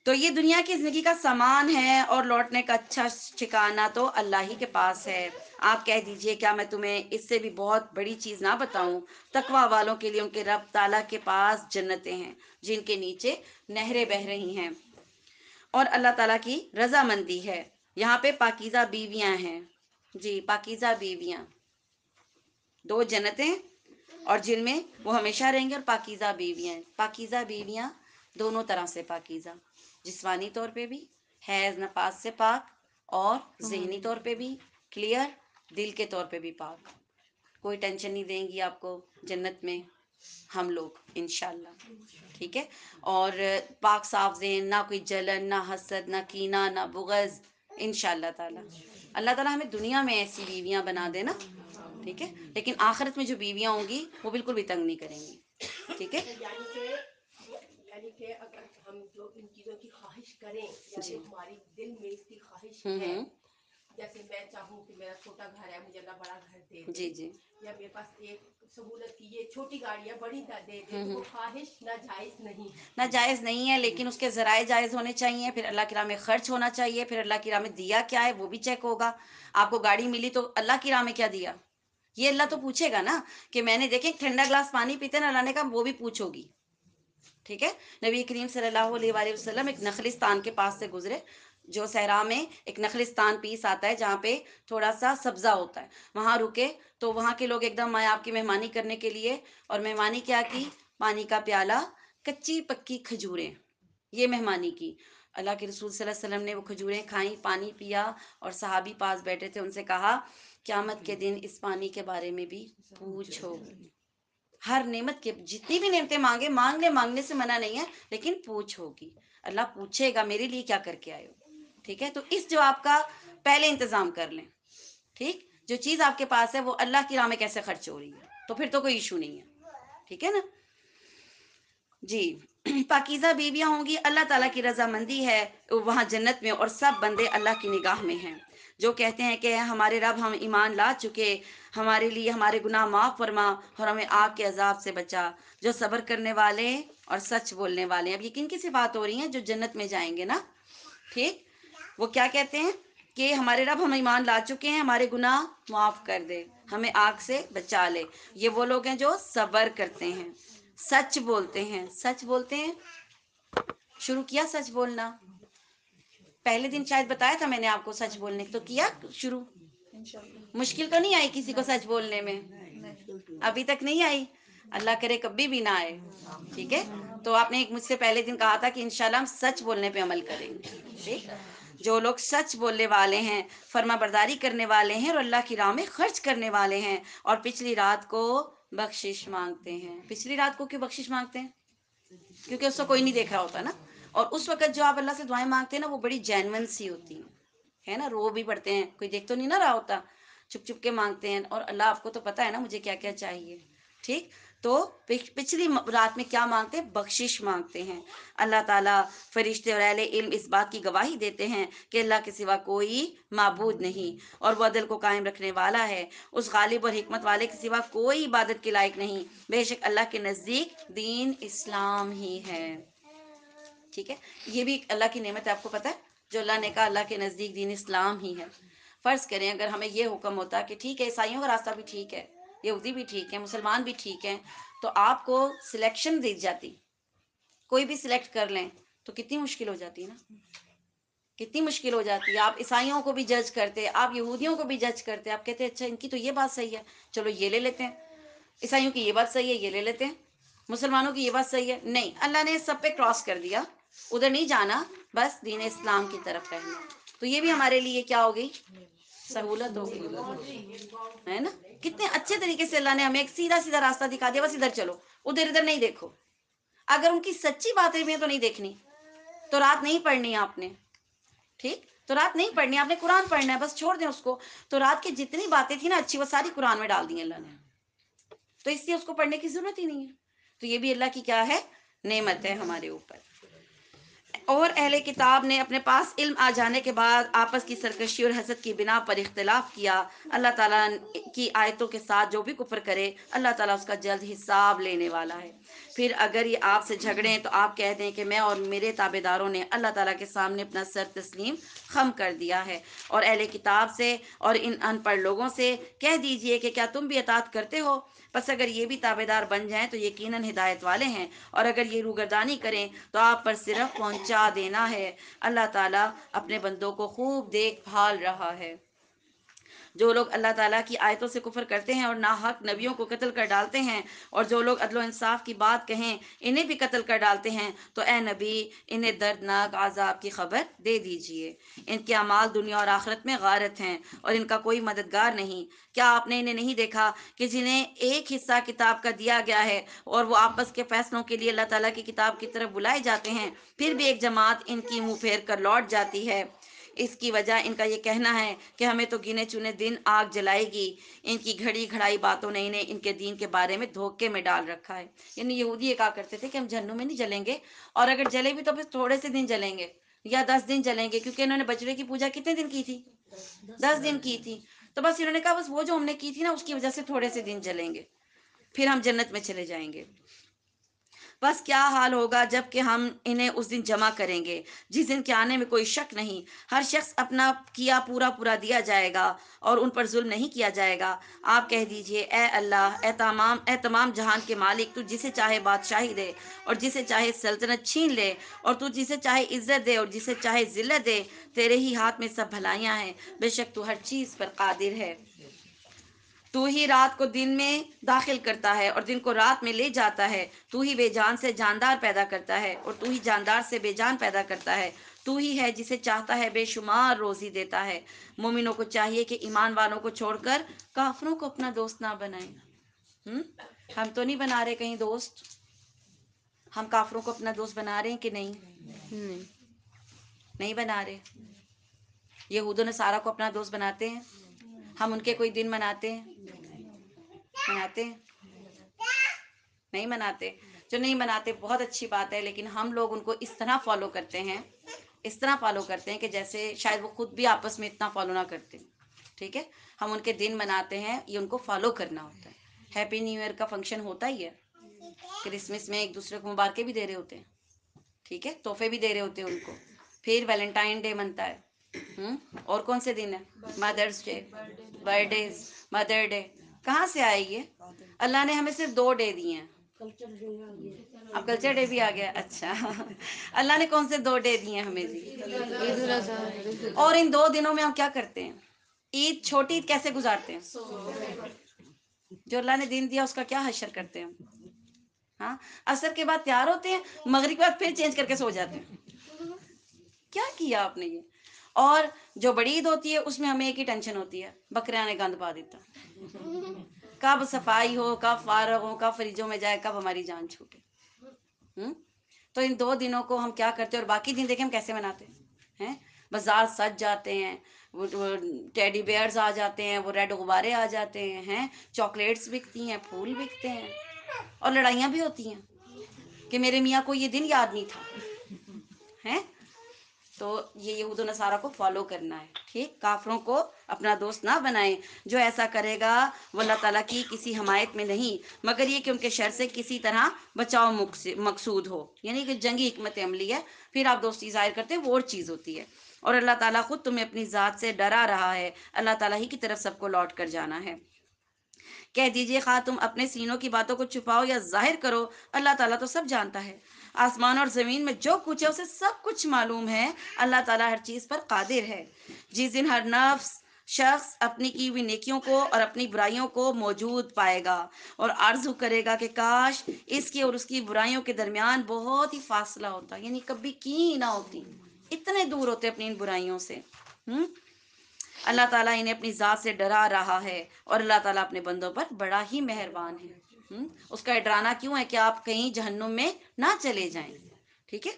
تو یہ دنیا کی زندگی کا سامان ہے، اور لوٹنے کا اچھا ٹھکانہ تو اللہ ہی کے پاس ہے۔ آپ کہہ دیجئے کیا میں تمہیں اس سے بھی بہت بڑی چیز نہ بتاؤں؟ تقوی والوں کے لیے ان کے رب تعالیٰ کے پاس جنتیں ہیں جن کے نیچے نہریں بہہ رہی ہیں، اور اللہ تعالیٰ کی رضامندی ہے۔ یہاں پہ پاکیزہ بیویاں ہیں، جی پاکیزہ بیویاں، 2 جنتیں اور جن میں وہ ہمیشہ رہیں گے، اور پاکیزہ بیویاں ہیں۔ پاکیزہ بیویاں دونوں طرح سے پاکیزہ، جسمانی طور پہ بھی، حیض نفاس سے پاک، اور ذہنی طور پہ بھی کلیئر، دل کے طور پہ بھی پاک۔ کوئی ٹینشن نہیں دیں گی آپ کو جنت میں ہم لوگ انشاءاللہ، ٹھیک ہے۔ اور پاک صاف ذہن، نہ کوئی جلن، نہ حسد، نہ کینہ، نہ بغض، انشاءاللہ تعالی۔ اللہ تعالیٰ ہمیں دنیا میں ایسی بیویاں بنا دے نا، ٹھیک ہے، لیکن آخرت میں جو بیویاں ہوں گی وہ بالکل بھی تنگ نہیں کریں گی، ٹھیک ہے۔ یعنی کہ اگر ہم جو ان چیزوں کی خواہش کریں، یعنی جی، ہماری دل میں اس کی خواہش ہوں ہے، ہوں، جیسے میں چاہوں کہ میرا چھوٹا گھر ہے، مجھے اللہ بڑا گھر دے دے، جی جی، یا میرے پاس ایک سہولت کی یہ چھوٹی گاڑی ہے بڑی دے دے، تو وہ ہوں، خواہش ناجائز نہیں ہے۔ ناجائز نہیں ہے، لیکن اس کے ذرائع جائز ہونے چاہیے، پھر اللہ کی راہ میں خرچ ہونا چاہیے، پھر اللہ کی راہ میں دیا کیا ہے وہ بھی چیک ہوگا۔ آپ کو گاڑی ملی تو اللہ کی راہ میں کیا دیا، یہ اللہ تو پوچھے گا نا، کہ میں نے دیکھیں ٹھنڈا گلاس پانی پیتے نا، اللہ نے کہا وہ بھی پوچھو گی، ٹھیک ہے۔ نبی کریم صلی اللہ علیہ وآلہ وسلم ایک نخلستان کے پاس سے گزرے، جو صحرا میں ایک نخلستان پیس آتا ہے جہاں پہ تھوڑا سا سبزہ ہوتا ہے، وہاں رکے تو وہاں کے لوگ ایک دم آئے آپ کی مہمانی کرنے کے لیے، اور مہمانی کیا کی، پانی کا پیالہ، کچی پکی کھجوریں، یہ مہمانی کی۔ اللہ کے رسول صلی اللہ علیہ وسلم نے وہ کھجوریں کھائیں، پانی پیا، اور صحابی پاس بیٹھے تھے، ان سے کہا قیامت کے دن اس پانی کے بارے میں بھی پوچھو گی۔ ہر نعمت کے جتنی بھی نعمتیں مانگے، مانگنے سے منع نہیں ہے، لیکن پوچھو گی، اللہ پوچھے گا میرے لیے کیا کر کے آئے ہو، ٹھیک ہے۔ تو اس جواب کا پہلے انتظام کر لیں، ٹھیک، جو چیز آپ کے پاس ہے وہ اللہ کی راہ میں کیسے خرچ ہو رہی ہے، تو پھر تو کوئی ایشو نہیں ہے، ٹھیک ہے نا، جی۔ پاکیزہ بیویاں ہوں گی، اللہ تعالیٰ کی رضامندی ہے وہاں جنت میں، اور سب بندے اللہ کی نگاہ میں ہیں، جو کہتے ہیں کہ ہمارے رب ہم ایمان لا چکے، ہمارے لیے ہمارے گناہ معاف فرما، اور ہمیں آگ کے عذاب سے بچا، جو صبر کرنے والے اور سچ بولنے والے ہیں۔ اب یقین کی سی بات ہو رہی ہیں جو جنت میں جائیں گے نا، ٹھیک، وہ کیا کہتے ہیں کہ ہمارے رب ہم ایمان لا چکے ہیں، ہمارے گناہ معاف کر دے، ہمیں آگ سے بچا لے۔ یہ وہ لوگ ہیں جو صبر کرتے ہیں، سچ بولتے ہیں، سچ بولتے ہیں، شروع کیا سچ بولنا، پہلے دن شاید بتایا تھا میں نے آپ کو سچ بولنے، تو کیا شروع، مشکل تو نہیں آئی کسی کو سچ بولنے میں، ابھی تک نہیں آئی، اللہ کرے کبھی بھی نہ آئے، ٹھیک ہے۔ تو آپ نے مجھ سے پہلے دن کہا تھا کہ انشاءاللہ ہم سچ بولنے پہ عمل کریں گے، ٹھیک، جو لوگ سچ بولنے والے ہیں، فرما برداری کرنے والے ہیں، اور اللہ کی راہ میں خرچ کرنے والے ہیں، اور پچھلی رات کو بخشش مانگتے ہیں۔ پچھلی رات کو کیوں بخشش مانگتے ہیں؟ کیونکہ اس کو کوئی نہیں دیکھ رہا ہوتا نا، اور اس وقت جو آپ اللہ سے دعائیں مانگتے ہیں نا وہ بڑی جینون سی ہوتی ہیں، ہے نا، رو بھی پڑتے ہیں، کوئی دیکھ تو نہیں نہ رہا ہوتا، چھپ چھپ کے مانگتے ہیں، اور اللہ آپ کو تو پتہ ہے نا مجھے کیا کیا چاہیے، ٹھیک۔ تو پچھلی رات میں کیا مانگتے ہیں؟ بخشش مانگتے ہیں۔ اللہ تعالیٰ، فرشتے اور اہل علم اس بات کی گواہی دیتے ہیں کہ اللہ کے سوا کوئی معبود نہیں، اور وہ عدل کو قائم رکھنے والا ہے، اس غالب اور حکمت والے کے سوا کوئی عبادت کے لائق نہیں، بے شک اللہ کے نزدیک دین اسلام ہی ہے، ٹھیک ہے، یہ بھی اللہ کی نعمت ہے، آپ کو پتہ ہے، جو اللہ نے کہا اللہ کے نزدیک دین اسلام ہی ہے۔ فرض کریں اگر ہمیں یہ حکم ہوتا کہ ٹھیک ہے عیسائیوں کا راستہ بھی ٹھیک ہے، یہودی بھی ٹھیک ہے، مسلمان بھی ٹھیک ہیں، تو آپ کو سلیکشن دی جاتی، کوئی بھی سلیکٹ کر لیں تو کتنی مشکل ہو جاتی نا، کتنی مشکل ہو جاتی ہے۔ آپ عیسائیوں کو بھی جج کرتے، آپ یہودیوں کو بھی جج کرتے، آپ کہتے اچھا ان کی تو یہ بات صحیح ہے، چلو یہ لے لیتے ہیں، عیسائیوں کی یہ بات صحیح ہے یہ لے لیتے ہیں، مسلمانوں کی یہ بات صحیح ہے، نہیں، اللہ نے سب پہ کراس کر دیا، ادھر نہیں جانا، بس دین اسلام کی طرف رہنا۔ تو یہ بھی ہمارے لیے کیا ہو گئی، سہولت ہو گئی ہے نا۔ کتنے اچھے طریقے سے اللہ نے ہمیں ایک سیدھا سیدھا راستہ دکھا دیا، بس ادھر چلو، ادھر ادھر نہیں دیکھو۔ اگر ان کی سچی باتیں بھی ہیں تو نہیں دیکھنی، تو رات نہیں پڑھنی ہے آپ نے، ٹھیک، تو رات نہیں پڑھنی ہے آپ نے، قرآن پڑھنا ہے، بس چھوڑ دیں اس کو۔ تو رات کی جتنی باتیں تھیں نا اچھی، وہ ساری قرآن میں ڈال دی اللہ نے، تو اس لیے اس کو پڑھنے کی ضرورت ہی نہیں ہے۔ تو یہ بھی اللہ کی کیا ہے، نعمت ہے ہمارے اوپر۔ اور اہل کتاب نے اپنے پاس علم آ جانے کے بعد آپس کی سرکشی اور حسد کی بنا پر اختلاف کیا۔ اللہ تعالیٰ کی آیتوں کے ساتھ جو بھی کفر کرے اللہ تعالیٰ اس کا جلد حساب لینے والا ہے۔ پھر اگر یہ آپ سے جھگڑیں تو آپ کہہ دیں کہ میں اور میرے تابع داروں نے اللہ تعالیٰ کے سامنے اپنا سر تسلیم خم کر دیا ہے۔ اور اہل کتاب سے اور ان پڑھ لوگوں سے کہہ دیجئے کہ کیا تم بھی اطاعت کرتے ہو؟ پس اگر یہ بھی تابع دار بن جائیں تو یقیناً ہدایت والے ہیں، اور اگر یہ روگردانی کریں تو آپ پر صرف پہنچا دینا ہے۔ اللہ تعالیٰ اپنے بندوں کو خوب دیکھ بھال رہا ہے۔ جو لوگ اللہ تعالیٰ کی آیتوں سے کفر کرتے ہیں اور ناحق نبیوں کو قتل کر ڈالتے ہیں، اور جو لوگ عدل و انصاف کی بات کہیں انہیں بھی قتل کر ڈالتے ہیں، تو اے نبی انہیں دردناک عذاب کی خبر دے دیجئے۔ ان کے اعمال دنیا اور آخرت میں غارت ہیں اور ان کا کوئی مددگار نہیں۔ کیا آپ نے انہیں نہیں دیکھا کہ جنہیں ایک حصہ کتاب کا دیا گیا ہے اور وہ آپس کے فیصلوں کے لیے اللہ تعالیٰ کی کتاب کی طرف بلائے جاتے ہیں، پھر بھی ایک جماعت ان کی منہ پھیر کر لوٹ جاتی ہے۔ اس کی وجہ ان کا یہ کہنا ہے کہ ہمیں تو گنے چنے دن آگ جلائے گی۔ ان کی گھڑی گھڑائی باتوں نے انہیں ان کے دین کے بارے میں دھوکے میں ڈال رکھا ہے۔ یعنی یہودی یہ کہا کرتے تھے کہ ہم جہنم میں نہیں جلیں گے، اور اگر جلے بھی تو بس تھوڑے سے دن جلیں گے یا 10 دن جلیں گے، کیونکہ انہوں نے بچڑے کی پوجا کتنے دن کی تھی، 10 دن کی تھی، تو بس انہوں نے کہا بس وہ جو ہم نے کی تھی نا اس کی وجہ سے تھوڑے سے دن جلیں گے، پھر ہم جنت میں چلے جائیں گے۔ بس کیا حال ہوگا جب کہ ہم انہیں اس دن جمع کریں گے جس دن کے آنے میں کوئی شک نہیں، ہر شخص اپنا کیا پورا پورا دیا جائے گا اور ان پر ظلم نہیں کیا جائے گا۔ آپ کہہ دیجئے اے اللہ، اے تمام جہان کے مالک، تو جسے چاہے بادشاہی دے اور جسے چاہے سلطنت چھین لے، اور تو جسے چاہے عزت دے اور جسے چاہے ذلت دے، تیرے ہی ہاتھ میں سب بھلائیاں ہیں، بے شک تو ہر چیز پر قادر ہے۔ تو ہی رات کو دن میں داخل کرتا ہے اور دن کو رات میں لے جاتا ہے۔ تو ہی بے جان سے جاندار پیدا کرتا ہے اور تو ہی جاندار سے بے جان پیدا کرتا ہے۔ تو ہی ہے جسے چاہتا ہے بے شمار روزی دیتا ہے۔ مومنوں کو چاہیے کہ ایمان والوں کو چھوڑ کر کافروں کو اپنا دوست نہ بنائیں۔ ہم تو نہیں بنا رہے کہیں دوست، ہم کافروں کو اپنا دوست بنا رہے ہیں کہ نہیں؟ نہیں بنا رہے۔ یہود و نصارہ کو اپنا دوست بناتے ہیں؟ ہم ان کے کوئی دن مناتے ہیں؟ مناتے ہیں؟ نہیں مناتے۔ جو نہیں مناتے بہت اچھی بات ہے، لیکن ہم لوگ ان کو اس طرح فالو کرتے ہیں، اس طرح فالو کرتے ہیں کہ جیسے شاید وہ خود بھی آپس میں اتنا فالو نہ کرتے۔ ٹھیک ہے، ہم ان کے دن مناتے ہیں، یہ ان کو فالو کرنا ہوتا ہے۔ ہیپی نیو ایئر کا فنکشن ہوتا ہی ہے، کرسمس میں ایک دوسرے کو مبارکیں بھی دے رہے ہوتے ہیں، ٹھیک ہے، تحفے بھی دے رہے ہوتے ہیں ان کو۔ پھر ویلنٹائن ڈے منتا ہے، اور کون سے دن ہے، mothers day, birth days, mother day, کہاں سے آئے یہ؟ اللہ نے ہمیں صرف 2 ڈے دیے ہیں۔ اب کلچر ڈے بھی آ گیا، اچھا اللہ نے کون سے 2 ڈے دیے ہیں ہمیں جی؟ اور ان 2 دنوں میں ہم کیا کرتے ہیں؟ عید، چھوٹی عید کیسے گزارتے ہیں؟ جو اللہ نے دن دیا اس کا کیا حشر کرتے ہیں؟ ہاں، عصر کے بعد تیار ہوتے ہیں، مغرب کے بعد پھر چینج کر کے سو جاتے ہیں۔ کیا کیا آپ نے یہ؟ اور جو بڑی عید ہوتی ہے اس میں ہمیں ایک ہی ٹینشن ہوتی ہے، بکریاں نے گند پا دیتا، کب صفائی ہو، کب فارغ ہو، کب فریجوں میں جائے، کب ہماری جان چھوٹے۔ تو ان 2 دنوں کو ہم کیا کرتے ہیں، اور باقی دن دیکھیں ہم کیسے مناتے ہیں؟ بازار سج جاتے ہیں، وہ ٹیڈی بیئرز آ جاتے ہیں، وہ ریڈ غبارے آ جاتے ہیں، چاکلیٹس بکتی ہیں، پھول بکتے ہیں، اور لڑائیاں بھی ہوتی ہیں کہ میرے میاں کو یہ دن یاد نہیں تھا، ہیں؟ تو یہ یہود و نصارہ کو فالو کرنا ہے، ٹھیک، کافروں کو اپنا دوست نہ بنائیں. جو ایسا کرے گا وہ اللہ تعالیٰ کی کسی حمایت میں نہیں، مگر یہ کہ ان کے شر سے کسی طرح بچاؤ مقصود ہو، یعنی کہ جنگی حکمت عملی ہے. پھر آپ دوستی ظاہر کرتے ہیں وہ اور چیز ہوتی ہے. اور اللہ تعالیٰ خود تمہیں اپنی ذات سے ڈرا رہا ہے، اللہ تعالیٰ ہی کی طرف سب کو لوٹ کر جانا ہے. کہہ دیجئے خواہ تم اپنے سینوں کی باتوں کو چھپاؤ یا ظاہر کرو، اللہ تعالیٰ تو سب جانتا ہے. آسمان اور زمین میں جو کچھ ہے اسے سب کچھ معلوم ہے. اللہ تعالیٰ ہر چیز پر قادر ہے. جس دن ہر نفس شخص اپنی کی ہوئی نیکیوں کو اور اپنی برائیوں کو موجود پائے گا اور آرزو کرے گا کہ کاش اس کی اور اس کی برائیوں کے درمیان بہت ہی فاصلہ ہوتا، یعنی کبھی کی نہ ہوتی، اتنے دور ہوتے اپنی ان برائیوں سے. اللہ تعالیٰ انہیں اپنی ذات سے ڈرا رہا ہے اور اللہ تعالیٰ اپنے بندوں پر بڑا ہی مہربان ہے. اس کا ڈرانا کیوں ہے کہ آپ کہیں جہنم میں نہ چلے جائیں. ٹھیک ہے،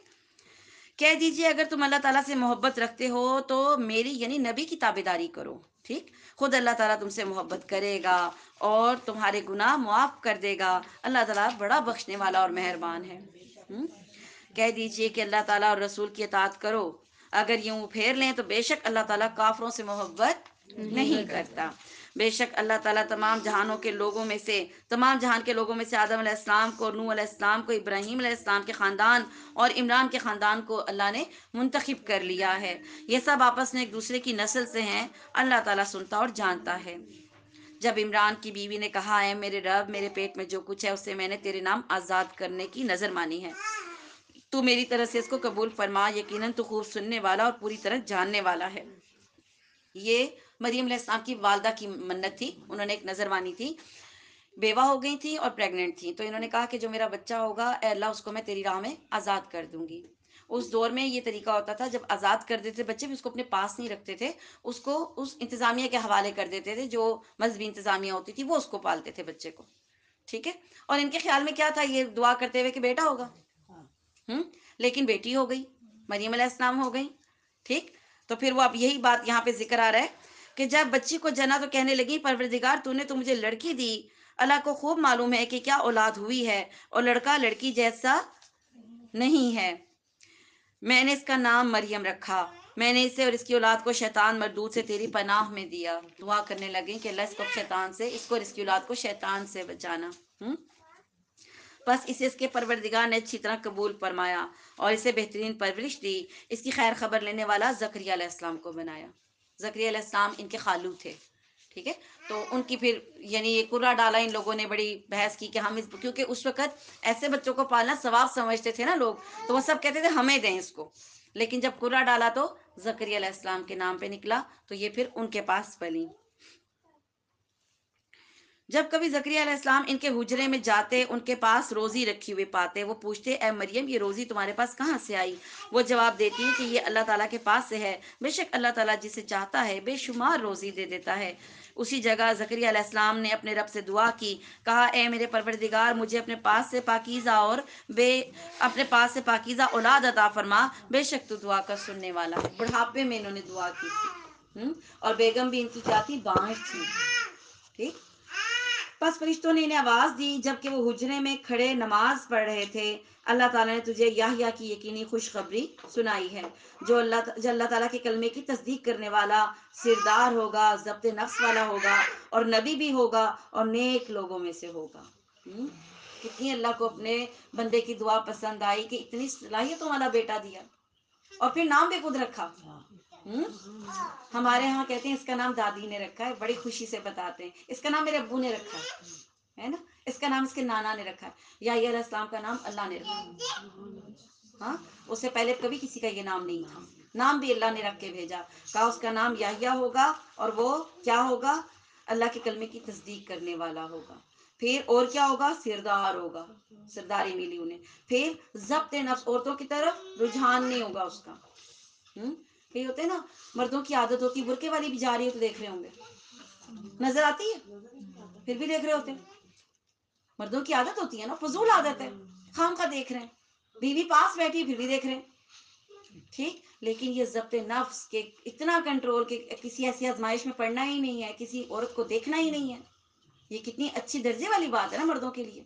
کہہ دیجئے اگر تم اللہ تعالیٰ سے محبت رکھتے ہو تو میری یعنی نبی کی تابعداری کرو. ٹھیک، خود اللہ تعالیٰ تم سے محبت کرے گا اور تمہارے گناہ معاف کر دے گا. اللہ تعالیٰ بڑا بخشنے والا اور مہربان ہے. کہہ دیجئے کہ اللہ تعالیٰ اور رسول کی اطاعت کرو. اگر یوں پھیر لیں تو بے شک اللہ تعالیٰ کافروں سے محبت نہیں کرتا. بے شک اللہ تعالیٰ تمام جہان کے لوگوں میں سے آدم علیہ السلام کو اور نوح علیہ السلام کو، ابراہیم علیہ السلام کے خاندان اور عمران کے خاندان کو اللہ نے منتخب کر لیا ہے. یہ سب آپس میں ایک دوسرے کی نسل سے ہیں. اللہ تعالیٰ سنتا اور جانتا ہے. جب عمران کی بیوی نے کہا ہے میرے رب، میرے پیٹ میں جو کچھ ہے اسے میں نے تیرے نام آزاد کرنے کی نظر مانی ہے، تو میری طرف سے اس کو قبول فرما، یقیناً تو خوب سننے والا اور پوری طرح جاننے والا ہے. یہ مریم علیہ السلام کی والدہ کی منت تھی. انہوں نے ایک نظر مانی تھی، بیوہ ہو گئی تھی اور پریگننٹ تھی، تو انہوں نے کہا کہ جو میرا بچہ ہوگا اے اللہ اس کو میں تیری راہ میں آزاد کر دوں گی. اس دور میں یہ طریقہ ہوتا تھا، جب آزاد کر دیتے بچے بھی اس کو اپنے پاس نہیں رکھتے تھے، اس کو اس انتظامیہ کے حوالے کر دیتے تھے، جو مذہبی انتظامیہ ہوتی تھی وہ اس کو پالتے تھے بچے کو. ٹھیک ہے، اور ان کے خیال میں کیا تھا، یہ دعا کرتے ہوئے کہ بیٹا ہوگا، لیکن بیٹی ہو گئی، مریم علیہ السلام ہو گئی. ٹھیک، تو پھر وہ اب یہی بات یہاں پہ ذکر آ رہا ہے کہ جب بچی کو جنا تو کہنے لگی پروردگار تو نے تو مجھے لڑکی دی، اللہ کو خوب معلوم ہے کہ کیا اولاد ہوئی ہے اور لڑکا لڑکی جیسا نہیں ہے. میں نے اس کا نام مریم رکھا، میں نے اسے اور اس کی اولاد کو شیطان مردود سے تیری پناہ میں دیا. دعا کرنے لگی کہ اللہ اس کو شیطان سے، اس کو اور اس کی اولاد کو شیطان سے بچانا. بس اسے اس کے پروردگار نے اچھی طرح قبول فرمایا اور اسے بہترین پرورش دی. اس کی خیر خبر لینے والا زکریا علیہ السلام کو بنایا. زکریا علیہ السلام ان کے خالو تھے. ٹھیک ہے، تو ان کی پھر یعنی یہ قرہ ڈالا ان لوگوں نے، بڑی بحث کی کہ ہم کیونکہ اس وقت ایسے بچوں کو پالنا ثواب سمجھتے تھے نا لوگ، تو وہ سب کہتے تھے ہمیں دیں اس کو. لیکن جب قرہ ڈالا تو زکریا علیہ السلام کے نام پہ نکلا، تو یہ پھر ان کے پاس پلی. جب کبھی زکریا علیہ السلام ان کے حجرے میں جاتے، ان کے پاس روزی رکھی ہوئی پاتے، وہ پوچھتے اے مریم یہ روزی تمہارے پاس کہاں سے آئی؟ وہ جواب دیتی کہ یہ اللہ تعالیٰ کے پاس سے ہے، بے شک اللہ تعالیٰ جسے چاہتا ہے بے شمار روزی دے دیتا ہے. اسی جگہ زکریا علیہ السلام نے اپنے رب سے دعا کی، کہا اے میرے پروردگار مجھے اپنے پاس سے پاکیزہ اولاد عطا فرما، بے شک تو دعا کا سننے والا ہے. بڑھاپے میں انہوں نے دعا کی تھی، اور بیگم بھی ان کی کیا تھی، بانج تھی. ٹھیک، پس فرشتوں نے انہیں آواز دی جبکہ وہ حجرے میں کھڑے نماز پڑھ رہے تھے، اللہ تعالیٰ نے تجھے یحییٰ کی یقینی خوشخبری سنائی ہے، جو اللہ تعالیٰ کے کلمے کی تصدیق کرنے والا، سردار ہوگا، ضبط نفس والا ہوگا، اور نبی بھی ہوگا اور نیک لوگوں میں سے ہوگا. کتنی اللہ کو اپنے بندے کی دعا پسند آئی کہ اتنی صلاحیتوں والا بیٹا دیا، اور پھر نام بھی خود رکھا. ہمارے ہاں کہتے ہیں اس کا نام دادی نے رکھا ہے، بڑی خوشی سے بتاتے ہیں اس کا نام میرے ابو نے رکھا ہے نا، اس کا نام اس کے نانا نے رکھا ہے. یحییٰ علیہ السلام کا نام اللہ نے رکھا. ہاں، اس سے پہلے کبھی کسی کا یہ نام نہیں تھا، نام بھی اللہ نے رکھ کے بھیجا، کہا اس کا نام یحییٰ ہوگا اور وہ کیا ہوگا، اللہ کے کلمے کی تصدیق کرنے والا ہوگا. پھر اور کیا ہوگا، سردار ہوگا، سرداری ملی انہیں. پھر ضبط نفس، عورتوں کی طرف رجحان نہیں ہوگا اس کا. کئی ہوتے ہیں نا مردوں کی عادت ہوتی ہے، برقے والی بھی جا رہی ہے تو دیکھ رہے ہوں گے، نظر آتی ہے پھر بھی دیکھ رہے ہوتے ہیں. مردوں کی عادت ہوتی ہے نا، فضول عادت ہے، خام خواہ دیکھ رہے ہیں، بیوی پاس بیٹھی پھر بھی دیکھ رہے ہیں. ٹھیک، لیکن یہ ضبط نفس کے اتنا کنٹرول کہ کسی ایسی آزمائش میں پڑنا ہی نہیں ہے، کسی عورت کو دیکھنا ہی نہیں ہے. یہ کتنی اچھی درجے والی بات ہے نا مردوں کے لیے.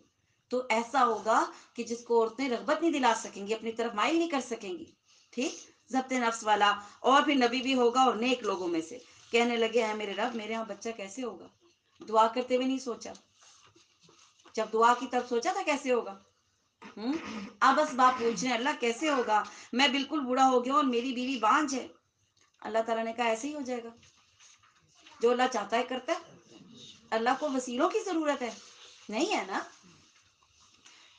تو ایسا ہوگا کہ جس کو عورتیں رغبت نہیں دلا سکیں گی، اپنی طرف مائل نہیں کر سکیں گی. ٹھیک، ضبط نفس والا، اور پھر نبی بھی ہوگا اور نیک لوگوں میں سے. کہنے لگے اے میرے رب میرے یہاں بچہ کیسے ہوگا؟ دعا کرتے ہوئے نہیں سوچا، جب دعا کی تب سوچا تھا کیسے ہوگا. اب بس باپ پوچھ رہے ہیں اللہ کیسے ہوگا، میں بالکل بوڑھا ہو گیا اور میری بیوی بانجھ ہے. اللہ تعالیٰ نے کہا ایسے ہی ہو جائے گا، جو اللہ چاہتا ہے کرتا ہے. اللہ کو وسیلوں کی ضرورت ہے؟ نہیں ہے نا.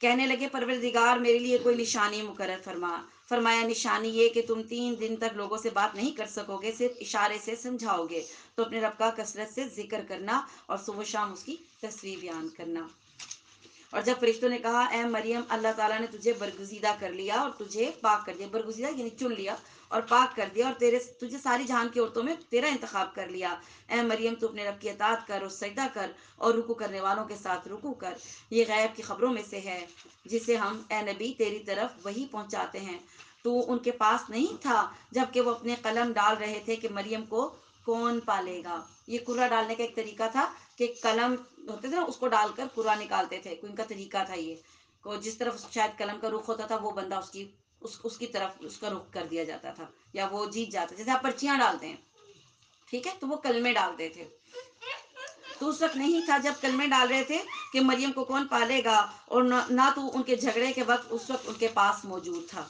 کہنے لگے پروردگار میرے لیے کوئی نشانی مقرر فرما. فرمایا نشانی یہ کہ تم 3 دن تک لوگوں سے بات نہیں کر سکو گے، صرف اشارے سے سمجھاؤ گے. تو اپنے رب کا کثرت سے ذکر کرنا اور صبح و شام اس کی تصویر بیان کرنا. اور جب فرشتوں نے کہا اے مریم اللہ تعالیٰ نے تجھے برگزیدہ کر لیا اور تجھے پاک کر دیا. برگزیدہ یعنی چن لیا اور پاک کر دیا، اور تجھے ساری جہان کی عورتوں میں تیرا انتخاب کر لیا. اے مریم تو اپنے رب کی اطاعت کر اور سجدہ کر اور رکوع کرنے والوں کے ساتھ رکوع کر. یہ غیب کی خبروں میں سے ہے جسے ہم اے نبی تیری طرف وہی پہنچاتے ہیں. تو ان کے پاس نہیں تھا جب کہ وہ اپنے قلم ڈال رہے تھے کہ مریم کو کون پالے گا. یہ قرہ ڈالنے کا ایک طریقہ تھا کہ قلم ہوتے تھے نا اس کو ڈال کر قرہ نکالتے تھے. ان کا طریقہ تھا یہ، کو جس طرف شاید قلم کا رخ ہوتا تھا وہ بندہ اس کی طرف اس کا رخ کر دیا جاتا تھا، یا وہ جیت جاتا. جیسے آپ پرچیاں ڈالتے ہیں، ٹھیک ہے، تو وہ کلمے ڈالتے تھے. تو اس وقت نہیں تھا جب کلمے ڈال رہے تھے کہ مریم کو کون پالے گا، اور نہ تو ان کے جھگڑے کے وقت اس وقت ان کے پاس موجود تھا.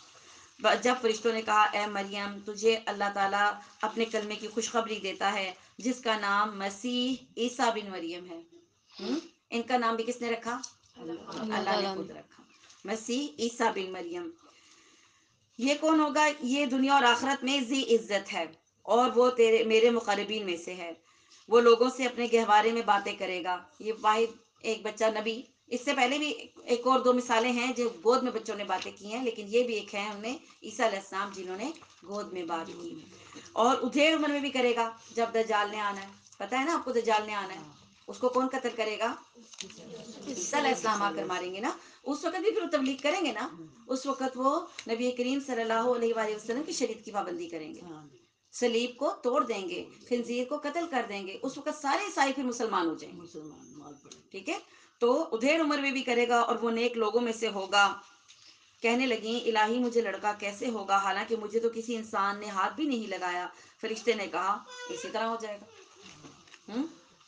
جب فرشتوں نے کہا اے مریم تجھے اللہ تعالیٰ اپنے کلمے کی خوشخبری دیتا ہے جس کا نام مسیح عیسیٰ بن مریم ہے. ان کا نام بھی کس نے رکھا؟ اللہ اللہ نے تعالیٰ نے. خود رکھا، مسیح عیسیٰ بن مریم. یہ کون ہوگا؟ یہ دنیا اور آخرت میں ذی عزت ہے، اور وہ میرے مقربین میں سے ہے. وہ لوگوں سے اپنے گہوارے میں باتیں کرے گا. یہ واحد ایک بچہ نبی. اس سے پہلے بھی ایک اور 2 مثالیں ہیں جو گود میں بچوں نے باتیں کی ہیں، لیکن یہ بھی ایک ہے ہم نے عیسیٰ علیہ السلام جنہوں نے گود میں بات کی. اور ادھیڑ عمر میں بھی کرے گا جب دجال نے آنا ہے. پتہ ہے نا آپ کو دجال نے آنا ہے. اس کو کون قتل کرے گا؟ عیسیٰ علیہ السلام آ کر ماریں گے نا. اس وقت بھی پھر وہ تبلیغ کریں گے نا. اس وقت وہ نبی کریم صلی اللہ علیہ وآلہ وسلم کی شریعت کی پابندی کریں گے، صلیب کو توڑ دیں گے، خنزیر کو قتل کر دیں گے. اس وقت سارے عیسائی پھر مسلمان ہو جائیں گے. ٹھیک ہے، تو ادھیڑ عمر میں بھی کرے گا اور وہ نیک لوگوں میں سے ہوگا. کہنے لگیں الہی مجھے لڑکا کیسے ہوگا حالانکہ مجھے تو کسی انسان نے ہاتھ بھی نہیں لگایا. فرشتے نے کہا اسی طرح ہو جائے گا.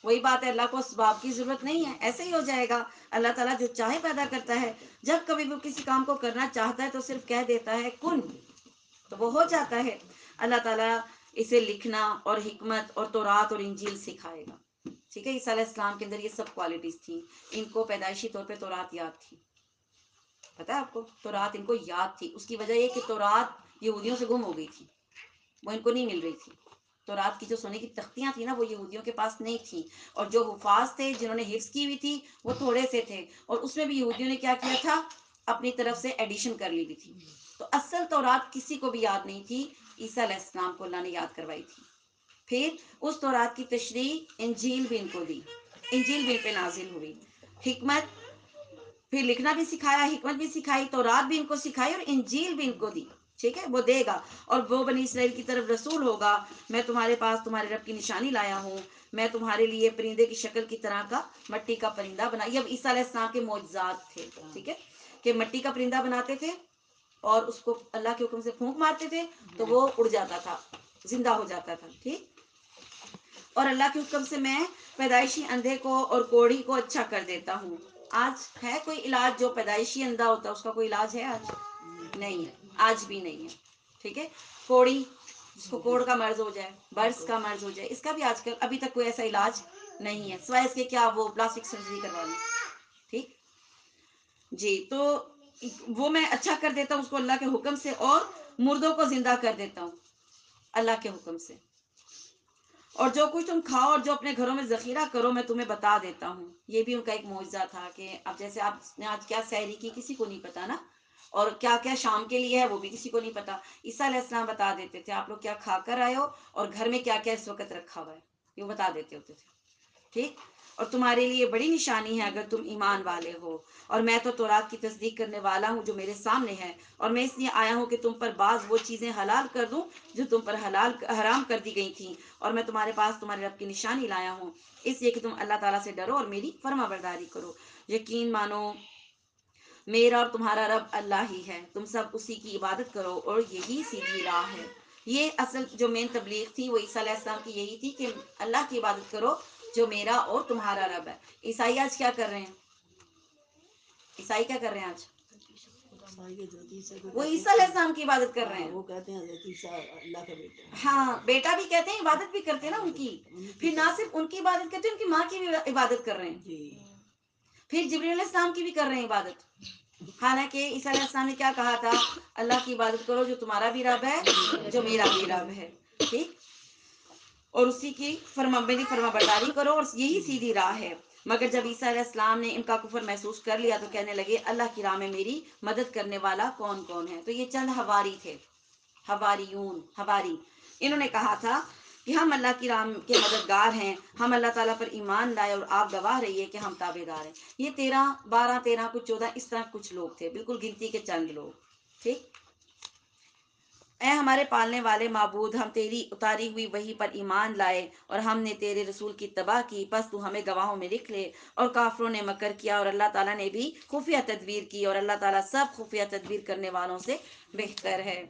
وہی بات ہے، اللہ کو اسباب کی ضرورت نہیں ہے، ایسے ہی ہو جائے گا. اللہ تعالیٰ جو چاہے پیدا کرتا ہے. جب کبھی وہ کسی کام کو کرنا چاہتا ہے تو صرف کہہ دیتا ہے کن، تو وہ ہو جاتا ہے. اللہ تعالیٰ اسے لکھنا اور حکمت اور تورات اور انجیل سکھائے گا. ٹھیک ہے، عیسیٰ علیہ السلام کے اندر یہ سب کوالٹیز تھیں. ان کو پیدائشی طور پہ تورات یاد تھی. پتہ ہے آپ کو تورات ان کو یاد تھی. اس کی وجہ یہ کہ تورات یہودیوں سے گم ہو گئی تھی، وہ ان کو نہیں مل رہی تھی. تورات کی جو سونے کی تختیاں تھیں نا وہ یہودیوں کے پاس نہیں تھیں، اور جو حفاظ تھے جنہوں نے حفظ کی ہوئی تھی وہ تھوڑے سے تھے، اور اس میں بھی یہودیوں نے کیا کیا تھا، اپنی طرف سے ایڈیشن کر لی ہوئی تھی. تو اصل تورات کسی کو بھی یاد نہیں تھی، عیسیٰ علیہ السلام کو اللہ نے یاد کروائی تھی. پھر اس تورات کی تشریح انجیل بھی ان کو دی. انجیل بھی ان پہ نازل ہوئی. حکمت، پھر لکھنا بھی سکھایا، حکمت بھی سکھائی، تورات بھی ان کو سکھائی اور انجیل بھی ان کو دی. ٹھیک ہے، وہ دے گا. اور وہ بنی اسرائیل کی طرف رسول ہوگا. میں تمہارے پاس تمہارے رب کی نشانی لایا ہوں. میں تمہارے لیے پرندے کی شکل کی طرح کا مٹی کا پرندہ بنا. یہ عیسیٰ علیہ السلام کے معجزات تھے. ٹھیک ہے، کہ مٹی کا پرندہ بناتے تھے اور اس کو اللہ کے حکم سے پھونک مارتے تھے تو وہ اڑ جاتا تھا، زندہ ہو جاتا تھا. ٹھیک، اور اللہ کے حکم سے میں پیدائشی اندھے کو اور کوڑھی کو اچھا کر دیتا ہوں. آج ہے کوئی علاج جو پیدائشی اندھا ہوتا ہے؟ اس کا کوئی علاج ہے آج؟ نہیں ہے، آج بھی نہیں ہے. ٹھیک ہے، کوڑی جس کو کوڑ کا مرض ہو جائے، برس کا مرض ہو جائے، اس کا بھی آج کل ابھی تک کوئی ایسا علاج نہیں ہے، سوائے اس کے کیا وہ پلاسٹک سرجری کروا لیں. ٹھیک جی، تو وہ میں اچھا کر دیتا ہوں اس کو اللہ کے حکم سے، اور مردوں کو زندہ کر دیتا ہوں اللہ کے حکم سے. اور جو کچھ تم کھاؤ اور جو اپنے گھروں میں ذخیرہ کرو میں تمہیں بتا دیتا ہوں. یہ بھی ان کا ایک معجزہ تھا کہ اب جیسے آپ نے آج کیا سحری کی کسی کو نہیں پتا نا، اور کیا کیا شام کے لیے ہے وہ بھی کسی کو نہیں پتا. عیسیٰ علیہ السلام بتا دیتے تھے آپ لوگ کیا کھا کر آئے ہو اور گھر میں کیا کیا اس وقت رکھا ہوا ہے، یہ بتا دیتے ہوتے تھے. ٹھیک، اور تمہارے لیے بڑی نشانی ہے اگر تم ایمان والے ہو. اور میں تو تورات کی تصدیق کرنے والا ہوں جو میرے سامنے ہے، اور میں اس لیے آیا ہوں کہ تم پر بعض وہ چیزیں حلال کر دوں جو تم پر حرام کر دی گئی تھیں. اور میں تمہارے پاس تمہارے رب کی نشانی لایا ہوں اس لیے کہ تم اللہ تعالیٰ سے ڈرو اور میری فرما برداری کرو. یقین مانو میرا اور تمہارا رب اللہ ہی ہے، تم سب اسی کی عبادت کرو اور یہی سیدھی راہ ہے۔ یہ اصل جو مین تبلیغ تھی وہ عیسیٰ علیہ السلام کی یہی تھی کہ اللہ کی عبادت کرو جو میرا اور تمہارا رب ہے۔ عیسائی آج کیا کر رہے ہیں؟ عیسائی کیا کر رہے ہیں آج؟ وہ عیسیٰ علیہ السلام کی عبادت کر رہے ہیں، وہ کہتے ہیں حضرت عیسیٰ اللہ کا بیٹا، ہاں بیٹا بھی کہتے ہیں، عبادت بھی کرتے ہیں نا ان کی، پھر نہ صرف ان کی عبادت کرتے ہیں، ان کی ماں کی بھی عبادت کر رہے ہیں، پھر جبریل علیہ السلام کی بھی کر رہے ہیں عبادت۔ حالانکہ عیسیٰ علیہ السلام نے کیا کہا تھا؟ اللہ کی عبادت کرو جو تمہارا بھی رب ہے جو میرا بھی رب ہے، ٹھیک، اور اسی کی میری فرما برداری کرو اور یہی سیدھی راہ ہے۔ مگر جب عیسیٰ علیہ السلام نے ان کا کفر محسوس کر لیا تو کہنے لگے اللہ کی راہ میں میری مدد کرنے والا کون کون ہے؟ تو یہ چند حواری تھے، حواری، انہوں نے کہا تھا کہ ہم اللہ کی راہ کے مددگار ہیں، ہم اللہ تعالیٰ پر ایمان لائے اور آپ گواہ رہیے کہ ہم تابع دار ہیں۔ یہ 12 کچھ 14 اس طرح کچھ لوگ تھے، بالکل گنتی کے چند لوگ، ٹھیک۔ اے ہمارے پالنے والے معبود، ہم تیری اتاری ہوئی وحی پر ایمان لائے اور ہم نے تیرے رسول کی اتباع کی، پس تو ہمیں گواہوں میں لکھ لے۔ اور کافروں نے مکر کیا اور اللہ تعالیٰ نے بھی خفیہ تدبیر کی، اور اللہ تعالیٰ سب خفیہ تدبیر کرنے والوں سے بہتر ہے۔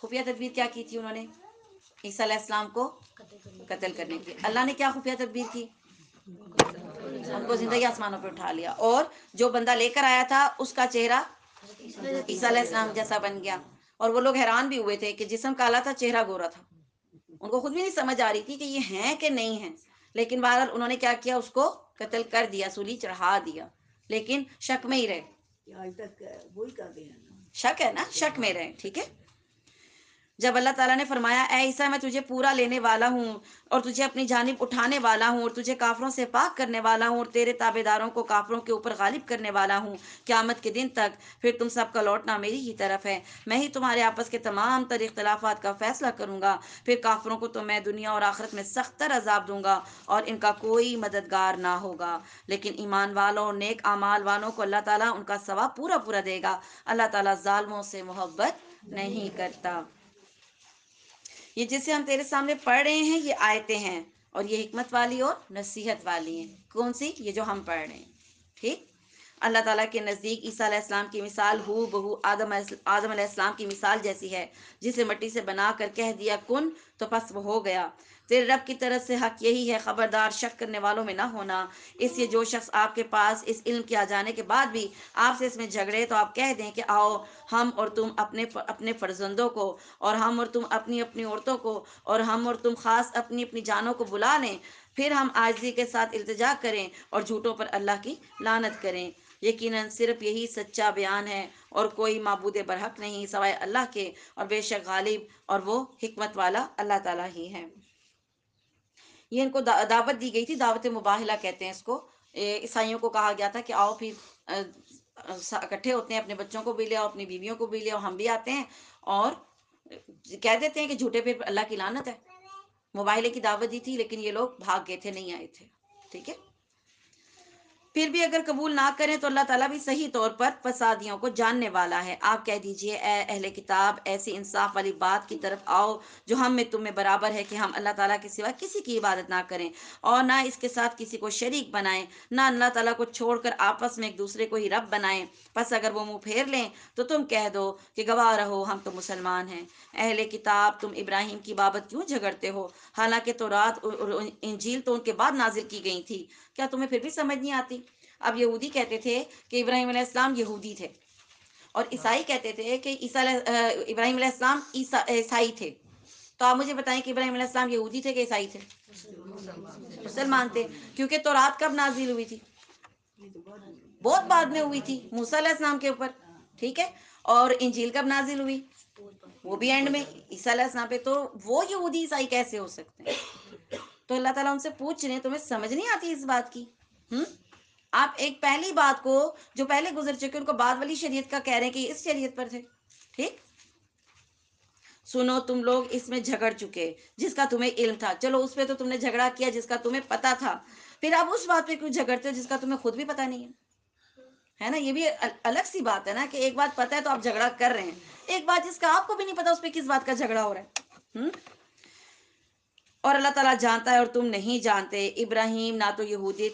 خفیہ تدبیر کیا کی تھی انہوں نے؟ عیسیٰ علیہ السلام کو قتل کرنے کی۔ اللہ نے کیا خفیہ تدبیر کی؟ ان کو زندگی آسمانوں پہ اٹھا لیا، اور جو بندہ لے کر آیا تھا اس کا چہرہ عیسیٰ علیہ السلام جیسا بن گیا، اور وہ لوگ حیران بھی ہوئے تھے کہ جسم کالا تھا چہرہ گورا تھا، ان کو خود بھی نہیں سمجھ آ رہی تھی کہ یہ ہیں کہ نہیں ہیں، لیکن بہرحال انہوں نے کیا کیا؟ اس کو قتل کر دیا، سولی چڑھا دیا، لیکن شک میں ہی رہے، آج تک وہی کرتے ہیں، شک ہے نا، شک میں رہے، ٹھیک ہے۔ جب اللہ تعالیٰ نے فرمایا اے عیسیٰ میں تجھے پورا لینے والا ہوں اور تجھے اپنی جانب اٹھانے والا ہوں اور تجھے کافروں سے پاک کرنے والا ہوں اور تیرے تابع داروں کو کافروں کے اوپر غالب کرنے والا ہوں قیامت کے دن تک، پھر تم سب کا لوٹنا میری ہی طرف ہے، میں ہی تمہارے آپس کے تمام تر اختلافات کا فیصلہ کروں گا، پھر کافروں کو تو میں دنیا اور آخرت میں سخت تر عذاب دوں گا اور ان کا کوئی مددگار نہ ہوگا، لیکن ایمان والوں اور نیک اعمال والوں کو اللہ تعالیٰ ان کا ثواب پورا پورا دے گا، اللہ تعالیٰ ظالموں سے محبت نہیں کرتا۔ یہ جسے ہم تیرے سامنے پڑھ رہے ہیں یہ آیتیں ہیں، اور یہ حکمت والی اور نصیحت والی ہیں۔ کون سی؟ یہ جو ہم پڑھ رہے ہیں، ٹھیک۔ اللہ تعالیٰ کے نزدیک عیسیٰ علیہ السلام کی مثال ہو بہو آدم علیہ السلام کی مثال جیسی ہے، جسے مٹی سے بنا کر کہہ دیا کن تو پس وہ ہو گیا۔ تیرے رب کی طرف سے حق یہی ہے، خبردار شک کرنے والوں میں نہ ہونا۔ اس لیے جو شخص آپ کے پاس اس علم کے آ جانے کے بعد بھی آپ سے اس میں جھگڑے تو آپ کہہ دیں کہ آؤ ہم اور تم اپنے فرزندوں کو، اور ہم اور تم اپنی اپنی عورتوں کو، اور ہم اور تم خاص اپنی اپنی جانوں کو بلا لیں، پھر ہم عاجزی کے ساتھ التجا کریں اور جھوٹوں پر اللہ کی لعنت کریں۔ یقیناً صرف یہی سچا بیان ہے اور کوئی معبود برحق نہیں سوائے اللہ کے، اور بے شک غالب اور وہ حکمت والا اللہ تعالیٰ ہی ہے۔ یہ ان کو دعوت دی گئی تھی، دعوت مباہلہ کہتے ہیں اس کو۔ عیسائیوں کو کہا گیا تھا کہ آؤ پھر اکٹھے ہوتے ہیں، اپنے بچوں کو بھی لے آؤ، اپنی بیویوں کو بھی لے آؤ، ہم بھی آتے ہیں اور کہہ دیتے ہیں کہ جھوٹے پہ اللہ کی لعنت ہے۔ مباہلے کی دعوت دی تھی لیکن یہ لوگ بھاگ گئے تھے، نہیں آئے تھے، ٹھیک ہے۔ پھر بھی اگر قبول نہ کریں تو اللہ تعالیٰ بھی صحیح طور پر فسادیوں کو جاننے والا ہے۔ آپ کہہ دیجئے اے اہل کتاب، ایسی انصاف والی بات کی طرف آؤ جو ہم میں تم میں برابر ہے کہ ہم اللہ تعالیٰ کے سوا کسی کی عبادت نہ کریں اور نہ اس کے ساتھ کسی کو شریک بنائیں، نہ اللہ تعالیٰ کو چھوڑ کر آپس میں ایک دوسرے کو ہی رب بنائیں۔ پس اگر وہ منہ پھیر لیں تو تم کہہ دو کہ گواہ رہو ہم تو مسلمان ہیں۔ اہل کتاب، تم ابراہیم کی بابت کیوں جھگڑتے ہو؟ حالانکہ تورات اور انجیل تو ان کے بعد نازل کی گئی تھی، کیا تمہیں پھر بھی سمجھ نہیں آتی؟ اب یہودی کہتے تھے کہ ابراہیم علیہ السلام یہودی تھے، اور عیسائی کہتے تھے کہ ابراہیم علیہ السلام عیسائی تھے۔ تو آپ مجھے بتائیں کہ ابراہیم علیہ السلام یہودی تھے کہ عیسائی تھے؟ مسلمان تھے، کیونکہ تورات کب نازل ہوئی تھی؟ بہت بعد میں ہوئی تھی، موسیٰ علیہ السلام کے اوپر، ٹھیک ہے۔ اور انجیل کب نازل ہوئی؟ وہ بھی اینڈ میں عیسیٰ علیہ السلام پہ۔ تو وہ یہودی عیسائی کیسے ہو سکتے ہیں؟ تو اللہ تعالیٰ ان سے پوچھ رہے ہیں تمہیں سمجھ نہیں آتی اس بات کی؟ آپ ایک پہلی بات کو جو پہلے گزر چکے ان کو بعد والی شریعت کا کہہ رہے ہیں کہ اس شریعت پر تھے، ٹھیک۔ سنو تم لوگ اس میں جھگڑ چکے جس کا تمہیں علم تھا، چلو اس پہ تو تم نے جھگڑا کیا جس کا تمہیں پتا تھا، پھر آپ اس بات پہ کیوں جھگڑتے ہو جس کا تمہیں خود بھی پتا نہیں ہے نا؟ یہ بھی الگ سی بات ہے نا کہ ایک بات پتا ہے تو آپ جھگڑا کر رہے ہیں، ایک بات جس کا آپ کو بھی نہیں پتا اس پہ کس بات کا جھگڑا ہو رہا ہے۔ اور اللہ تعالیٰ جانتا ہے اور تم نہیں جانتے. ابراہیم نہ تو یہودی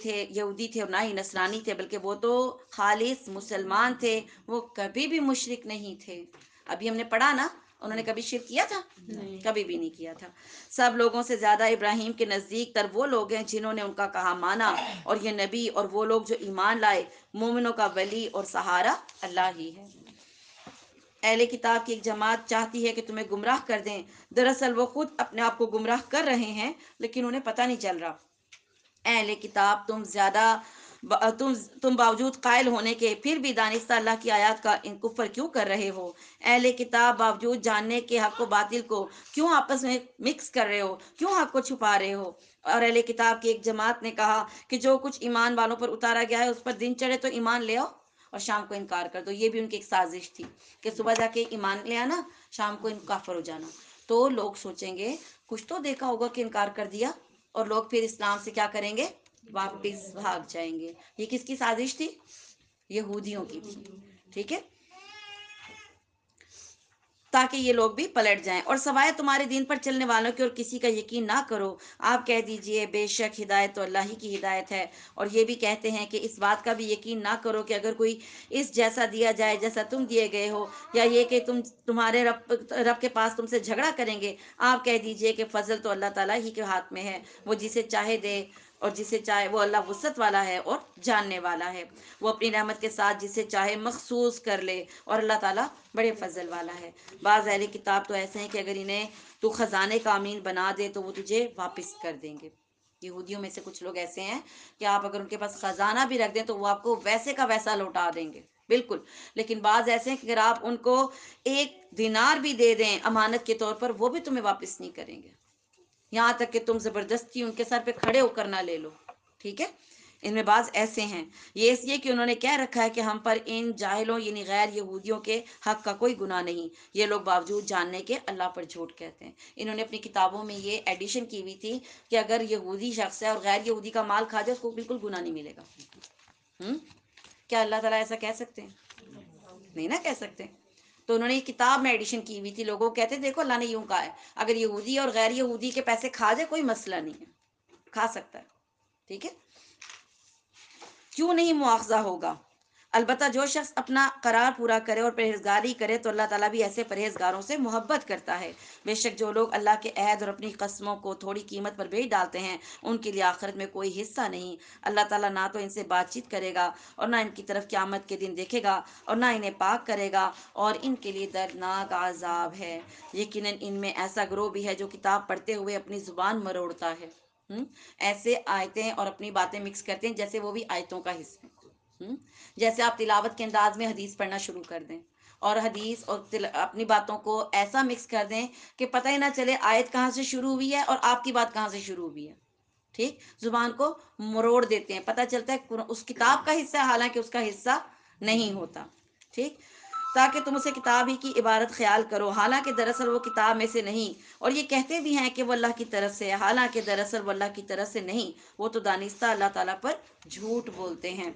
تھے اور نہ ہی نصرانی تھے، بلکہ وہ تو خالص مسلمان تھے. وہ کبھی بھی مشرک نہیں تھے. ابھی ہم نے پڑھا نا، انہوں نے کبھی شرک کیا تھا؟ کبھی بھی نہیں کیا تھا. سب لوگوں سے زیادہ ابراہیم کے نزدیک تر وہ لوگ ہیں جنہوں نے ان کا کہا مانا، اور یہ نبی اور وہ لوگ جو ایمان لائے. مومنوں کا ولی اور سہارا اللہ ہی ہے. اہل کتاب کی ایک جماعت چاہتی ہے کہ تمہیں گمراہ کر دیں. دراصل وہ خود اپنے آپ کو گمراہ کر رہے ہیں، لیکن انہیں پتہ نہیں چل رہا. اہل کتاب تم باوجود قائل ہونے کے پھر بھی دانستہ اللہ کی آیات کا کفر کیوں کر رہے ہو؟ اہل کتاب باوجود جاننے کے حق و باطل کو کیوں آپس میں مکس کر رہے ہو؟ کیوں حق کو چھپا رہے ہو؟ اور اہل کتاب کی ایک جماعت نے کہا کہ جو کچھ ایمان والوں پر اتارا گیا ہے اس پر دن چڑھے تو ایمان لے آؤ اور شام کو انکار کر دو. یہ بھی ان کی ایک سازش تھی کہ صبح جا کے ایمان لے آنا، شام کو کافر ہو جانا. تو لوگ سوچیں گے کچھ تو دیکھا ہوگا کہ انکار کر دیا، اور لوگ پھر اسلام سے کیا کریں گے؟ واپس بھاگ جائیں گے. یہ کس کی سازش تھی؟ یہودیوں کی تھی. ٹھیک ہے، تاکہ یہ لوگ بھی پلٹ جائیں. اور سوائے تمہارے دین پر چلنے والوں کے اور کسی کا یقین نہ کرو. آپ کہہ دیجئے بے شک ہدایت تو اللہ ہی کی ہدایت ہے. اور یہ بھی کہتے ہیں کہ اس بات کا بھی یقین نہ کرو کہ اگر کوئی اس جیسا دیا جائے جیسا تم دیے گئے ہو، یا یہ کہ تمہارے رب کے پاس تم سے جھگڑا کریں گے. آپ کہہ دیجئے کہ فضل تو اللہ تعالیٰ ہی کے ہاتھ میں ہے. وہ جسے چاہے دے اور جسے چاہے، وہ اللہ وسعت والا ہے اور جاننے والا ہے. وہ اپنی رحمت کے ساتھ جسے چاہے مخصوص کر لے، اور اللہ تعالیٰ بڑے فضل والا ہے. بعض اہل کتاب تو ایسے ہیں کہ اگر انہیں تو خزانے کا امین بنا دے تو وہ تجھے واپس کر دیں گے. یہودیوں میں سے کچھ لوگ ایسے ہیں کہ آپ اگر ان کے پاس خزانہ بھی رکھ دیں تو وہ آپ کو ویسے کا ویسا لوٹا دیں گے، بالکل. لیکن بعض ایسے ہیں کہ اگر آپ ان کو 1 دینار بھی دے دیں امانت کے طور پر، وہ بھی تمہیں واپس نہیں کریں گے، یہاں تک کہ تم زبردستی ان کے سر پہ کھڑے ہو کر نہ لے لو. ٹھیک ہے، ان میں بعض ایسے ہیں. یہ اس لیے کہ انہوں نے کہہ رکھا ہے کہ ہم پر ان جاہلوں یعنی غیر یہودیوں کے حق کا کوئی گناہ نہیں. یہ لوگ باوجود جاننے کے اللہ پر جھوٹ کہتے ہیں. انہوں نے اپنی کتابوں میں یہ ایڈیشن کی ہوئی تھی کہ اگر یہودی شخص ہے اور غیر یہودی کا مال کھا جائے اس کو بالکل گناہ نہیں ملے گا. کیا اللہ تعالیٰ ایسا کہہ سکتے ہیں؟ نہیں نا کہہ سکتے. تو انہوں نے یہ کتاب میں ایڈیشن کی ہوئی تھی. لوگوں کو کہتے ہیں دیکھو اللہ نے یوں کہا ہے، اگر یہودی اور غیر یہودی کے پیسے کھا جائے کوئی مسئلہ نہیں ہے، کھا سکتا ہے. ٹھیک ہے، کیوں نہیں مواخذہ ہوگا؟ البتہ جو شخص اپنا قرار پورا کرے اور پرہیزگاری کرے تو اللہ تعالیٰ بھی ایسے پرہیزگاروں سے محبت کرتا ہے. بے شک جو لوگ اللہ کے عہد اور اپنی قسموں کو تھوڑی قیمت پر بیچ ڈالتے ہیں ان کے لیے آخرت میں کوئی حصہ نہیں. اللہ تعالیٰ نہ تو ان سے بات چیت کرے گا اور نہ ان کی طرف قیامت کے دن دیکھے گا اور نہ انہیں پاک کرے گا، اور ان کے لیے دردناک عذاب ہے. یقیناً ان میں ایسا گروہ بھی ہے جو کتاب پڑھتے ہوئے اپنی زبان مروڑتا ہے. ایسے آیتیں اور اپنی باتیں مکس کرتے ہیں جیسے وہ بھی آیتوں کا حصہ ہیں. جیسے آپ تلاوت کے انداز میں حدیث پڑھنا شروع کر دیں اور حدیث اور اپنی باتوں کو ایسا مکس کر دیں کہ پتہ ہی نہ چلے آیت کہاں سے شروع ہوئی ہے اور آپ کی بات کہاں سے شروع ہوئی ہے. ٹھیک، زبان کو مروڑ دیتے ہیں، پتہ چلتا ہے اس کتاب کا حصہ ہے حالانکہ اس کا حصہ نہیں ہوتا. ٹھیک، تاکہ تم اسے کتاب ہی کی عبارت خیال کرو حالانکہ دراصل وہ کتاب میں سے نہیں. اور یہ کہتے بھی ہیں کہ وہ اللہ کی طرف سے ہے حالانکہ دراصل وہ اللہ کی طرف سے نہیں. وہ تو دانستہ اللہ تعالیٰ پر جھوٹ بولتے ہیں.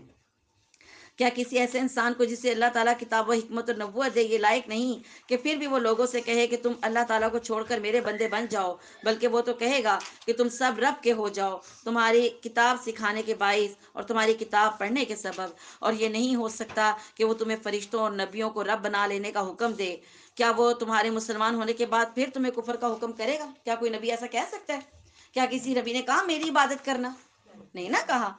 کیا کسی ایسے انسان کو جسے اللہ تعالیٰ کتاب و حکمت و نبوت دے یہ لائق نہیں کہ پھر بھی وہ لوگوں سے کہے کہ تم اللہ تعالیٰ کو چھوڑ کر میرے بندے بن جاؤ؟ بلکہ وہ تو کہے گا کہ تم سب رب کے ہو جاؤ تمہاری کتاب سکھانے کے باعث اور تمہاری کتاب پڑھنے کے سبب. اور یہ نہیں ہو سکتا کہ وہ تمہیں فرشتوں اور نبیوں کو رب بنا لینے کا حکم دے. کیا وہ تمہارے مسلمان ہونے کے بعد پھر تمہیں کفر کا حکم کرے گا؟ کیا کوئی نبی ایسا کہہ سکتا ہے؟ کیا کسی نبی نے کہا میری عبادت کرنا؟ نہیں نا کہا.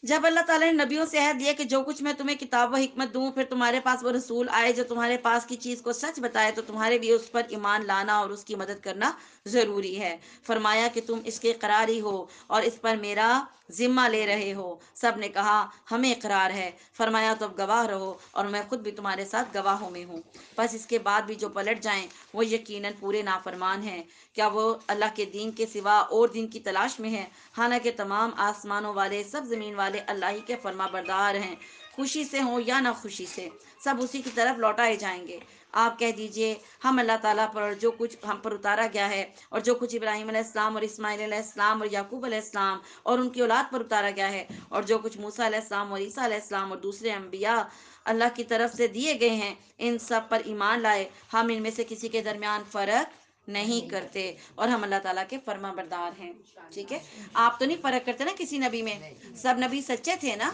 جب اللہ تعالیٰ نے نبیوں سے عہد لیا کہ جو کچھ میں تمہیں کتاب و حکمت دوں، پھر تمہارے پاس وہ رسول آئے جو تمہارے پاس کی چیز کو سچ بتائے، تو تمہارے لیے اس پر ایمان لانا اور اس کی مدد کرنا ضروری ہے. فرمایا کہ تم اس کے قراری ہو اور اس پر میرا ذمہ لے رہے ہو. سب نے کہا ہمیں اقرار ہے. فرمایا تو اب گواہ رہو اور میں خود بھی تمہارے ساتھ گواہوں میں ہوں. بس اس کے بعد بھی جو پلٹ جائیں وہ یقیناً پورے نافرمان ہیں. کیا وہ اللہ کے دین کے سوا اور دین کی تلاش میں ہیں؟ حالانکہ تمام آسمانوں والے سب زمین والے اللہ ہی کے فرما بردار ہیں. خوشی سے ہوں یا نہ خوشی سے سب اسی کی طرف لوٹائے جائیں گے. آپ کہہ دیجئے ہم اللہ تعالیٰ پر جو کچھ ہم پر اتارا گیا ہے اور جو کچھ ابراہیم علیہ السلام اور اسماعیل علیہ السلام اور یعقوب علیہ السلام اور ان کی اولاد پر اتارا گیا ہے، اور جو کچھ موسیٰ علیہ السلام اور عیسیٰ علیہ السلام اور دوسرے انبیاء اللہ کی طرف سے دیے گئے ہیں، ان سب پر ایمان لائے. ہم ان میں سے کسی کے درمیان فرق نہیں کرتے اور ہم اللہ تعالیٰ کے فرما بردار ہیں. ٹھیک ہے. آپ تو نہیں فرق کرتے نا کسی نبی میں؟ سب نبی سچے تھے نا؟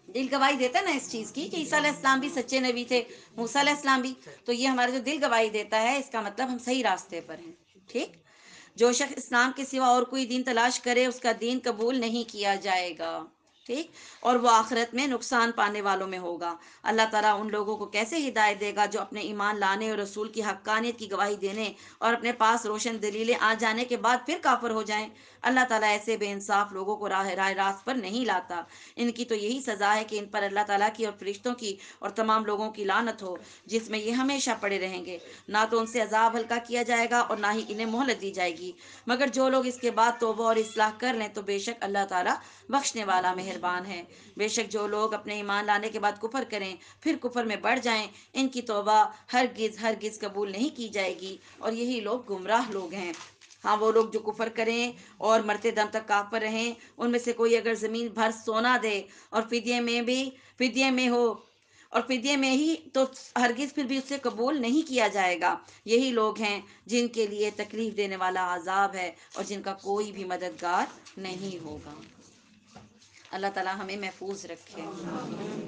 دل گواہی دیتا ہے نا اس چیز کی کہ عیسیٰ علیہ السلام بھی سچے نبی تھے، موسیٰ علیہ السلام بھی. تو یہ ہمارا جو دل گواہی دیتا ہے اس کا مطلب ہم صحیح راستے پر ہیں. ٹھیک. جو شخص اسلام کے سوا اور کوئی دین تلاش کرے اس کا دین قبول نہیں کیا جائے گا. ٹھیک. اور وہ آخرت میں نقصان پانے والوں میں ہوگا. اللہ تعالیٰ ان لوگوں کو کیسے ہدایت دے گا جو اپنے ایمان لانے اور رسول کی حقانیت کی گواہی دینے اور اپنے پاس روشن دلیلیں آ جانے کے بعد پھر کافر ہو جائیں. اللہ تعالیٰ ایسے بے انصاف لوگوں کو راہ راست پر نہیں لاتا. ان کی تو یہی سزا ہے کہ ان پر اللہ تعالیٰ کی اور فرشتوں کی اور تمام لوگوں کی لعنت ہو، جس میں یہ ہمیشہ پڑے رہیں گے. نہ تو ان سے عذاب ہلکا کیا جائے گا اور نہ ہی انہیں مہلت دی جائے گی، مگر جو لوگ اس کے بعد توبہ اور اصلاح کر لیں تو بے شک اللہ تعالیٰ بخشنے والا مہربان ہے. بے شک جو لوگ اپنے ایمان لانے کے بعد کفر کریں پھر کفر میں بڑھ جائیں ان کی توبہ ہرگز ہرگز قبول نہیں کی جائے گی اور یہی لوگ گمراہ لوگ ہیں. ہاں وہ لوگ جو کفر کریں اور مرتے دم تک کافر رہیں، ان میں سے کوئی اگر زمین بھر سونا دے اور فدیے میں ہو اور فدیے میں ہی تو ہرگز پھر بھی اس سے قبول نہیں کیا جائے گا. یہی لوگ ہیں جن کے لیے تکلیف دینے والا عذاب ہے اور جن کا کوئی بھی مددگار نہیں ہوگا. اللہ تعالیٰ ہمیں محفوظ رکھے.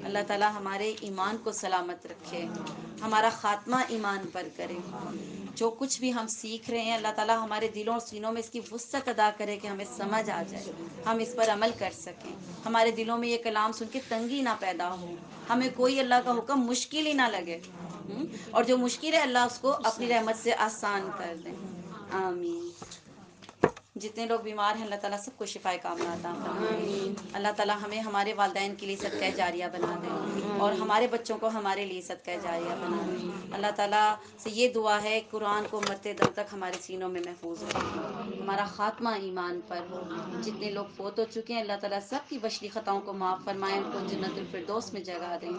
اللہ تعالیٰ ہمارے ایمان کو سلامت رکھے، ہمارا خاتمہ ایمان پر کرے. جو کچھ بھی ہم سیکھ رہے ہیں اللہ تعالیٰ ہمارے دلوں اور سینوں میں اس کی وسعت ادا کرے کہ ہمیں سمجھ آ جائے، ہم اس پر عمل کر سکیں. ہمارے دلوں میں یہ کلام سن کے تنگی نہ پیدا ہو، ہمیں کوئی اللہ کا حکم مشکل ہی نہ لگے، اور جو مشکل ہے اللہ اس کو اپنی رحمت سے آسان کر دیں. آمین. جتنے لوگ بیمار ہیں اللہ تعالیٰ سب کو شفائے کاملہ عطا فرمائے. اللہ تعالیٰ ہمیں ہمارے والدین کے لیے صدقہ جاریہ بنا دیں اور ہمارے بچوں کو ہمارے لیے صدقہ جاریہ بنا دیں. اللہ تعالیٰ سے یہ دعا ہے قرآن کو مرتے دم تک ہمارے سینوں میں محفوظ رکھیں، ہمارا خاتمہ ایمان پر ہو. جتنے لوگ فوت ہو چکے ہیں اللہ تعالیٰ سب کی بچلی خطاؤں کو معاف فرمائیں، ان کو جنت الفردوس میں جگہ دیں.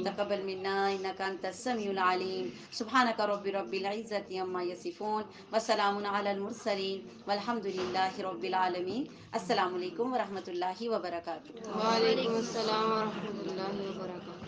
تقبل منا انک انت السمیع العلیم. سبحانک رب العزۃ عما یصفون وسلام علی المرسلین والحمد للہ رب العالمین. السلام علیکم ورحمۃ اللہ وبرکاتہ. وعلیکم السلام ورحمۃ اللہ وبرکاتہ.